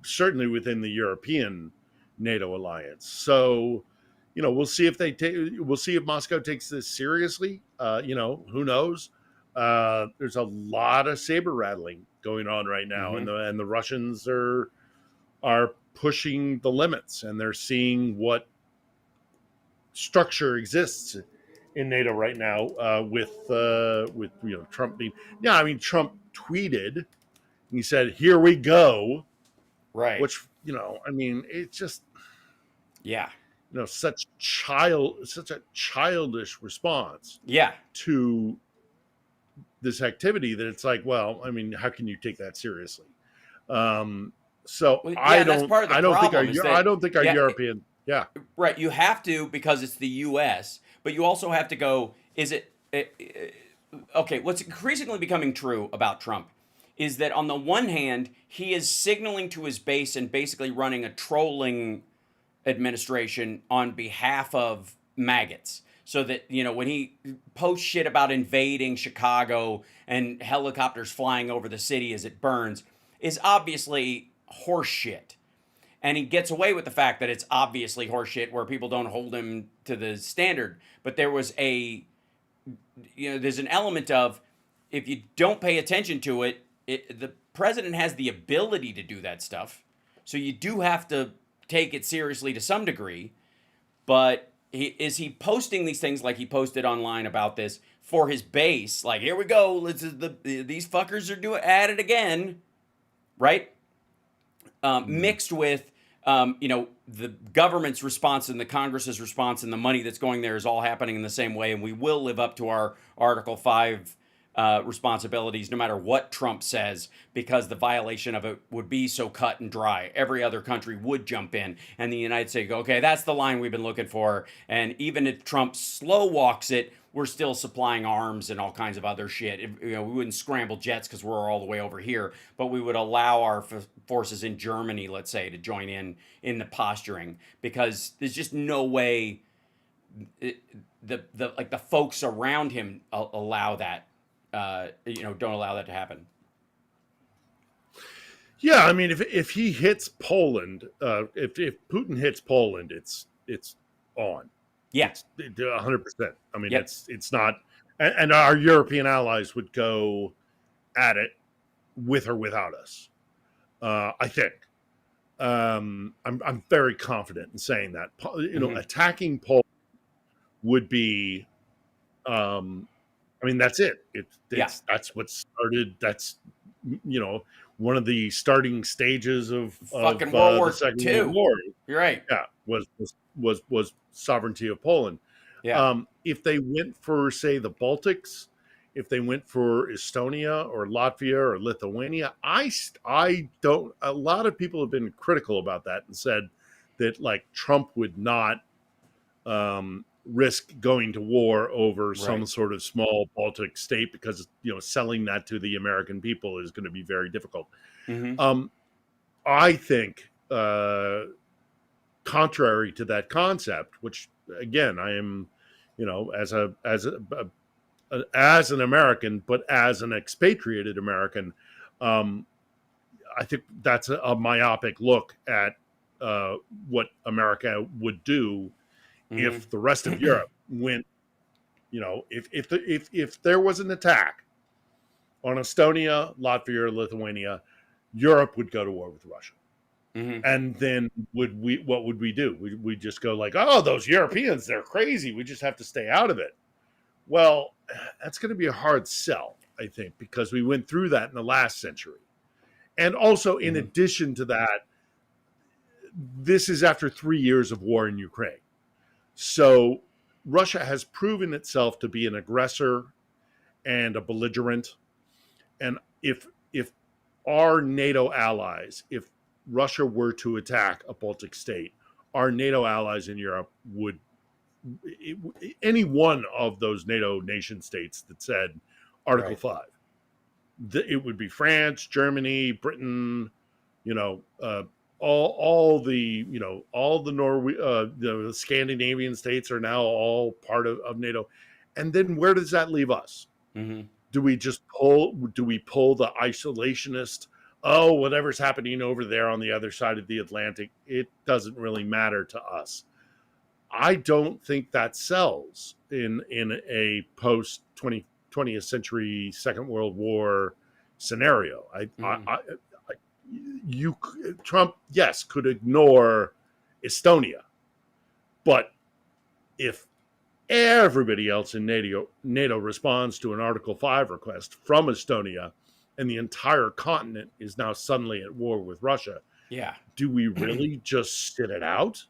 certainly within the European NATO alliance. So, we'll see if we'll see if Moscow takes this seriously. Who knows? There's a lot of saber rattling going on right now, Mm-hmm. and the Russians are pushing the limits, and they're seeing what structure exists in NATO right now, with Trump being. Yeah, I mean, Trump tweeted. He said, "Here we go," Right. which I mean, it's just Yeah. such a childish response Yeah. to this activity that it's like, well, I mean, how can you take that seriously? So Well, I yeah, that's don't. part of the I don't think problem is that- I don't think our yeah, European. Yeah. Right. You have to because it's the U.S., but you also have to go. Is it okay? What's increasingly becoming true about Trump is that on the one hand, he is signaling to his base and basically running a trolling administration on behalf of maggots. So that, when he posts shit about invading Chicago and helicopters flying over the city as it burns, is obviously horse shit. And he gets away with the fact that it's obviously horseshit where people don't hold him to the standard. But there was there's an element of, if you don't pay attention to it, the president has the ability to do that stuff. So you do have to take it seriously to some degree. But is he posting these things like he posted online about this for his base? Like, here we go. These fuckers are at it again. Right? Mixed with, the government's response and the Congress's response and the money that's going there is all happening in the same way. And we will live up to our Article 5 responsibilities no matter what Trump says, because the violation of it would be so cut and dry. Every other country would jump in, and the United States go, okay, that's the line we've been looking for. And even if Trump slow walks it, we're still supplying arms and all kinds of other shit. We wouldn't scramble jets because we're all the way over here, but we would allow our forces in Germany, let's say, to join in the posturing, because there's just no way the folks around him allow that. Don't allow that to happen. Yeah, I mean, if he hits Poland, if Putin hits Poland, it's on. Yeah. It's 100%. I mean, Yep. it's not and our European allies would go at it with or without us. I think. I'm very confident in saying that. Attacking Poland would be. That's it. That's what started. That's one of the starting stages of Fucking World War the Second II. World War. You're right. Yeah, was sovereignty of Poland. Yeah. If they went for, say, the Baltics, if they went for Estonia or Latvia or Lithuania, I don't. A lot of people have been critical about that and said that like Trump would not risk going to war over some sort of small Baltic state because selling that to the American people is going to be very difficult. Mm-hmm. I think, contrary to that concept, which again I am, as an American, but as an expatriated American, I think that's a myopic look at what America would do if the rest of Europe went. If there was an attack on Estonia, Latvia, or Lithuania, Europe would go to war with Russia. Mm-hmm. And then what would we do? We'd just go like, oh, those Europeans, they're crazy. We just have to stay out of it. Well, that's going to be a hard sell, I think, because we went through that in the last century. And also, in addition to that, this is after 3 years of war in Ukraine. So Russia has proven itself to be an aggressor and a belligerent. And if our NATO allies, if Russia were to attack a Baltic state, our NATO allies in Europe would, any one of those NATO nation states that said Article 5, it would be France, Germany, Britain, all the the Scandinavian states are now all part of NATO. And then where does that leave us? Mm-hmm. Do we pull the isolationist, whatever's happening over there on the other side of the Atlantic, it doesn't really matter to us? I don't think that sells in a post 20th century Second World War scenario. Trump, yes, could ignore Estonia, but if everybody else in NATO responds to an Article 5 request from Estonia, and the entire continent is now suddenly at war with Russia, do we really just sit it out?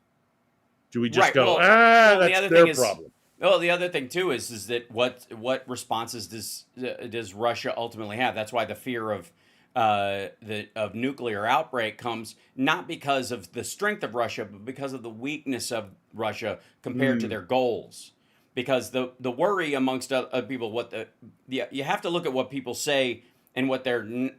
Do we just go, that's their problem? Well, the other thing too is that what responses does Russia ultimately have? That's why the fear of nuclear outbreak comes not because of the strength of Russia, but because of the weakness of Russia compared to their goals. Because the worry amongst people, you have to look at what people say and what they're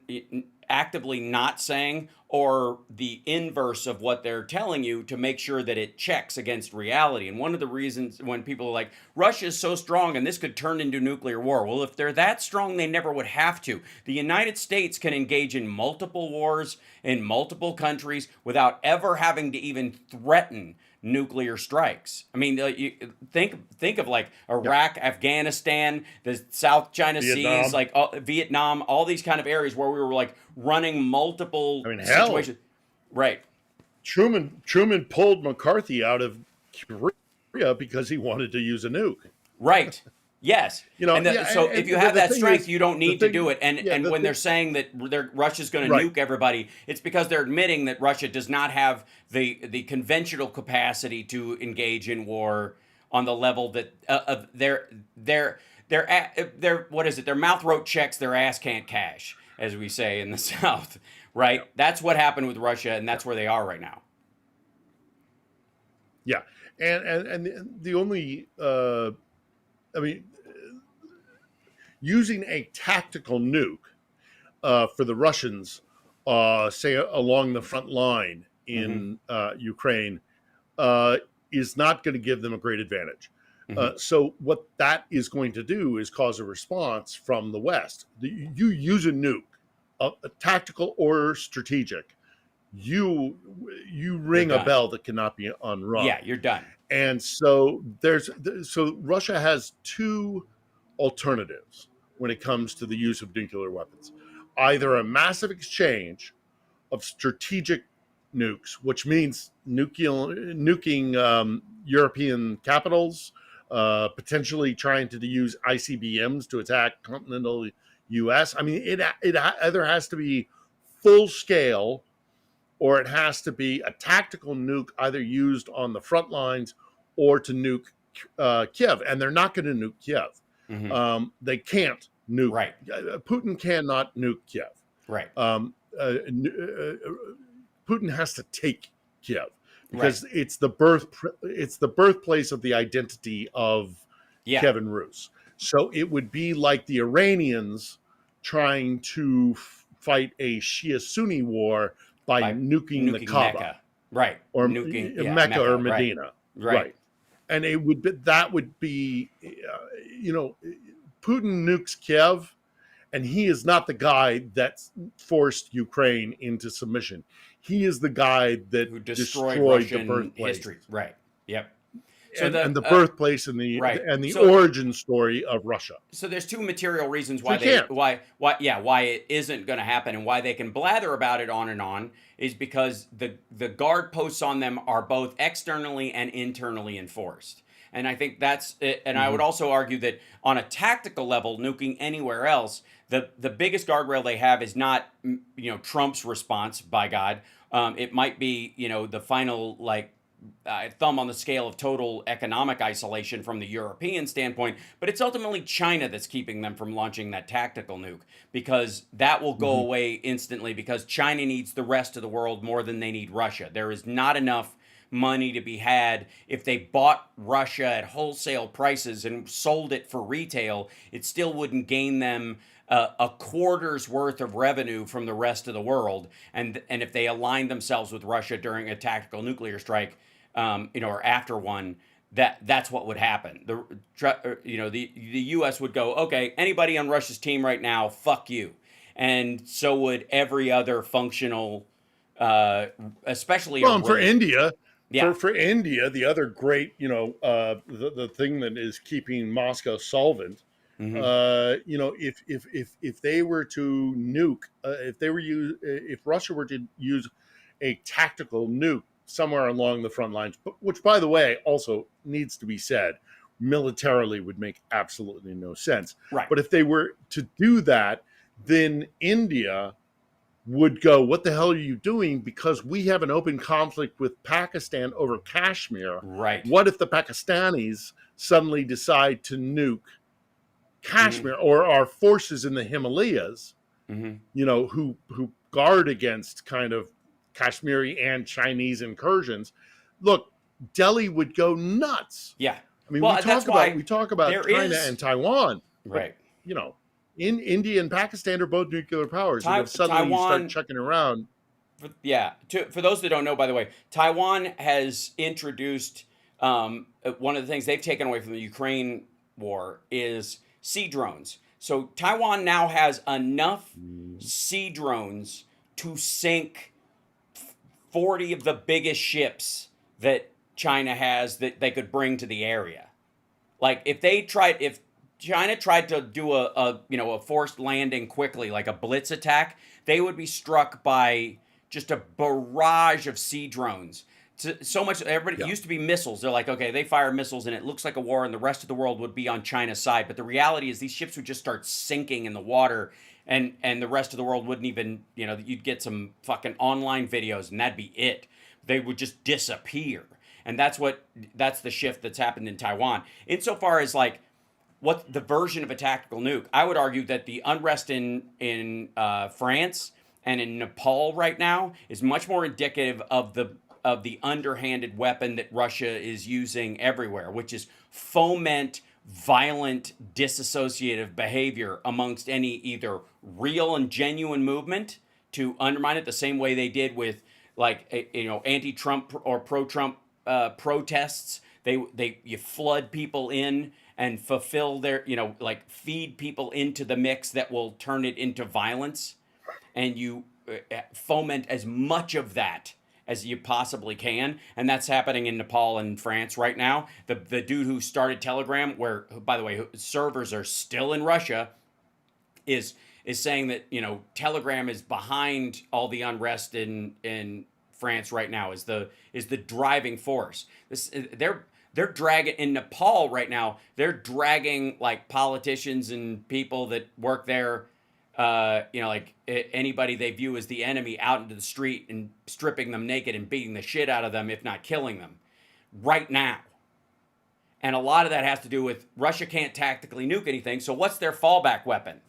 actively not saying, or the inverse of what they're telling you, to make sure that it checks against reality. And one of the reasons when people are like, Russia is so strong and this could turn into nuclear war. Well, if they're that strong, they never would have to. The United States can engage in multiple wars in multiple countries without ever having to even threaten nuclear strikes. I mean, you think of like Iraq, Afghanistan, the South China Seas, like Vietnam, all these kind of areas where we were like running multiple situations. Right. Truman pulled McCarthy out of Korea because he wanted to use a nuke. Right. Yes. So if you have that strength, you don't need to do it. And when they're saying that Russia's going to nuke everybody, it's because they're admitting that Russia does not have the conventional capacity to engage in war on the level that their what is it? Their mouth wrote checks their ass can't cash, as we say in the South. Right. That's what happened with Russia, and that's where they are right now. Yeah, and the only using a tactical nuke for the Russians, say along the front line in Ukraine, is not going to give them a great advantage. So what that is going to do is cause a response from the West. You use a nuke, a tactical or strategic, you ring a bell that cannot be unrung. Yeah, you're done. And so so Russia has two alternatives when it comes to the use of nuclear weapons. Either a massive exchange of strategic nukes, which means nuking European capitals, potentially trying to use ICBMs to attack continental U.S. I mean, it either has to be full scale or it has to be a tactical nuke either used on the front lines or to nuke Kiev. And they're not going to nuke Kiev. They can't nuke. Right. Putin cannot nuke Kiev. Right. Putin has to take Kiev because it's the birthplace of the identity of Kievan Rus. So it would be like the Iranians trying to fight a Shia-Sunni war by nuking the Kaaba, Mecca. Right, or nuking Mecca or Medina, right. And it would be, that would be, Putin nukes Kiev, and he is not the guy that forced Ukraine into submission. He is the guy that who destroyed the Russian birthplace, history. Right. Yep. So and the birthplace and the So- origin story of Russia. So there's two material reasons why So why it isn't going to happen, and why they can blather about it on and on is because the guard posts on them are both externally and internally enforced. And I think that's it. And I would also argue that on a tactical level, nuking anywhere else, the biggest guardrail they have is not Trump's response, by God. It might be the final thumb on the scale of total economic isolation from the European standpoint, but it's ultimately China that's keeping them from launching that tactical nuke, because that will go away instantly, because China needs the rest of the world more than they need Russia. There is not enough money to be had. If they bought Russia at wholesale prices and sold it for retail, it still wouldn't gain them a quarter's worth of revenue from the rest of the world. And if they aligned themselves with Russia during a tactical nuclear strike, or after one, that's what would happen. The U.S. would go, okay, anybody on Russia's team right now, fuck you, and so would every other functional, especially for India. Yeah. For India, the other great, the thing that is keeping Moscow solvent, if they were to nuke, if Russia were to use a tactical nuke somewhere along the front lines, which, by the way, also needs to be said, militarily would make absolutely no sense. Right. But if they were to do that, then India would go, what the hell are you doing? Because we have an open conflict with Pakistan over Kashmir. Right. What if the Pakistanis suddenly decide to nuke Kashmir, or our forces in the Himalayas, who guard against kind of Kashmiri and Chinese incursions? Look, Delhi would go nuts. Yeah. I mean, we talk about China and Taiwan, right? But, in India and Pakistan are both nuclear powers, and if suddenly Taiwan, you start checking around. For those that don't know, by the way, Taiwan has introduced one of the things they've taken away from the Ukraine war is sea drones. So Taiwan now has enough sea drones to sink 40 of the biggest ships that China has that they could bring to the area. Like if China tried to do a forced landing quickly, like a blitz attack, they would be struck by just a barrage of sea drones. So much, everybody, it used to be missiles. They're like, okay, they fire missiles and it looks like a war and the rest of the world would be on China's side. But the reality is these ships would just start sinking in the water, and the rest of the world wouldn't even, you'd get some fucking online videos and that'd be it. They would just disappear. And that's the shift that's happened in Taiwan. Insofar as what the version of a tactical nuke, I would argue that the unrest in France and in Nepal right now is much more indicative of the underhanded weapon that Russia is using everywhere, which is foment violent disassociative behavior amongst any either real and genuine movement to undermine it, the same way they did with anti-Trump or pro-Trump protests. You flood people in and fulfill their, feed people into the mix that will turn it into violence, and you foment as much of that as you possibly can, and that's happening in Nepal and France right now. The dude who started Telegram, where, by the way, servers are still in Russia, is saying that, you know, Telegram is behind all the unrest in France right now, is the driving force. They're dragging in Nepal right now. They're dragging like politicians and people that work there, you know, like anybody they view as the enemy, out into the street and stripping them naked and beating the shit out of them, if not killing them, right now. And a lot of that has to do with Russia can't tactically nuke anything. So what's their fallback weapon?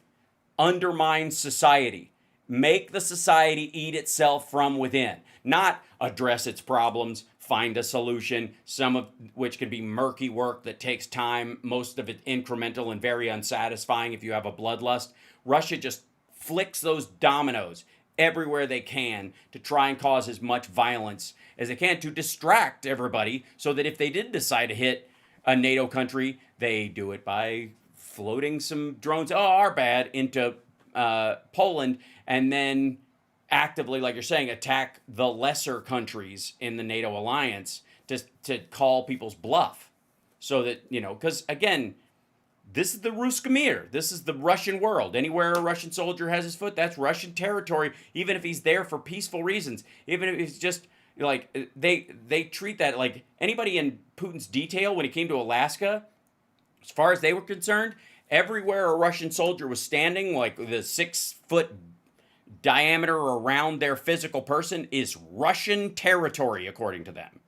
Undermine society. Make the society eat itself from within, not address its problems, find a solution, some of which can be murky work that takes time, most of it incremental and very unsatisfying if you have a bloodlust. Russia just flicks those dominoes everywhere they can to try and cause as much violence as they can to distract everybody, so that if they did decide to hit a NATO country, they do it by floating some drones, our bad, into Poland, and then actively, like you're saying, attack the lesser countries in the NATO alliance to call people's bluff. So that, you know, because again, this is the Ruska Mir. This is the Russian world. Anywhere a Russian soldier has his foot, that's Russian territory, even if he's there for peaceful reasons. Even if it's just, like, they treat that like anybody in Putin's detail when he came to Alaska, as far as they were concerned, everywhere a Russian soldier was standing, like the 6 foot diameter around their physical person, is Russian territory, according to them.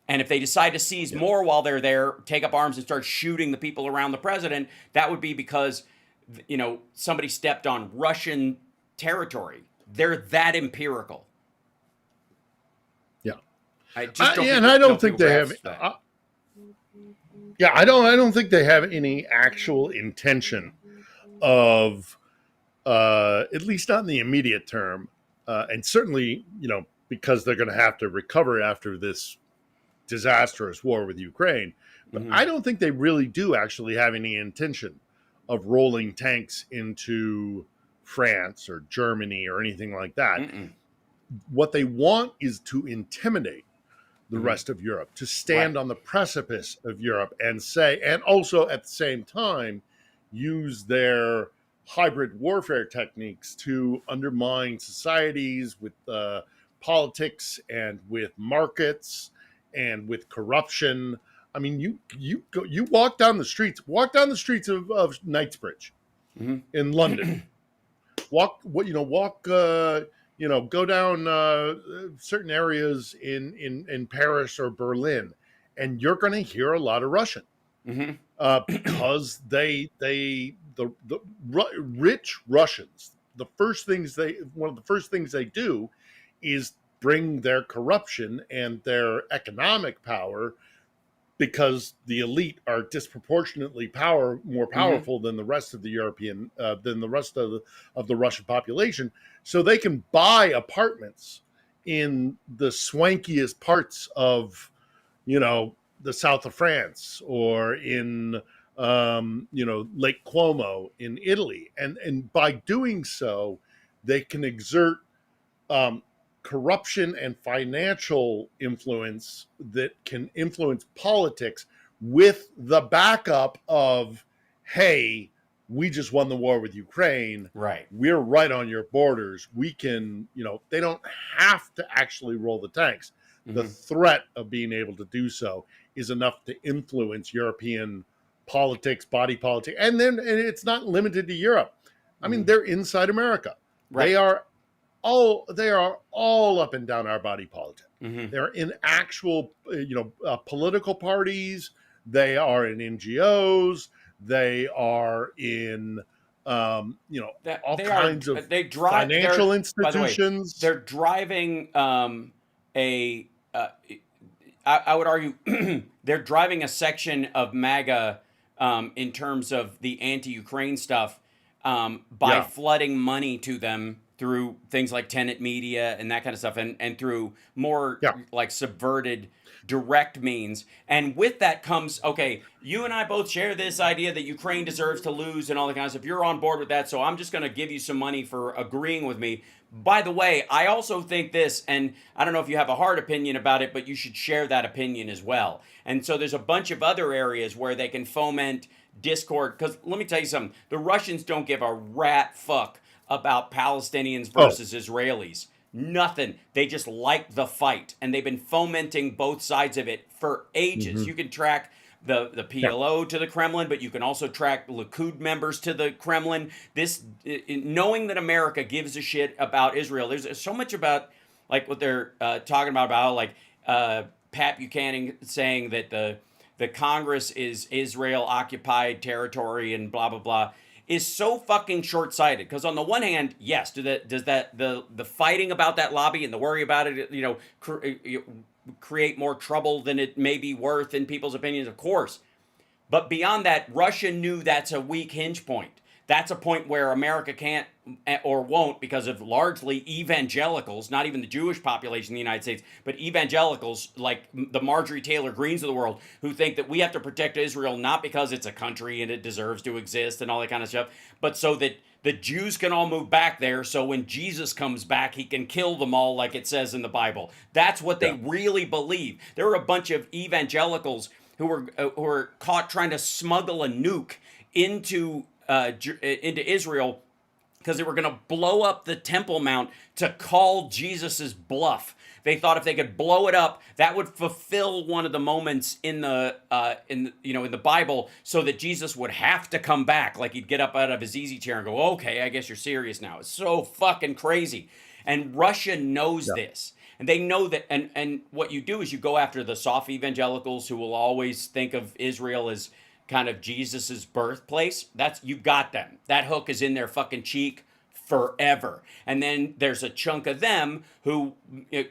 And if they decide to seize more while they're there, take up arms and start shooting the people around the president, that would be because, you know, somebody stepped on Russian territory. They're that empirical. Yeah. I just don't and I don't think they have. I don't think they have any actual intention of, at least not in the immediate term, and certainly, you know, because they're going to have to recover after this disastrous war with Ukraine. But I don't think they really do actually have any intention of rolling tanks into France or Germany or anything like that. What they want is to intimidate the rest of Europe, to stand on the precipice of Europe and say, and also at the same time, use their hybrid warfare techniques to undermine societies with politics and with markets and with corruption. I mean, you walk down the streets of Knightsbridge in London. Go down certain areas in Paris or Berlin, and you're going to hear a lot of Russian because the rich Russians, one of the first things they do is bring their corruption and their economic power, because the elite are disproportionately more powerful than the rest of the of the Russian population. So they can buy apartments in the swankiest parts of, you know, the south of France, or in, Lake Como in Italy. And by doing so, they can exert corruption and financial influence that can influence politics, with the backup of, hey, we just won the war with Ukraine. Right. We're right on your borders. We can, they don't have to actually roll the tanks. The threat of being able to do so is enough to influence European politics, body politic. And it's not limited to Europe. I mean, they're inside America. Right. They are all up and down our body politic. They're in actual, political parties. They are in NGOs. They are in, all kinds of financial institutions. They're driving I would argue they're driving a section of MAGA in terms of the anti-Ukraine stuff by flooding money to them through things like tenant media and that kind of stuff, and through more Yeah. like subverted direct means. And with that comes, okay, you and I both share this idea that Ukraine deserves to lose and all that kind of stuff. You're on board with that, so I'm just going to give you some money for agreeing with me. By the way, I also think this, and I don't know if you have a hard opinion about it, but you should share that opinion as well. And so there's a bunch of other areas where they can foment discord, because let me tell you something, the Russians don't give a rat fuck about Palestinians versus Israelis. Nothing. They just like the fight, and they've been fomenting both sides of it for ages. You can track the PLO to the Kremlin, but you can also track Likud members to the Kremlin. This, knowing that America gives a shit about Israel, there's so much about like what they're talking about like Pat Buchanan saying that the Congress is Israel occupied territory and blah blah blah, is so fucking short-sighted. Because on the one hand, yes, does the fighting about that lobby and the worry about it, create more trouble than it may be worth in people's opinions? Of course. But beyond that, Russia knew that's a weak hinge point. That's a point where America can't or won't, because of largely evangelicals, not even the Jewish population in the United States, but evangelicals like the Marjorie Taylor Greens of the world, who think that we have to protect Israel not because it's a country and it deserves to exist and all that kind of stuff, but so that the Jews can all move back there, so when Jesus comes back, he can kill them all like it says in the Bible. That's what they really believe. There are a bunch of evangelicals who were caught trying to smuggle a nuke into Israel because they were going to blow up the Temple Mount to call Jesus's bluff. They thought if they could blow it up, that would fulfill one of the moments in the Bible, so that Jesus would have to come back. Like he'd get up out of his easy chair and go, "Okay, I guess you're serious now." It's so fucking crazy, and Russia knows this, and they know that. And what you do is you go after the soft evangelicals who will always think of Israel as kind of Jesus's birthplace. You got them. That hook is in their fucking cheek forever. And then there's a chunk of them who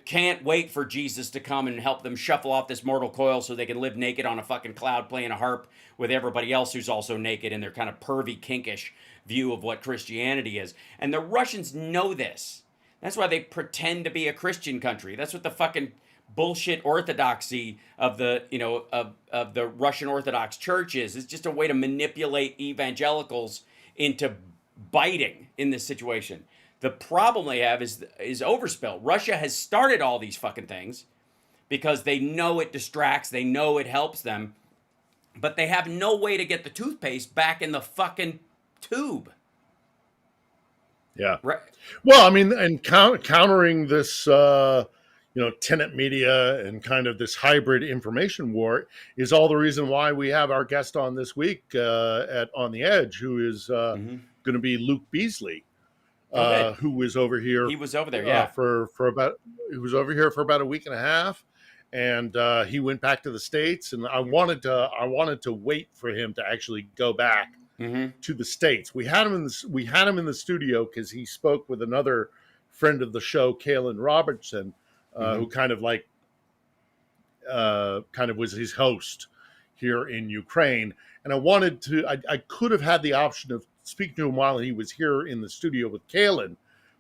can't wait for Jesus to come and help them shuffle off this mortal coil so they can live naked on a fucking cloud playing a harp with everybody else who's also naked in their kind of pervy, kinkish view of what Christianity is. And the Russians know this. That's why they pretend to be a Christian country. That's what the fucking bullshit orthodoxy of the of the Russian Orthodox Church is. It's just a way to manipulate evangelicals into biting in this situation. The problem they have is overspill. Russia has started all these fucking things because they know it distracts, they know it helps them, but they have no way to get the toothpaste back in the fucking tube. Yeah. Right. Well, I mean, and countering this tenant media and kind of this hybrid information war is all the reason why we have our guest on this week at On the Edge, who is going to be Luke Beasley, who was over here. He was over there, he was over here for about a week and a half, and he went back to the States. And I wanted to wait for him to actually go back to the States. We had him in the studio because he spoke with another friend of the show, Kaylin Robertson, who kind of was his host here in Ukraine. And I could have had the option of speaking to him while he was here in the studio with Kaylin,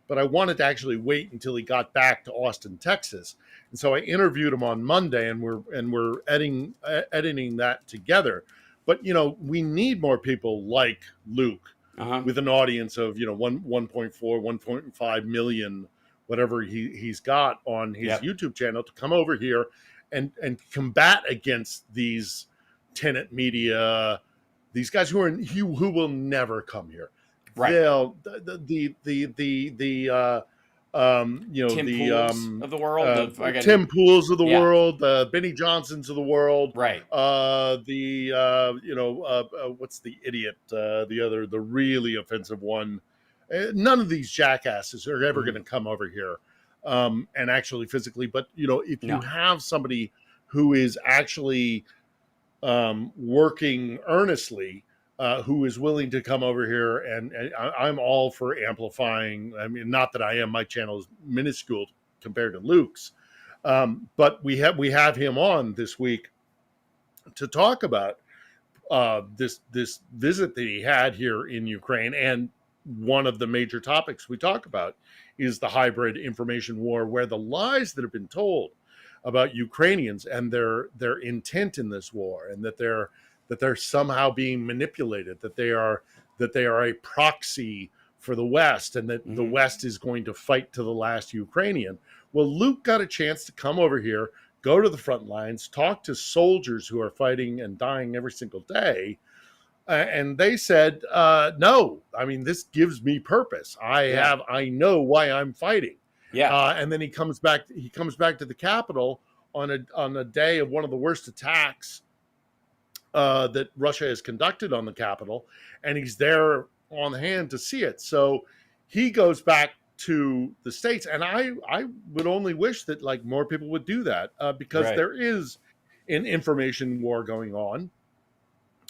but I wanted to actually wait until he got back to Austin, Texas. And so I interviewed him on Monday, and we're editing that together. But we need more people like Luke with an audience of 1.4, 1.5 million, whatever he's got on his YouTube channel, to come over here and combat against these tenant media, these guys who will never come here. Right. They'll Tim Pools of the world, Tim Pools of the world, Benny Johnsons of the world, right? What's the idiot? The really offensive one. None of these jackasses are ever going to come over here and actually physically. But if you have somebody who is actually working earnestly, who is willing to come over here, and I'm all for amplifying. I mean, not that I am. My channel is minuscule compared to Luke's, but we have him on this week to talk about this visit that he had here in Ukraine, and one of the major topics we talk about is the hybrid information war, where the lies that have been told about Ukrainians and their intent in this war, and that they're somehow being manipulated, that they are a proxy for the West, and that the West is going to fight to the last Ukrainian. Well, Luke got a chance to come over here, go to the front lines, talk to soldiers who are fighting and dying every single day. And they said, no, I mean, this gives me purpose. I know why I'm fighting. Yeah. And then he comes back to the Capitol on a day of one of the worst attacks that Russia has conducted on the Capitol, and he's there on hand to see it. So he goes back to the States, and I would only wish that like more people would do that, because there is an information war going on,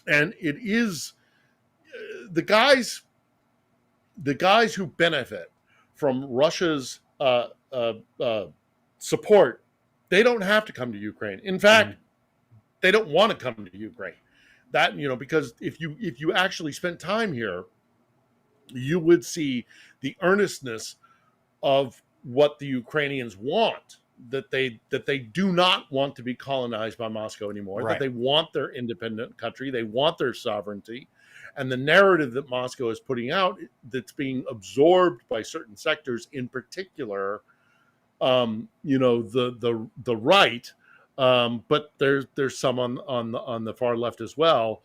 and it is the guys who benefit from Russia's support. They don't have to come to Ukraine. In fact, they don't want to come to Ukraine. That, because if you actually spent time here, you would see the earnestness of what the Ukrainians want, that they do not want to be colonized by Moscow anymore, that they want their independent country, they want their sovereignty. And the narrative that Moscow is putting out, that's being absorbed by certain sectors, in particular, the right, but there's some on the far left as well,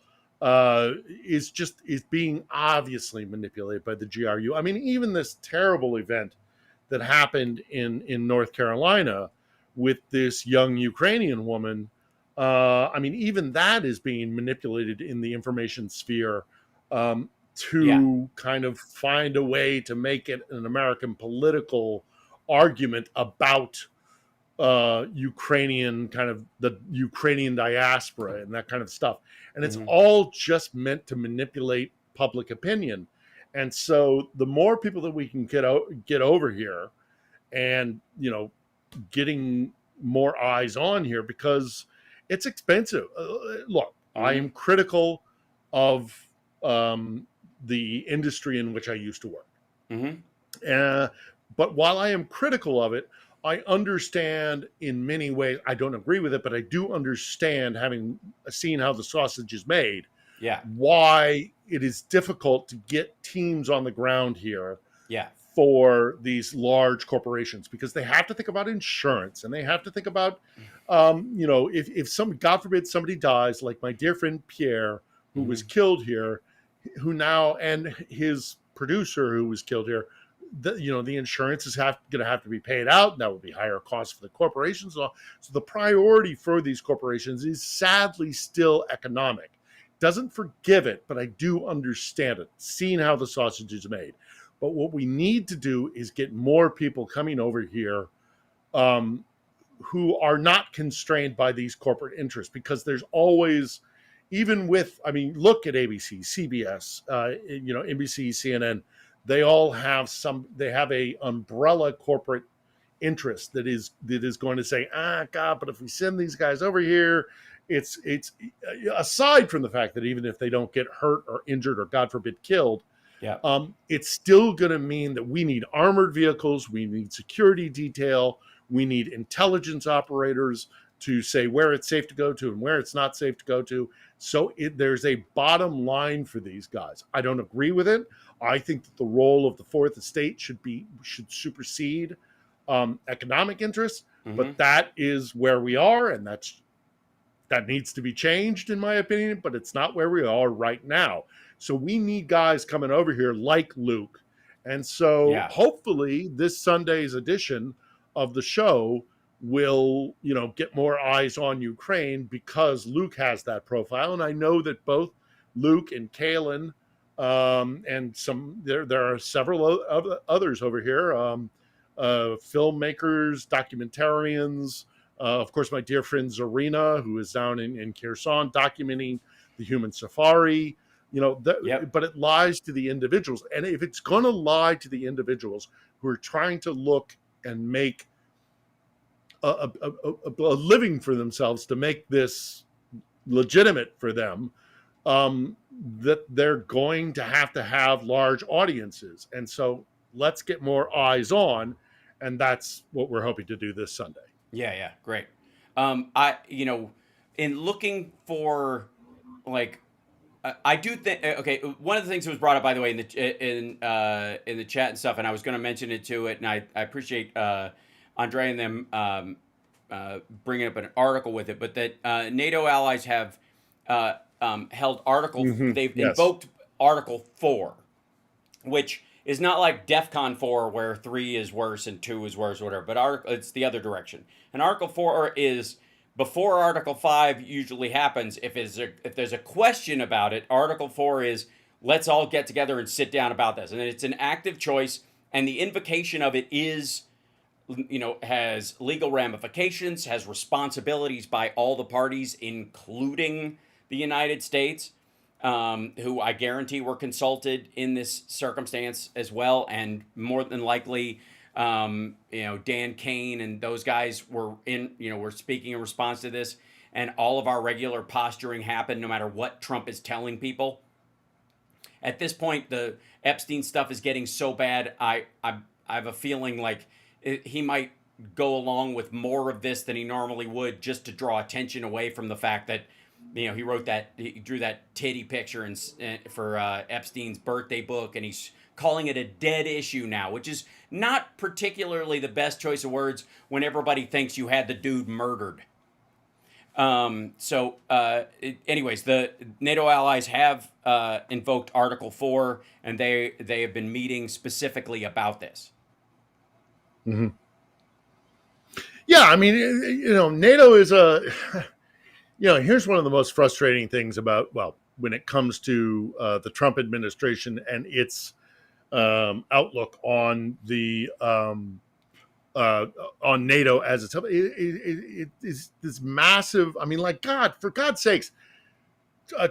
is being obviously manipulated by the GRU. I mean, even this terrible event that happened in North Carolina with this young Ukrainian woman, I mean, even that is being manipulated in the information sphere, to kind of find a way to make it an American political argument about Ukrainian, kind of the Ukrainian diaspora and that kind of stuff. And it's all just meant to manipulate public opinion. And so the more people that we can get over here, and, getting more eyes on here, because it's expensive. Look, I am critical of the industry in which I used to work. But while I am critical of it, I understand in many ways, I don't agree with it, but I do understand, having seen how the sausage is made, why it is difficult to get teams on the ground here for these large corporations, because they have to think about insurance, and they have to think about, if some, God forbid, somebody dies, like my dear friend Pierre, who was killed here, who now, and his producer who was killed here, the insurance is going to have to be paid out, and that would be higher costs for the corporations. So the priority for these corporations is sadly still economic. Doesn't forgive it, but I do understand it, seeing how the sausage is made. But what we need to do is get more people coming over here, who are not constrained by these corporate interests, because there's always, even with, I mean, look at ABC, CBS, NBC, CNN, they all have a umbrella corporate interest that is going to say, God, but if we send these guys over here, it's aside from the fact that even if they don't get hurt or injured or God forbid killed, it's still going to mean that we need armored vehicles, we need security detail, we need intelligence operators to say where it's safe to go to and where it's not safe to go to. So there's a bottom line for these guys. I don't agree with it. I think that the role of the fourth estate should supersede economic interests, but that is where we are, and that needs to be changed, in my opinion, but it's not where we are right now. So we need guys coming over here like Luke. And so hopefully this Sunday's edition of the show will, get more eyes on Ukraine, because Luke has that profile. And I know that both Luke and Kalen, and there are several others over here, filmmakers, documentarians, of course, my dear friend Zarina, who is down in Kherson documenting the human safari, but it lies to the individuals. And if it's going to lie to the individuals who are trying to look and make a living for themselves, to make this legitimate for them, that they're going to have large audiences. And so let's get more eyes on. And that's what we're hoping to do this Sunday. Yeah, great. In looking for like, I do think okay. One of the things that was brought up, by the way, in the chat and stuff, and I was going to mention it to it, and I appreciate Andre and them bringing up an article with it, but that NATO allies have held Article. They've invoked Article 4, which is not like DEFCON 4 where 3 is worse and 2 is worse or whatever, but it's the other direction. And Article 4 is before Article 5 usually happens. If there's a question about it, Article 4 is let's all get together and sit down about this. And it's an active choice, and the invocation of it is, has legal ramifications, has responsibilities by all the parties, including the United States. Who I guarantee were consulted in this circumstance as well, and more than likely, Dan Kane and those guys were speaking in response to this, and all of our regular posturing happened no matter what Trump is telling people. At this point, the Epstein stuff is getting so bad, I have a feeling like he might go along with more of this than he normally would, just to draw attention away from the fact that he drew that titty picture for Epstein's birthday book, and he's calling it a dead issue now, which is not particularly the best choice of words when everybody thinks you had the dude murdered. Anyways, the NATO allies have invoked Article 4, and they have been meeting specifically about this. Mm-hmm. Yeah, I mean, NATO is here's one of the most frustrating things about, when it comes to the Trump administration and its outlook on the on NATO as itself. It is this massive. I mean, for God's sakes,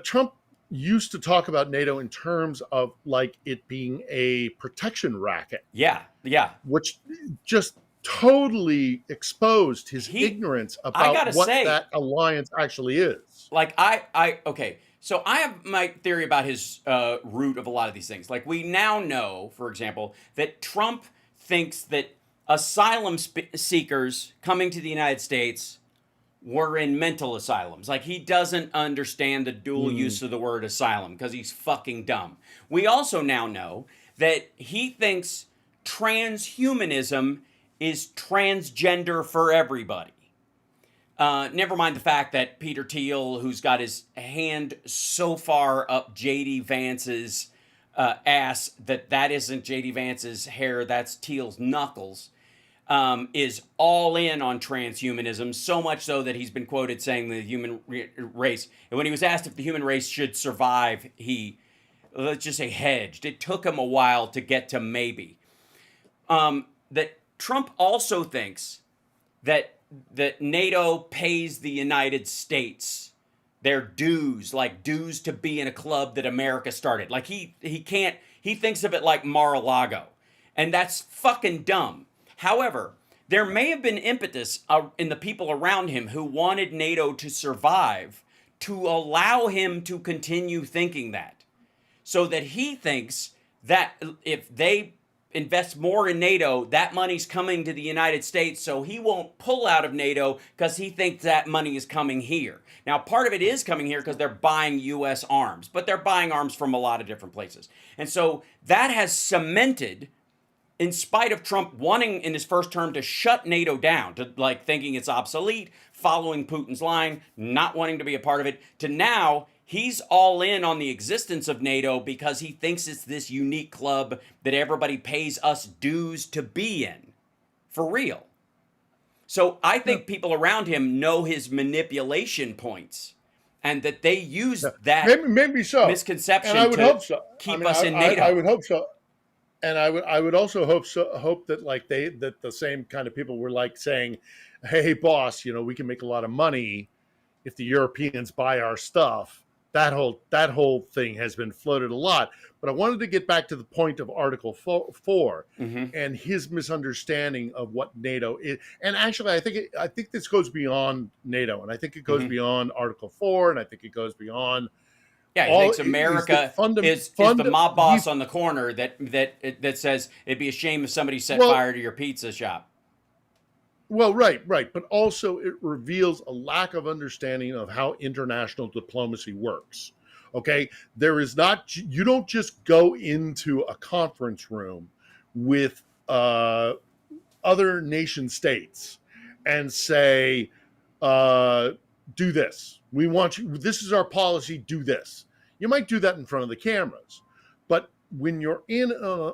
Trump used to talk about NATO in terms of like it being a protection racket. Yeah. Which just totally exposed his ignorance about that alliance actually is. Okay. So I have my theory about his root of a lot of these things. Like, we now know, for example, that Trump thinks that asylum seekers coming to the United States were in mental asylums. Like, he doesn't understand the dual use of the word asylum because he's fucking dumb. We also now know that he thinks transhumanism is transgender for everybody. Never mind the fact that Peter Thiel, who's got his hand so far up J.D. Vance's ass that isn't J.D. Vance's hair, that's Thiel's knuckles, is all in on transhumanism, so much so that he's been quoted saying the human race, and when he was asked if the human race should survive, he, let's just say, hedged. It took him a while to get to maybe. That Trump also thinks that NATO pays the United States their dues, like dues to be in a club that America started. Like, he thinks of it like Mar-a-Lago, and that's fucking dumb. However, there may have been impetus in the people around him who wanted NATO to survive to allow him to continue thinking that, so that he thinks that if they invest more in NATO, that money's coming to the United States, so he won't pull out of NATO because he thinks that money is coming here. Now, part of it is coming here because they're buying U.S. arms, but they're buying arms from a lot of different places. And so that has cemented, in spite of Trump wanting in his first term to shut NATO down, to like thinking it's obsolete, following Putin's line, not wanting to be a part of it, to now he's all in on the existence of NATO because he thinks it's this unique club that everybody pays us dues to be in. For real. So I think people around him know his manipulation points, and that they use that maybe so misconception and I would to hope so. keep us in NATO. I would hope so. And I would also hope that like that the same kind of people were like saying, hey boss, we can make a lot of money if the Europeans buy our stuff. That whole thing has been floated a lot, but I wanted to get back to the point of Article 4 and his misunderstanding of what NATO is. And actually, I think this goes beyond NATO, and I think it goes beyond Article 4, and I think it goes beyond Yeah, he All thinks is the America is the mob boss on the corner that says it'd be a shame if somebody set Well- fire to your pizza shop. Well, right. But also it reveals a lack of understanding of how international diplomacy works. Okay. You don't just go into a conference room with other nation states and say, do this. We want you, this is our policy, do this. You might do that in front of the cameras. But when you're in a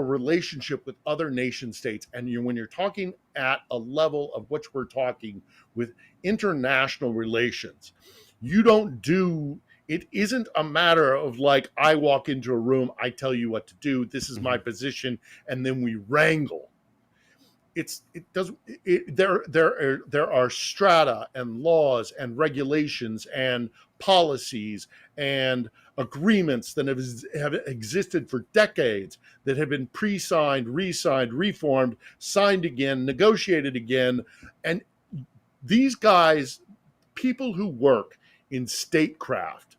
relationship with other nation states, and when you're talking at a level of which we're talking with international relations, you don't do it. Isn't a matter of like, I walk into a room, I tell you what to do, this is my position, and then we wrangle. There are strata and laws and regulations and policies and agreements that have existed for decades, that have been pre-signed, re-signed, reformed, signed again, negotiated again. And these guys, people who work in statecraft,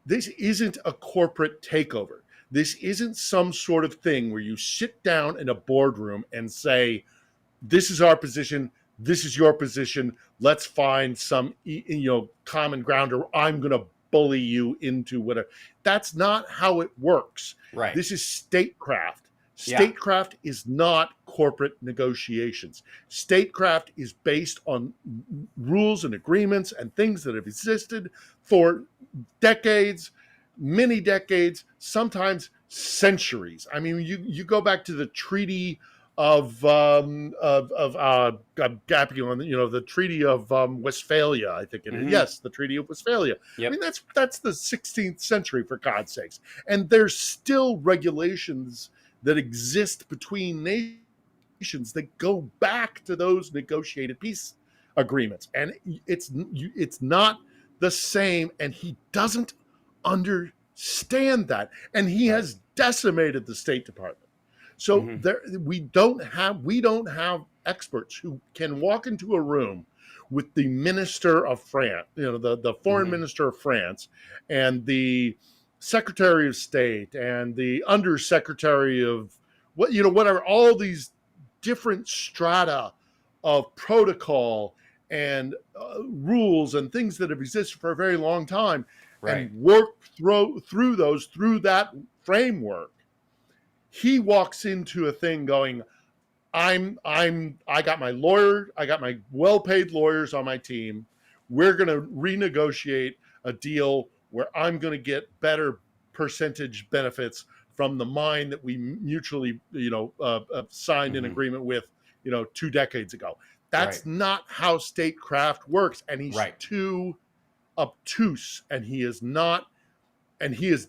this isn't a corporate takeover. This isn't some sort of thing where you sit down in a boardroom and say, this is our position, this is your position, let's find some common ground, or I'm going to bully you into whatever. That's not how it works. Right. This is statecraft. Yeah. Statecraft is not corporate negotiations. Statecraft is based on rules and agreements and things that have existed for decades, many decades, sometimes centuries. I mean, you go back to the Treaty of the Treaty of Westphalia, I think it is. Mhm. Yes, the Treaty of Westphalia. Yep. I mean, that's the 16th century, for God's sakes. And there's still regulations that exist between nations that go back to those negotiated peace agreements, and it's not the same. And he doesn't understand that, and he has decimated the State Department. So we don't have experts who can walk into a room with the minister of France, the foreign minister of France, and the Secretary of State, and the undersecretary of whatever, all these different strata of protocol and rules and things that have existed for a very long time, and work through that framework. He walks into a thing going, I got my lawyer, I got my well-paid lawyers on my team. We're going to renegotiate a deal where I'm going to get better percentage benefits from the mine that we mutually, signed an agreement with, 2 decades ago. That's not how statecraft works. And he's too obtuse, and he has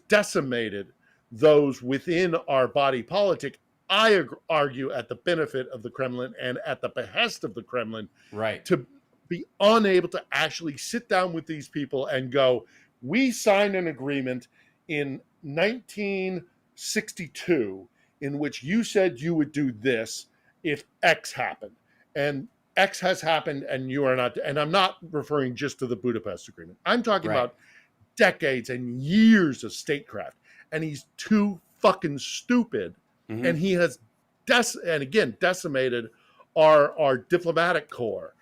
decimated those within our body politic. I argue at the benefit of the Kremlin and at the behest of the Kremlin, to be unable to actually sit down with these people and go, we signed an agreement in 1962 in which you said you would do this if X happened, and X has happened, and you are not. And I'm not referring just to the Budapest Agreement. I'm talking about decades and years of statecraft. And he's too fucking stupid. And he has decimated our diplomatic corps.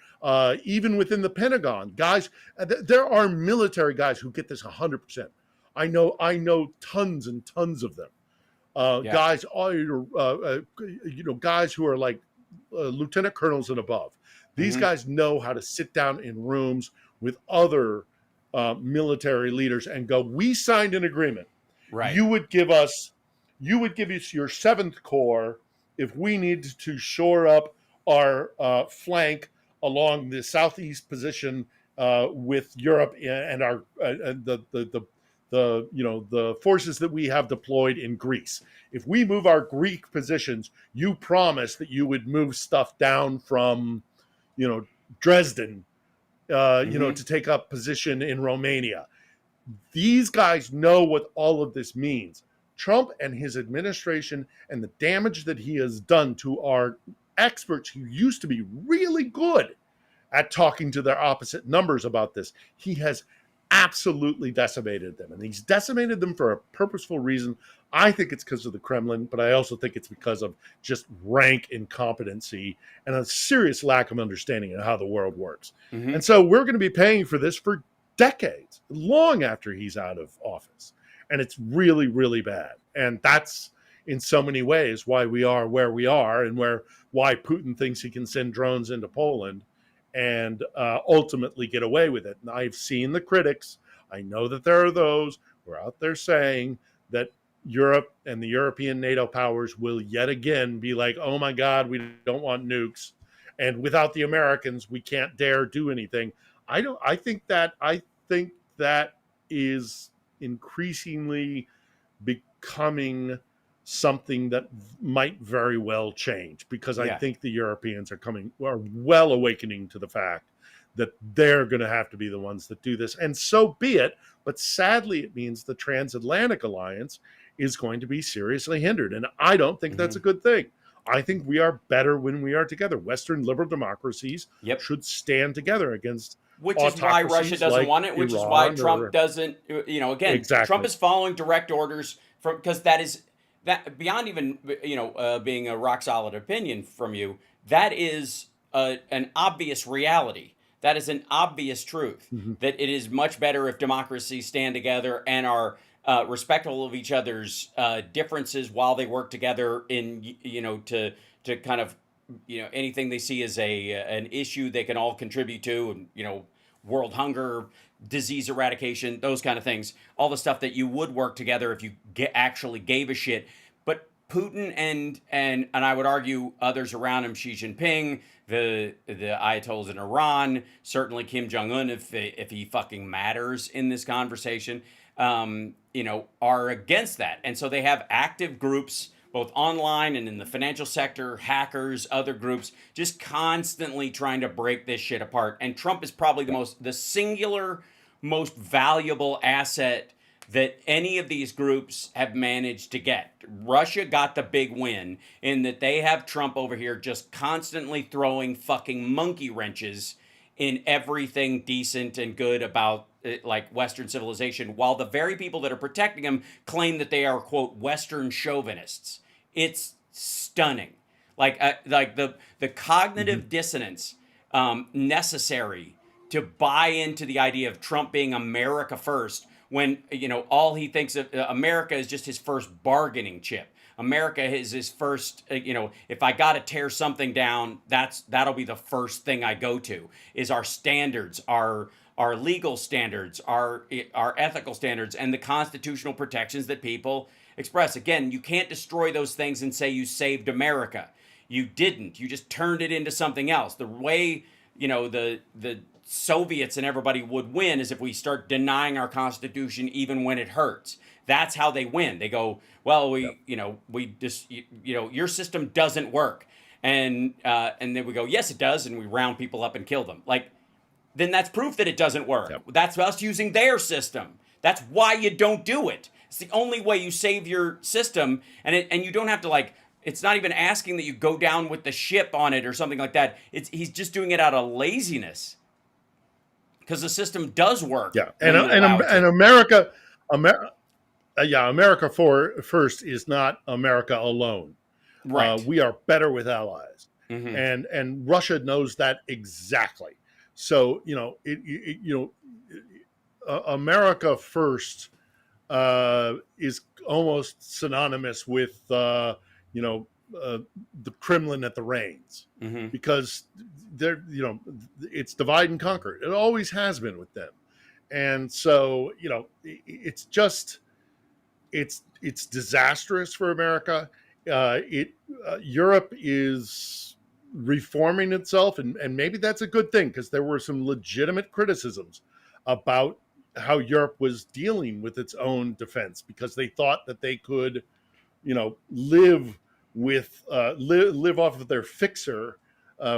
Even within the Pentagon, guys, there are military guys who get this 100%. I know tons and tons of them. Guys, guys who are like lieutenant colonels and above. These guys know how to sit down in rooms with other military leaders and go, we signed an agreement. You would give us your 7th Corps if we needed to shore up our flank along the southeast position with Europe and our the forces that we have deployed in Greece. If we move our Greek positions, you promise that you would move stuff down from, Dresden, to take up position in Romania. These guys know what all of this means. Trump and his administration and the damage that he has done to our experts who used to be really good at talking to their opposite numbers about this. He has absolutely decimated them. And he's decimated them for a purposeful reason. I think it's because of the Kremlin, but I also think it's because of just rank incompetency and a serious lack of understanding of how the world works. Mm-hmm. And so we're going to be paying for this for decades, long after he's out of office. And it's really, really bad. And that's in so many ways why we are where we are, and why Putin thinks he can send drones into Poland and ultimately get away with it. And I've seen the critics. I know that there are those who are out there saying that Europe and the European NATO powers will yet again be like, oh my God, we don't want nukes. And without the Americans, we can't dare do anything. I think that is increasingly becoming something that might very well change, because I think the Europeans are well awakening to the fact that they're going to have to be the ones that do this. And so be it. But sadly, it means the transatlantic alliance is going to be seriously hindered. And I don't think that's a good thing. I think we are better when we are together. Western liberal democracies should stand together against which is why Russia doesn't want it, which is why Trump doesn't, again, Trump is following direct orders from, because that beyond even, being a rock solid opinion from you, that is an obvious reality. That is an obvious truth, that it is much better if democracies stand together and are respectful of each other's differences while they work together in, to kind of, anything they see as an issue they can all contribute to, and, world hunger, disease eradication, those kind of things, all the stuff that you would work together if you actually gave a shit. But Putin and I would argue others around him, Xi Jinping, the Ayatollahs in Iran, certainly Kim Jong-un, if he fucking matters in this conversation, are against that. And so they have active groups, both online and in the financial sector, hackers, other groups, just constantly trying to break this shit apart. And Trump is probably the singular most valuable asset that any of these groups have managed to get. Russia got the big win in that they have Trump over here just constantly throwing fucking monkey wrenches in everything decent and good about like Western civilization, while the very people that are protecting him claim that they are, quote, Western chauvinists. It's stunning. Like the cognitive dissonance necessary to buy into the idea of Trump being America first, when all he thinks of America is just his first bargaining chip. America is his first, if I got to tear something down, that'll be the first thing I go to, is our standards, our legal standards, our ethical standards, and the constitutional protections that people express. Again, you can't destroy those things and say you saved America. You didn't. You just turned it into something else. The way, the Soviets and everybody would win is if we start denying our Constitution even when it hurts. That's how they win. They go, well, we just, your system doesn't work. And then we go, yes, it does. And we round people up and kill them. Like, then that's proof that it doesn't work. Yep. That's us using their system. That's why you don't do it. It's the only way you save your system. And you don't have to, it's not even asking that you go down with the ship on it or something like that. He's just doing it out of laziness. Because the system does work. Yeah, and America first is not America alone. Right. We are better with allies, and Russia knows that exactly. So America first is almost synonymous with the Kremlin at the reins, because they're it's divide and conquer. It always has been with them, and so it's disastrous for America. Europe is reforming itself, and maybe that's a good thing, because there were some legitimate criticisms about how Europe was dealing with its own defense, because they thought that they could live off of their fixer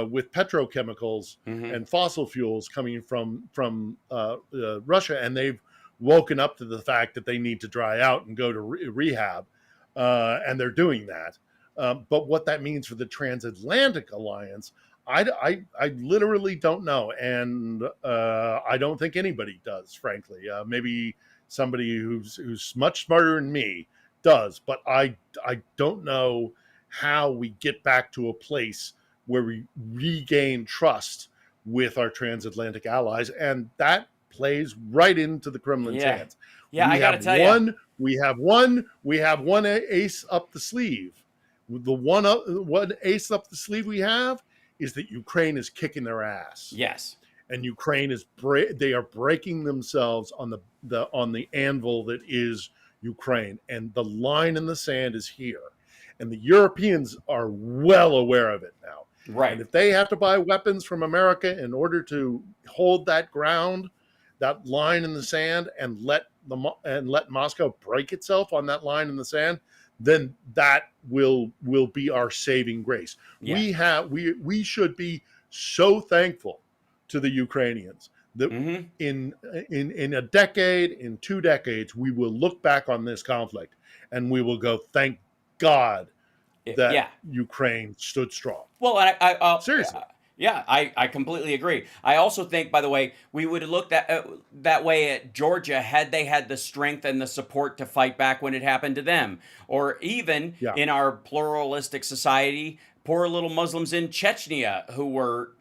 with petrochemicals and fossil fuels coming from Russia, and they've woken up to the fact that they need to dry out and go to rehab, and they're doing that. But what that means for the transatlantic alliance, I literally don't know, and I don't think anybody does, frankly. Maybe somebody who's much smarter than me does, but I don't know how we get back to a place where we regain trust with our transatlantic allies, and that plays right into the Kremlin's Yeah. hands. Yeah, we I got to have tell you. one, we have one ace up the sleeve. The one ace up the sleeve we have is that Ukraine is kicking their ass, Yes. and Ukraine is they are breaking themselves on the anvil that is Ukraine, and the line in the sand is here, and the Europeans are well aware of it now. Right. And if they have to buy weapons from America in order to hold that ground, that line in the sand, and let Moscow break itself on that line in the sand, then that will be our saving grace. Yeah. We should be so thankful to the Ukrainians that Mm-hmm. in a decade, in 2 decades, we will look back on this conflict and we will go, thank God that Yeah. Ukraine stood strong. Well, Seriously. Yeah, I completely agree. I also think, by the way, we would have looked that way at Georgia had they had the strength and the support to fight back when it happened to them, or even Yeah. in our pluralistic society, poor little Muslims in Chechnya who were,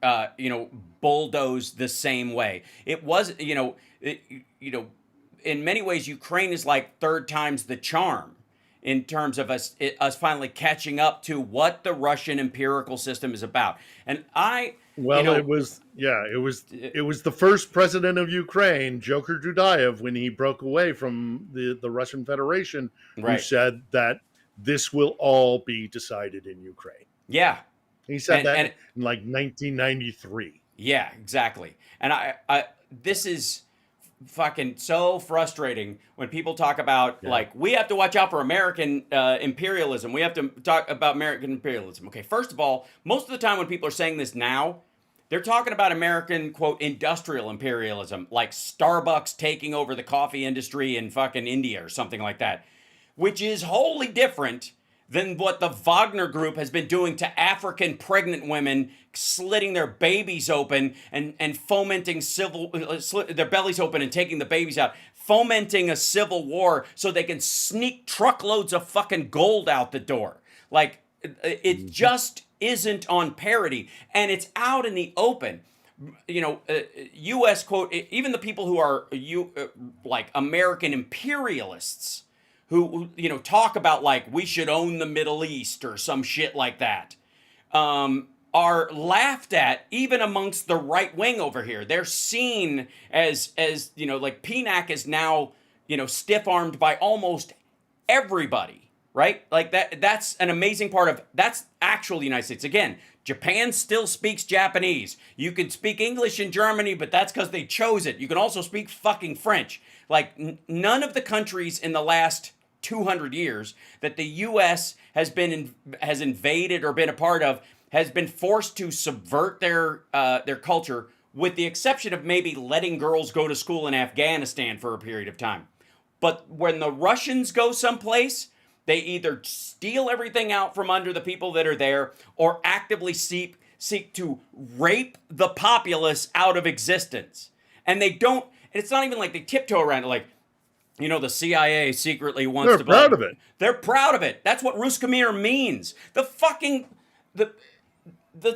bulldozed the same way. It was, in many ways, Ukraine is like third time's the charm in terms of us finally catching up to what the Russian empirical system is about. And it was the first president of Ukraine, Joker Dudayev, when he broke away from the Russian Federation, who Right. said that this will all be decided in Ukraine. Yeah. He said And in like 1993. Yeah, exactly. And I this is fucking so frustrating when people talk about like we have to watch out for American imperialism. We have to talk about American imperialism. Okay, first of all, most of the time when people are saying this now, they're talking about American, quote, industrial imperialism, like Starbucks taking over the coffee industry in fucking India or something like that, which is wholly different than what the Wagner Group has been doing to African pregnant women, slitting their babies open and fomenting their bellies open and taking the babies out, fomenting a civil war so they can sneak truckloads of fucking gold out the door. Like, it just isn't on parity, and it's out in the open. U.S. quote, even the people who are like American imperialists, who talk about like we should own the Middle East or some shit like that, are laughed at even amongst the right wing over here. They're seen as like PNAC is now stiff armed by almost everybody, right? Like that's an amazing part of that's actual the United States. Again, Japan still speaks Japanese. You can speak English in Germany, but that's because they chose it. You can also speak fucking French. Like none of the countries in the last 200 years that the U.S. has invaded or been a part of has been forced to subvert their culture, with the exception of maybe letting girls go to school in Afghanistan for a period of time. But when the Russians go someplace, they either steal everything out from under the people that are there or actively seek to rape the populace out of existence. And they don't, and it's not even like they tiptoe around it like, the CIA secretly wants to... They're proud of it. They're proud of it. That's what Ruskimir means. The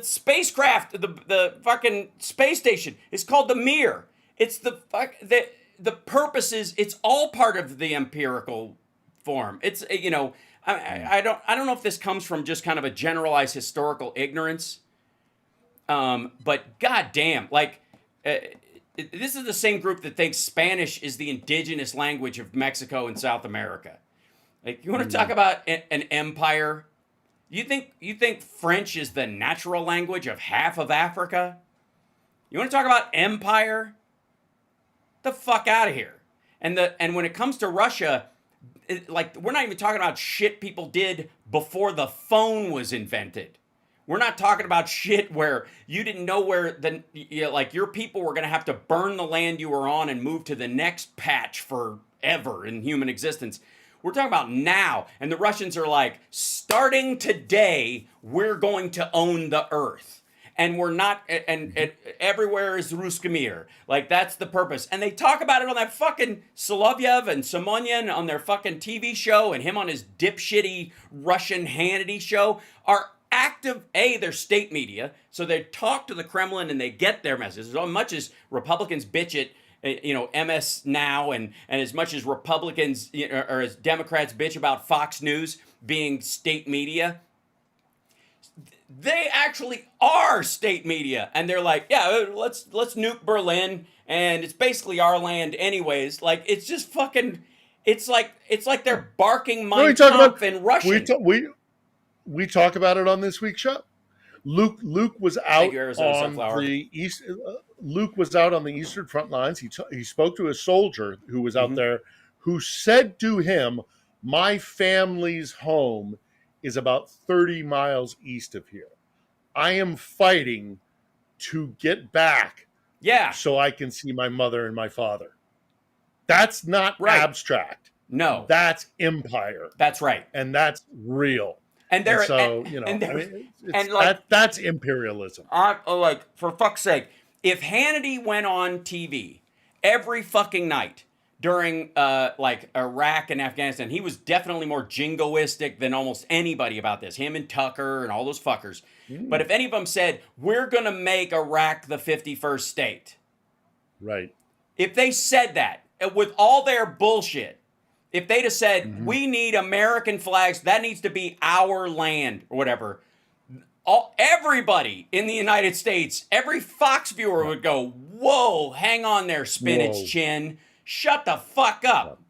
spacecraft, the fucking space station is called the Mir. It's the purpose is, it's all part of the empirical form. It's, I don't know if this comes from just kind of a generalized historical ignorance. But goddamn, like, this is the same group that thinks Spanish is the indigenous language of Mexico and South America. Like, you want to talk about an empire? You think French is the natural language of half of Africa? You want to talk about empire? The fuck out of here. And when it comes to Russia, we're not even talking about shit people did before the phone was invented. We're not talking about shit where you didn't know where your people were going to have to burn the land you were on and move to the next patch forever in human existence. We're talking about now. And the Russians are like, starting today, we're going to own the earth. and we're not, and everywhere is Ruskamir. Like, that's the purpose. And they talk about it on that fucking Solovyev and Simonyan on their fucking TV show, and him on his dipshitty Russian Hannity show are active. They're state media, so they talk to the Kremlin and they get their messages. As much as Republicans bitch it, MS Now, and as much as Republicans or as Democrats bitch about Fox News being state media, they actually are state media, and they're like, yeah, let's nuke Berlin, and it's basically our land anyways. Like, it's just fucking, it's like they're barking Mein Kampf in Russian. We talk about it on this week's show. Luke was out on the east. Luke was out on the Eastern front lines. He spoke to a soldier who was out there, who said to him, "My family's home is about 30 miles east of here. I am fighting to get back, so I can see my mother and my father." That's not abstract. No, that's empire. That's right, and that's real. And there, that's imperialism. Like, for fuck's sake, if Hannity went on TV every fucking night during like Iraq and Afghanistan, he was definitely more jingoistic than almost anybody about this. Him and Tucker and all those fuckers. But if any of them said, we're going to make Iraq the 51st state. Right. If they said that with all their bullshit, if they'd have said, we need American flags, that needs to be our land or whatever, everybody in the United States, every Fox viewer would go, whoa, hang on there, spinach chin. Shut the fuck up.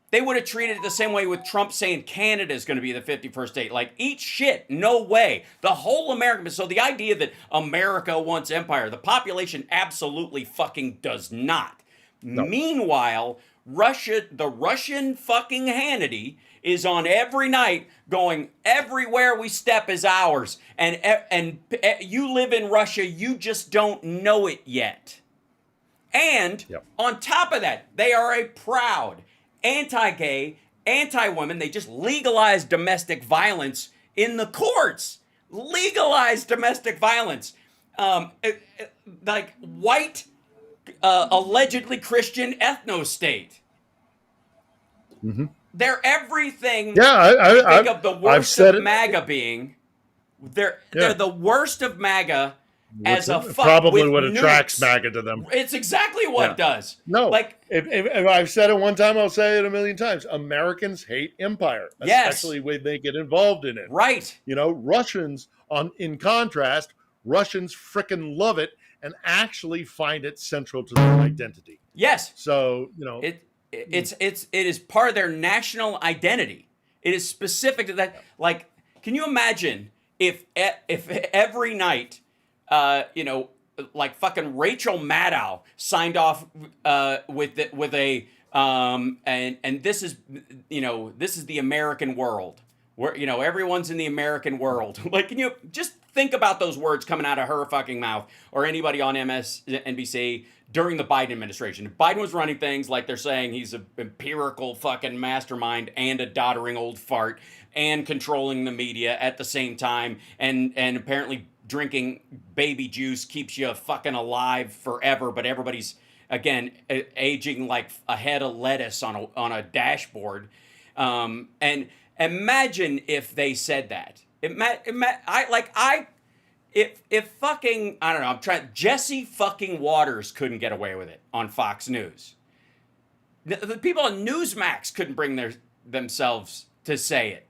They would have treated it the same way with Trump saying Canada is going to be the 51st state. Like, eat shit. No way. The whole American. So the idea that America wants empire, the population absolutely fucking does not. No. Meanwhile, the Russian fucking Hannity is on every night going, everywhere we step is ours. And you live in Russia, you just don't know it yet. And on top of that, they are a proud anti-gay, anti-women. They just legalized domestic violence in the courts. Legalized domestic violence. Like white, allegedly Christian ethno-state. They're everything. I think of the worst of MAGA being. They're the worst of MAGA. As a fuck probably with what nukes. Attracts MAGA to them. It's exactly what it does. No, like if I've said it one time, I'll say it a million times. Americans hate empire, especially when they get involved in it. Right. Russians, in contrast, Russians frickin' love it and actually find it central to their identity. Yes. So it is part of their national identity. It is specific to that. Like, can you imagine if every night, like fucking Rachel Maddow signed off with a and this is the American world, where everyone's in the American world. Like, can you just think about those words coming out of her fucking mouth or anybody on MSNBC during the Biden administration? If Biden was running things like they're saying he's an empirical fucking mastermind and a doddering old fart and controlling the media at the same time, and apparently drinking baby juice keeps you fucking alive forever, but everybody's again aging like a head of lettuce on a dashboard. And imagine if they said that. If fucking, I don't know, Jesse fucking Waters couldn't get away with it on Fox News. The people on Newsmax couldn't bring themselves to say it.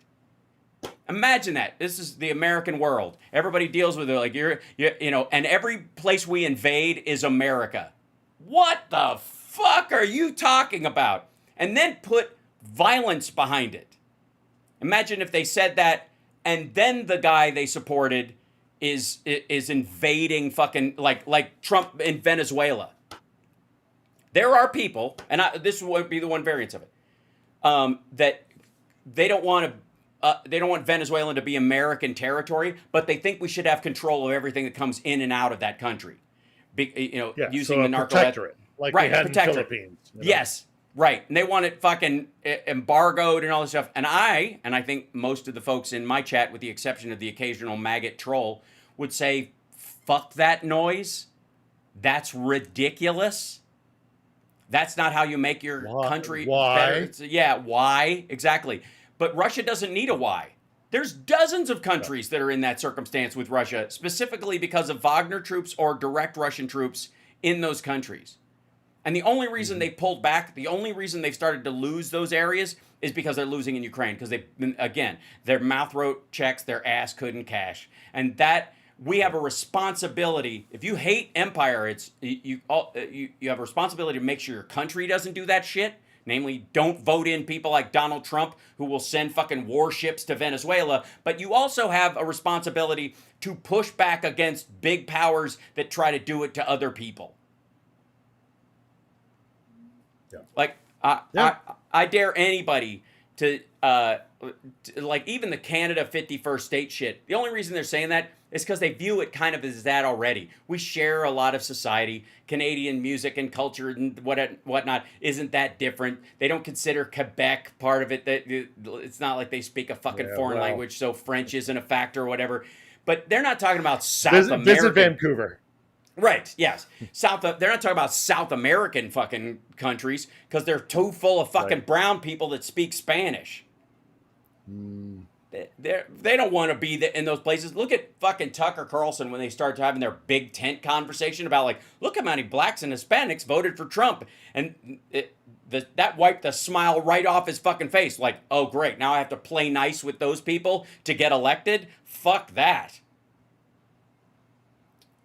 Imagine that. This is the American world. Everybody deals with it like and every place we invade is America. What the fuck are you talking about? And then put violence behind it. Imagine if they said that, and then the guy they supported is invading fucking like Trump in Venezuela. There are people, and this would be the one variance of it, that they don't want Venezuela to be American territory, but they think we should have control of everything that comes in and out of that country. Using the narco protectorate, like we had in the Philippines. Yes, right. And they want it fucking embargoed and all this stuff. And I think most of the folks in my chat, with the exception of the occasional maggot troll, would say, fuck that noise. That's ridiculous. That's not how you make your country better. Yeah, why? Exactly. But Russia doesn't need a why. There's dozens of countries that are in that circumstance with Russia, specifically because of Wagner troops or direct Russian troops in those countries. And the only reason they pulled back, the only reason they've started to lose those areas is because they're losing in Ukraine. Because their mouth wrote checks, their ass couldn't cash. And that, we have a responsibility. If you hate empire, it's you have a responsibility to make sure your country doesn't do that shit. Namely, don't vote in people like Donald Trump who will send fucking warships to Venezuela. But you also have a responsibility to push back against big powers that try to do it to other people. Yeah. Like, I dare anybody to, like, even the Canada 51st state shit. The only reason they're saying that is because they view it kind of as that already. We share a lot of society. Canadian music and culture and whatnot isn't that different. They don't consider Quebec part of it. That it's not like they speak a fucking foreign language, so French isn't a factor or whatever. But they're not talking about South America. Visit Vancouver. Right, yes. They're not talking about South American fucking countries because they're too full of fucking brown people that speak Spanish. They don't want to be in those places. Look at fucking Tucker Carlson when they start having their big tent conversation about, like, look how many blacks and Hispanics voted for Trump. And that wiped the smile right off his fucking face. Like, oh, great, now I have to play nice with those people to get elected? Fuck that.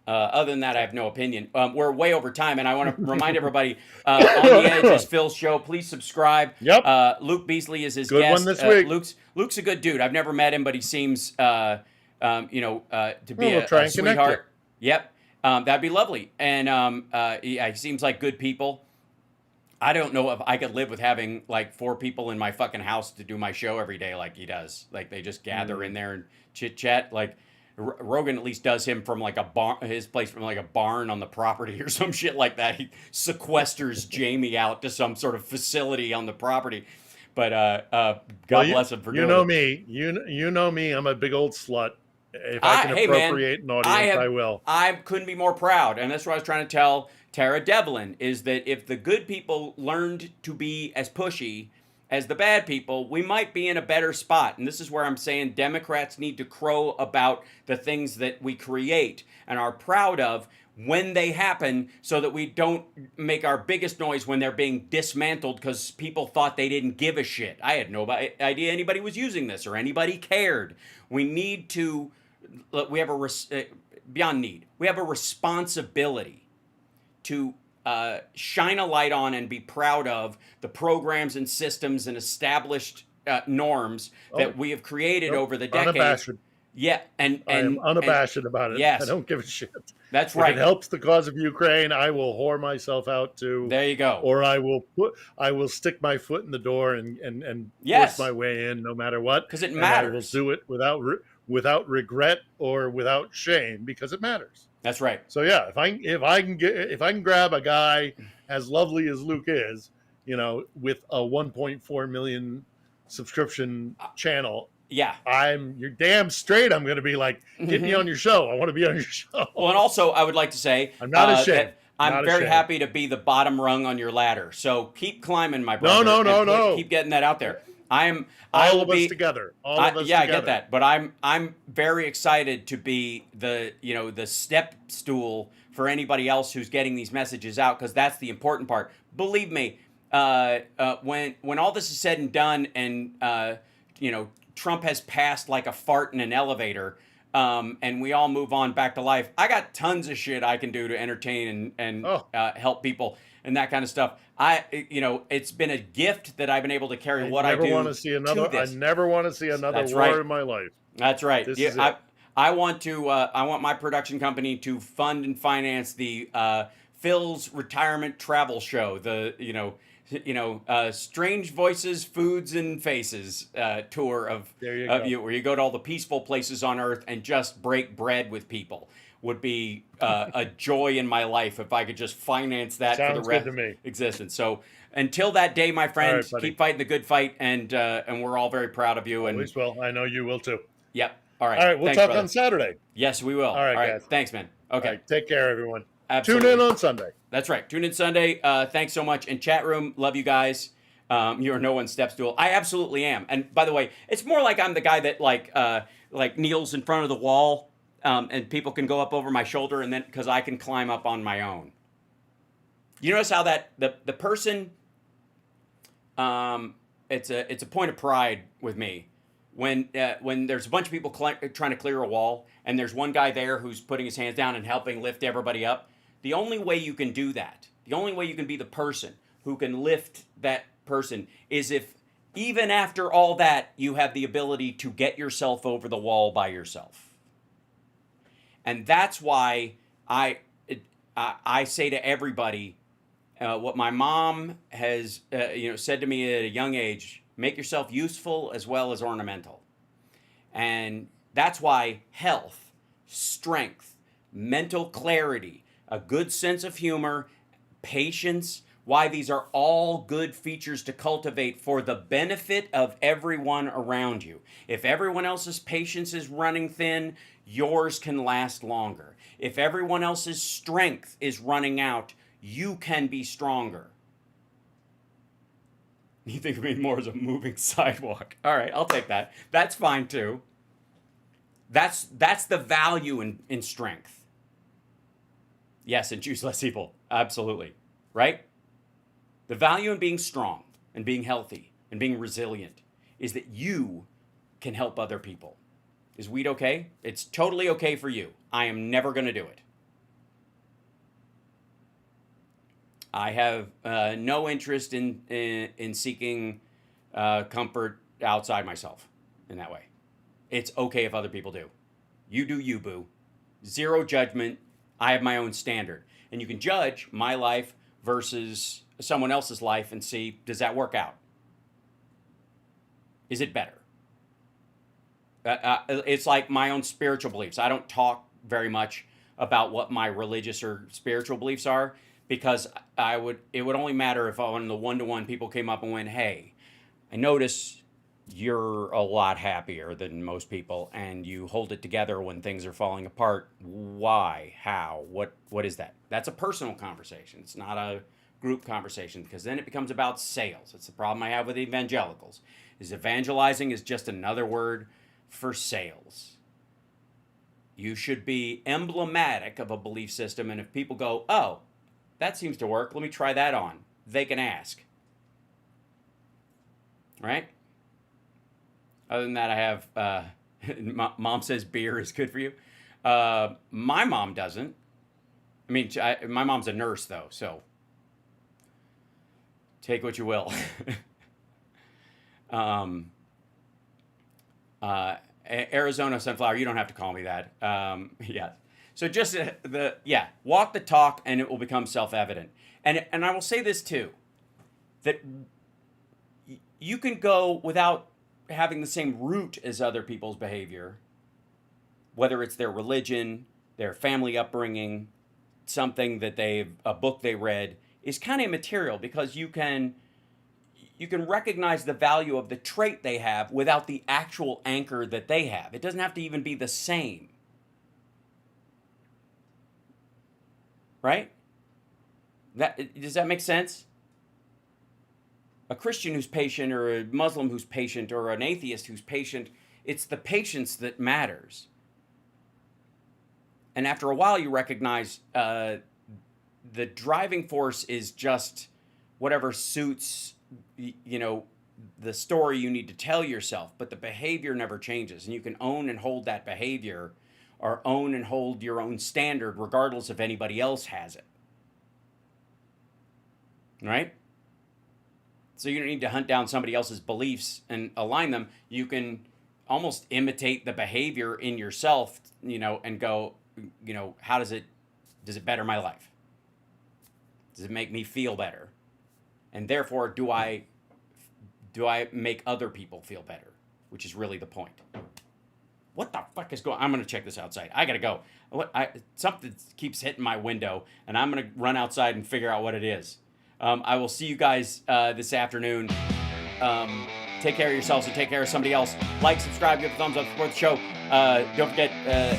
Other than that, I have no opinion. We're way over time, and I want to remind everybody, On the Edge is Phil's show. Please subscribe. Yep. Luke Beasley is his Good guest. one this week. Luke's a good dude. I've never met him, but he seems, to be we'll try a and connect sweetheart. Yep. That'd be lovely. And he seems like good people. I don't know if I could live with having like 4 people in my fucking house to do my show every day like he does. Like they just gather in there and chit chat. Like Rogan at least does him from like a barn, his place from like a barn on the property or some shit like that. He sequesters Jamie out to some sort of facility on the property. But God bless him for doing it. You know me. I'm a big old slut. If I can appropriate an audience, I will. I couldn't be more proud. And that's what I was trying to tell Tara Devlin, is that if the good people learned to be as pushy as the bad people, we might be in a better spot. And this is where I'm saying Democrats need to crow about the things that we create and are proud of when they happen, so that we don't make our biggest noise when they're being dismantled because people thought they didn't give a shit. I had no idea anybody was using this or anybody cared. We need to, we have beyond need, we have a responsibility to shine a light on and be proud of the programs and systems and established norms that we have created over the decades. Unabashed. Yeah, and I'm unabashed about it. Yes. I don't give a shit. That's right. If it helps the cause of Ukraine, I will whore myself out too. There you go. Or I will stick my foot in the door and force my way in, no matter what. Because it matters. I will do it without regret or without shame, because it matters. That's right. So yeah, if I can grab a guy as lovely as Luke is, with a 1.4 million subscription channel. Yeah. You're damn straight. I'm going to be like, get me on your show. I want to be on your show. Well, and also I would like to say, I'm not ashamed. I'm very happy to be the bottom rung on your ladder. So keep climbing, my brother. No. Keep getting that out there. All of us together. I get that. But I'm very excited to be the step stool for anybody else who's getting these messages out, because that's the important part. Believe me, when all this is said and done, and Trump has passed like a fart in an elevator, and we all move on back to life, I got tons of shit I can do to entertain and help people and that kind of stuff. It's been a gift that I've been able to carry what I do. I never want to see another war in my life. That's right. This is it. I want my production company to fund and finance the Phil's retirement travel show. Strange Voices, Foods, and Faces tour of you, where you go to all the peaceful places on Earth and just break bread with people. Would be a joy in my life if I could just finance that for the rest of existence. So until that day, my friends, keep fighting the good fight, and we're all very proud of you. Always will. I know you will too. Yep. All right. All right. We'll talk on Saturday. Yes, we will. All right, guys. Thanks, man. Okay. All right, take care, everyone. Absolutely. Tune in on Sunday. That's right. Tune in Sunday. Thanks so much. And chat room, love you guys. You're no one's step stool. I absolutely am. And by the way, it's more like I'm the guy that like kneels in front of the wall, and people can go up over my shoulder, and then because I can climb up on my own. You notice how that the person, it's a point of pride with me when there's a bunch of people trying to clear a wall, and there's one guy there who's putting his hands down and helping lift everybody up. The only way you can do that, the only way you can be the person who can lift that person is if, even after all that, you have the ability to get yourself over the wall by yourself. And that's why I say to everybody, what my mom has said to me at a young age: make yourself useful as well as ornamental. And that's why health, strength, mental clarity, a good sense of humor, patience, why these are all good features to cultivate for the benefit of everyone around you. If everyone else's patience is running thin, yours can last longer. If everyone else's strength is running out, you can be stronger. You think of me more as a moving sidewalk. All right, I'll take that. That's fine too. That's the value in strength. Yes, and choose less evil. Absolutely. Right? The value in being strong and being healthy and being resilient is that you can help other people. Is weed okay? It's totally okay for you. I am never going to do it. I have no interest in seeking comfort outside myself in that way. It's okay if other people do. You do you, boo. Zero judgment. I have my own standard. And you can judge my life versus someone else's life and see, does that work out? Is it better? It's like my own spiritual beliefs. I don't talk very much about what my religious or spiritual beliefs are, because it would only matter if on the one-to-one people came up and went, hey, I notice you're a lot happier than most people and you hold it together when things are falling apart. Why? How? What is that? That's a personal conversation. It's not a group conversation, because then it becomes about sales. It's the problem I have with evangelicals. Is evangelizing is just another word for sales. You should be emblematic of a belief system, and if people go, oh, that seems to work, let me try that on, they can ask. Right? Other than that, I have, mom says beer is good for you. My mom doesn't. I mean, my mom's a nurse, though, so take what you will. Arizona Sunflower, you don't have to call me that. Yeah. So just walk the talk, and it will become self-evident. And I will say this too, that you can go without having the same root as other people's behavior, whether it's their religion, their family upbringing, something that a book they read, is kind of immaterial, because you can recognize the value of the trait they have without the actual anchor that they have. It doesn't have to even be the same. Right? Does that make sense? A Christian who's patient, or a Muslim who's patient, or an atheist who's patient, it's the patience that matters. And after a while, you recognize the driving force is just whatever suits, the story you need to tell yourself, but the behavior never changes. And you can own and hold that behavior, or own and hold your own standard, regardless if anybody else has it. Right? So you don't need to hunt down somebody else's beliefs and align them. You can almost imitate the behavior in yourself, and go, how does it better my life? Does it make me feel better? And therefore, do I make other people feel better? Which is really the point. What the fuck is going on? I'm going to check this outside. I got to go. Something keeps hitting my window, and I'm going to run outside and figure out what it is. I will see you guys this afternoon. Take care of yourselves and take care of somebody else. Like, subscribe, give a thumbs up, support the show. Don't forget,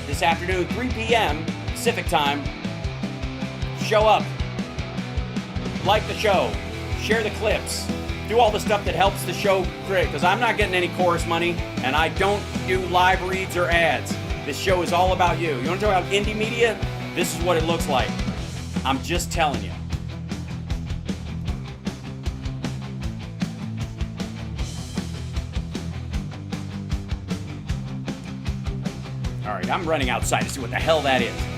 this afternoon, 3 p.m., Pacific time. Show up. Like the show. Share the clips. Do all the stuff that helps the show create, because I'm not getting any chorus money, and I don't do live reads or ads. This show is all about you. You want to talk about indie media? This is what it looks like. I'm just telling you. All right, I'm running outside to see what the hell that is.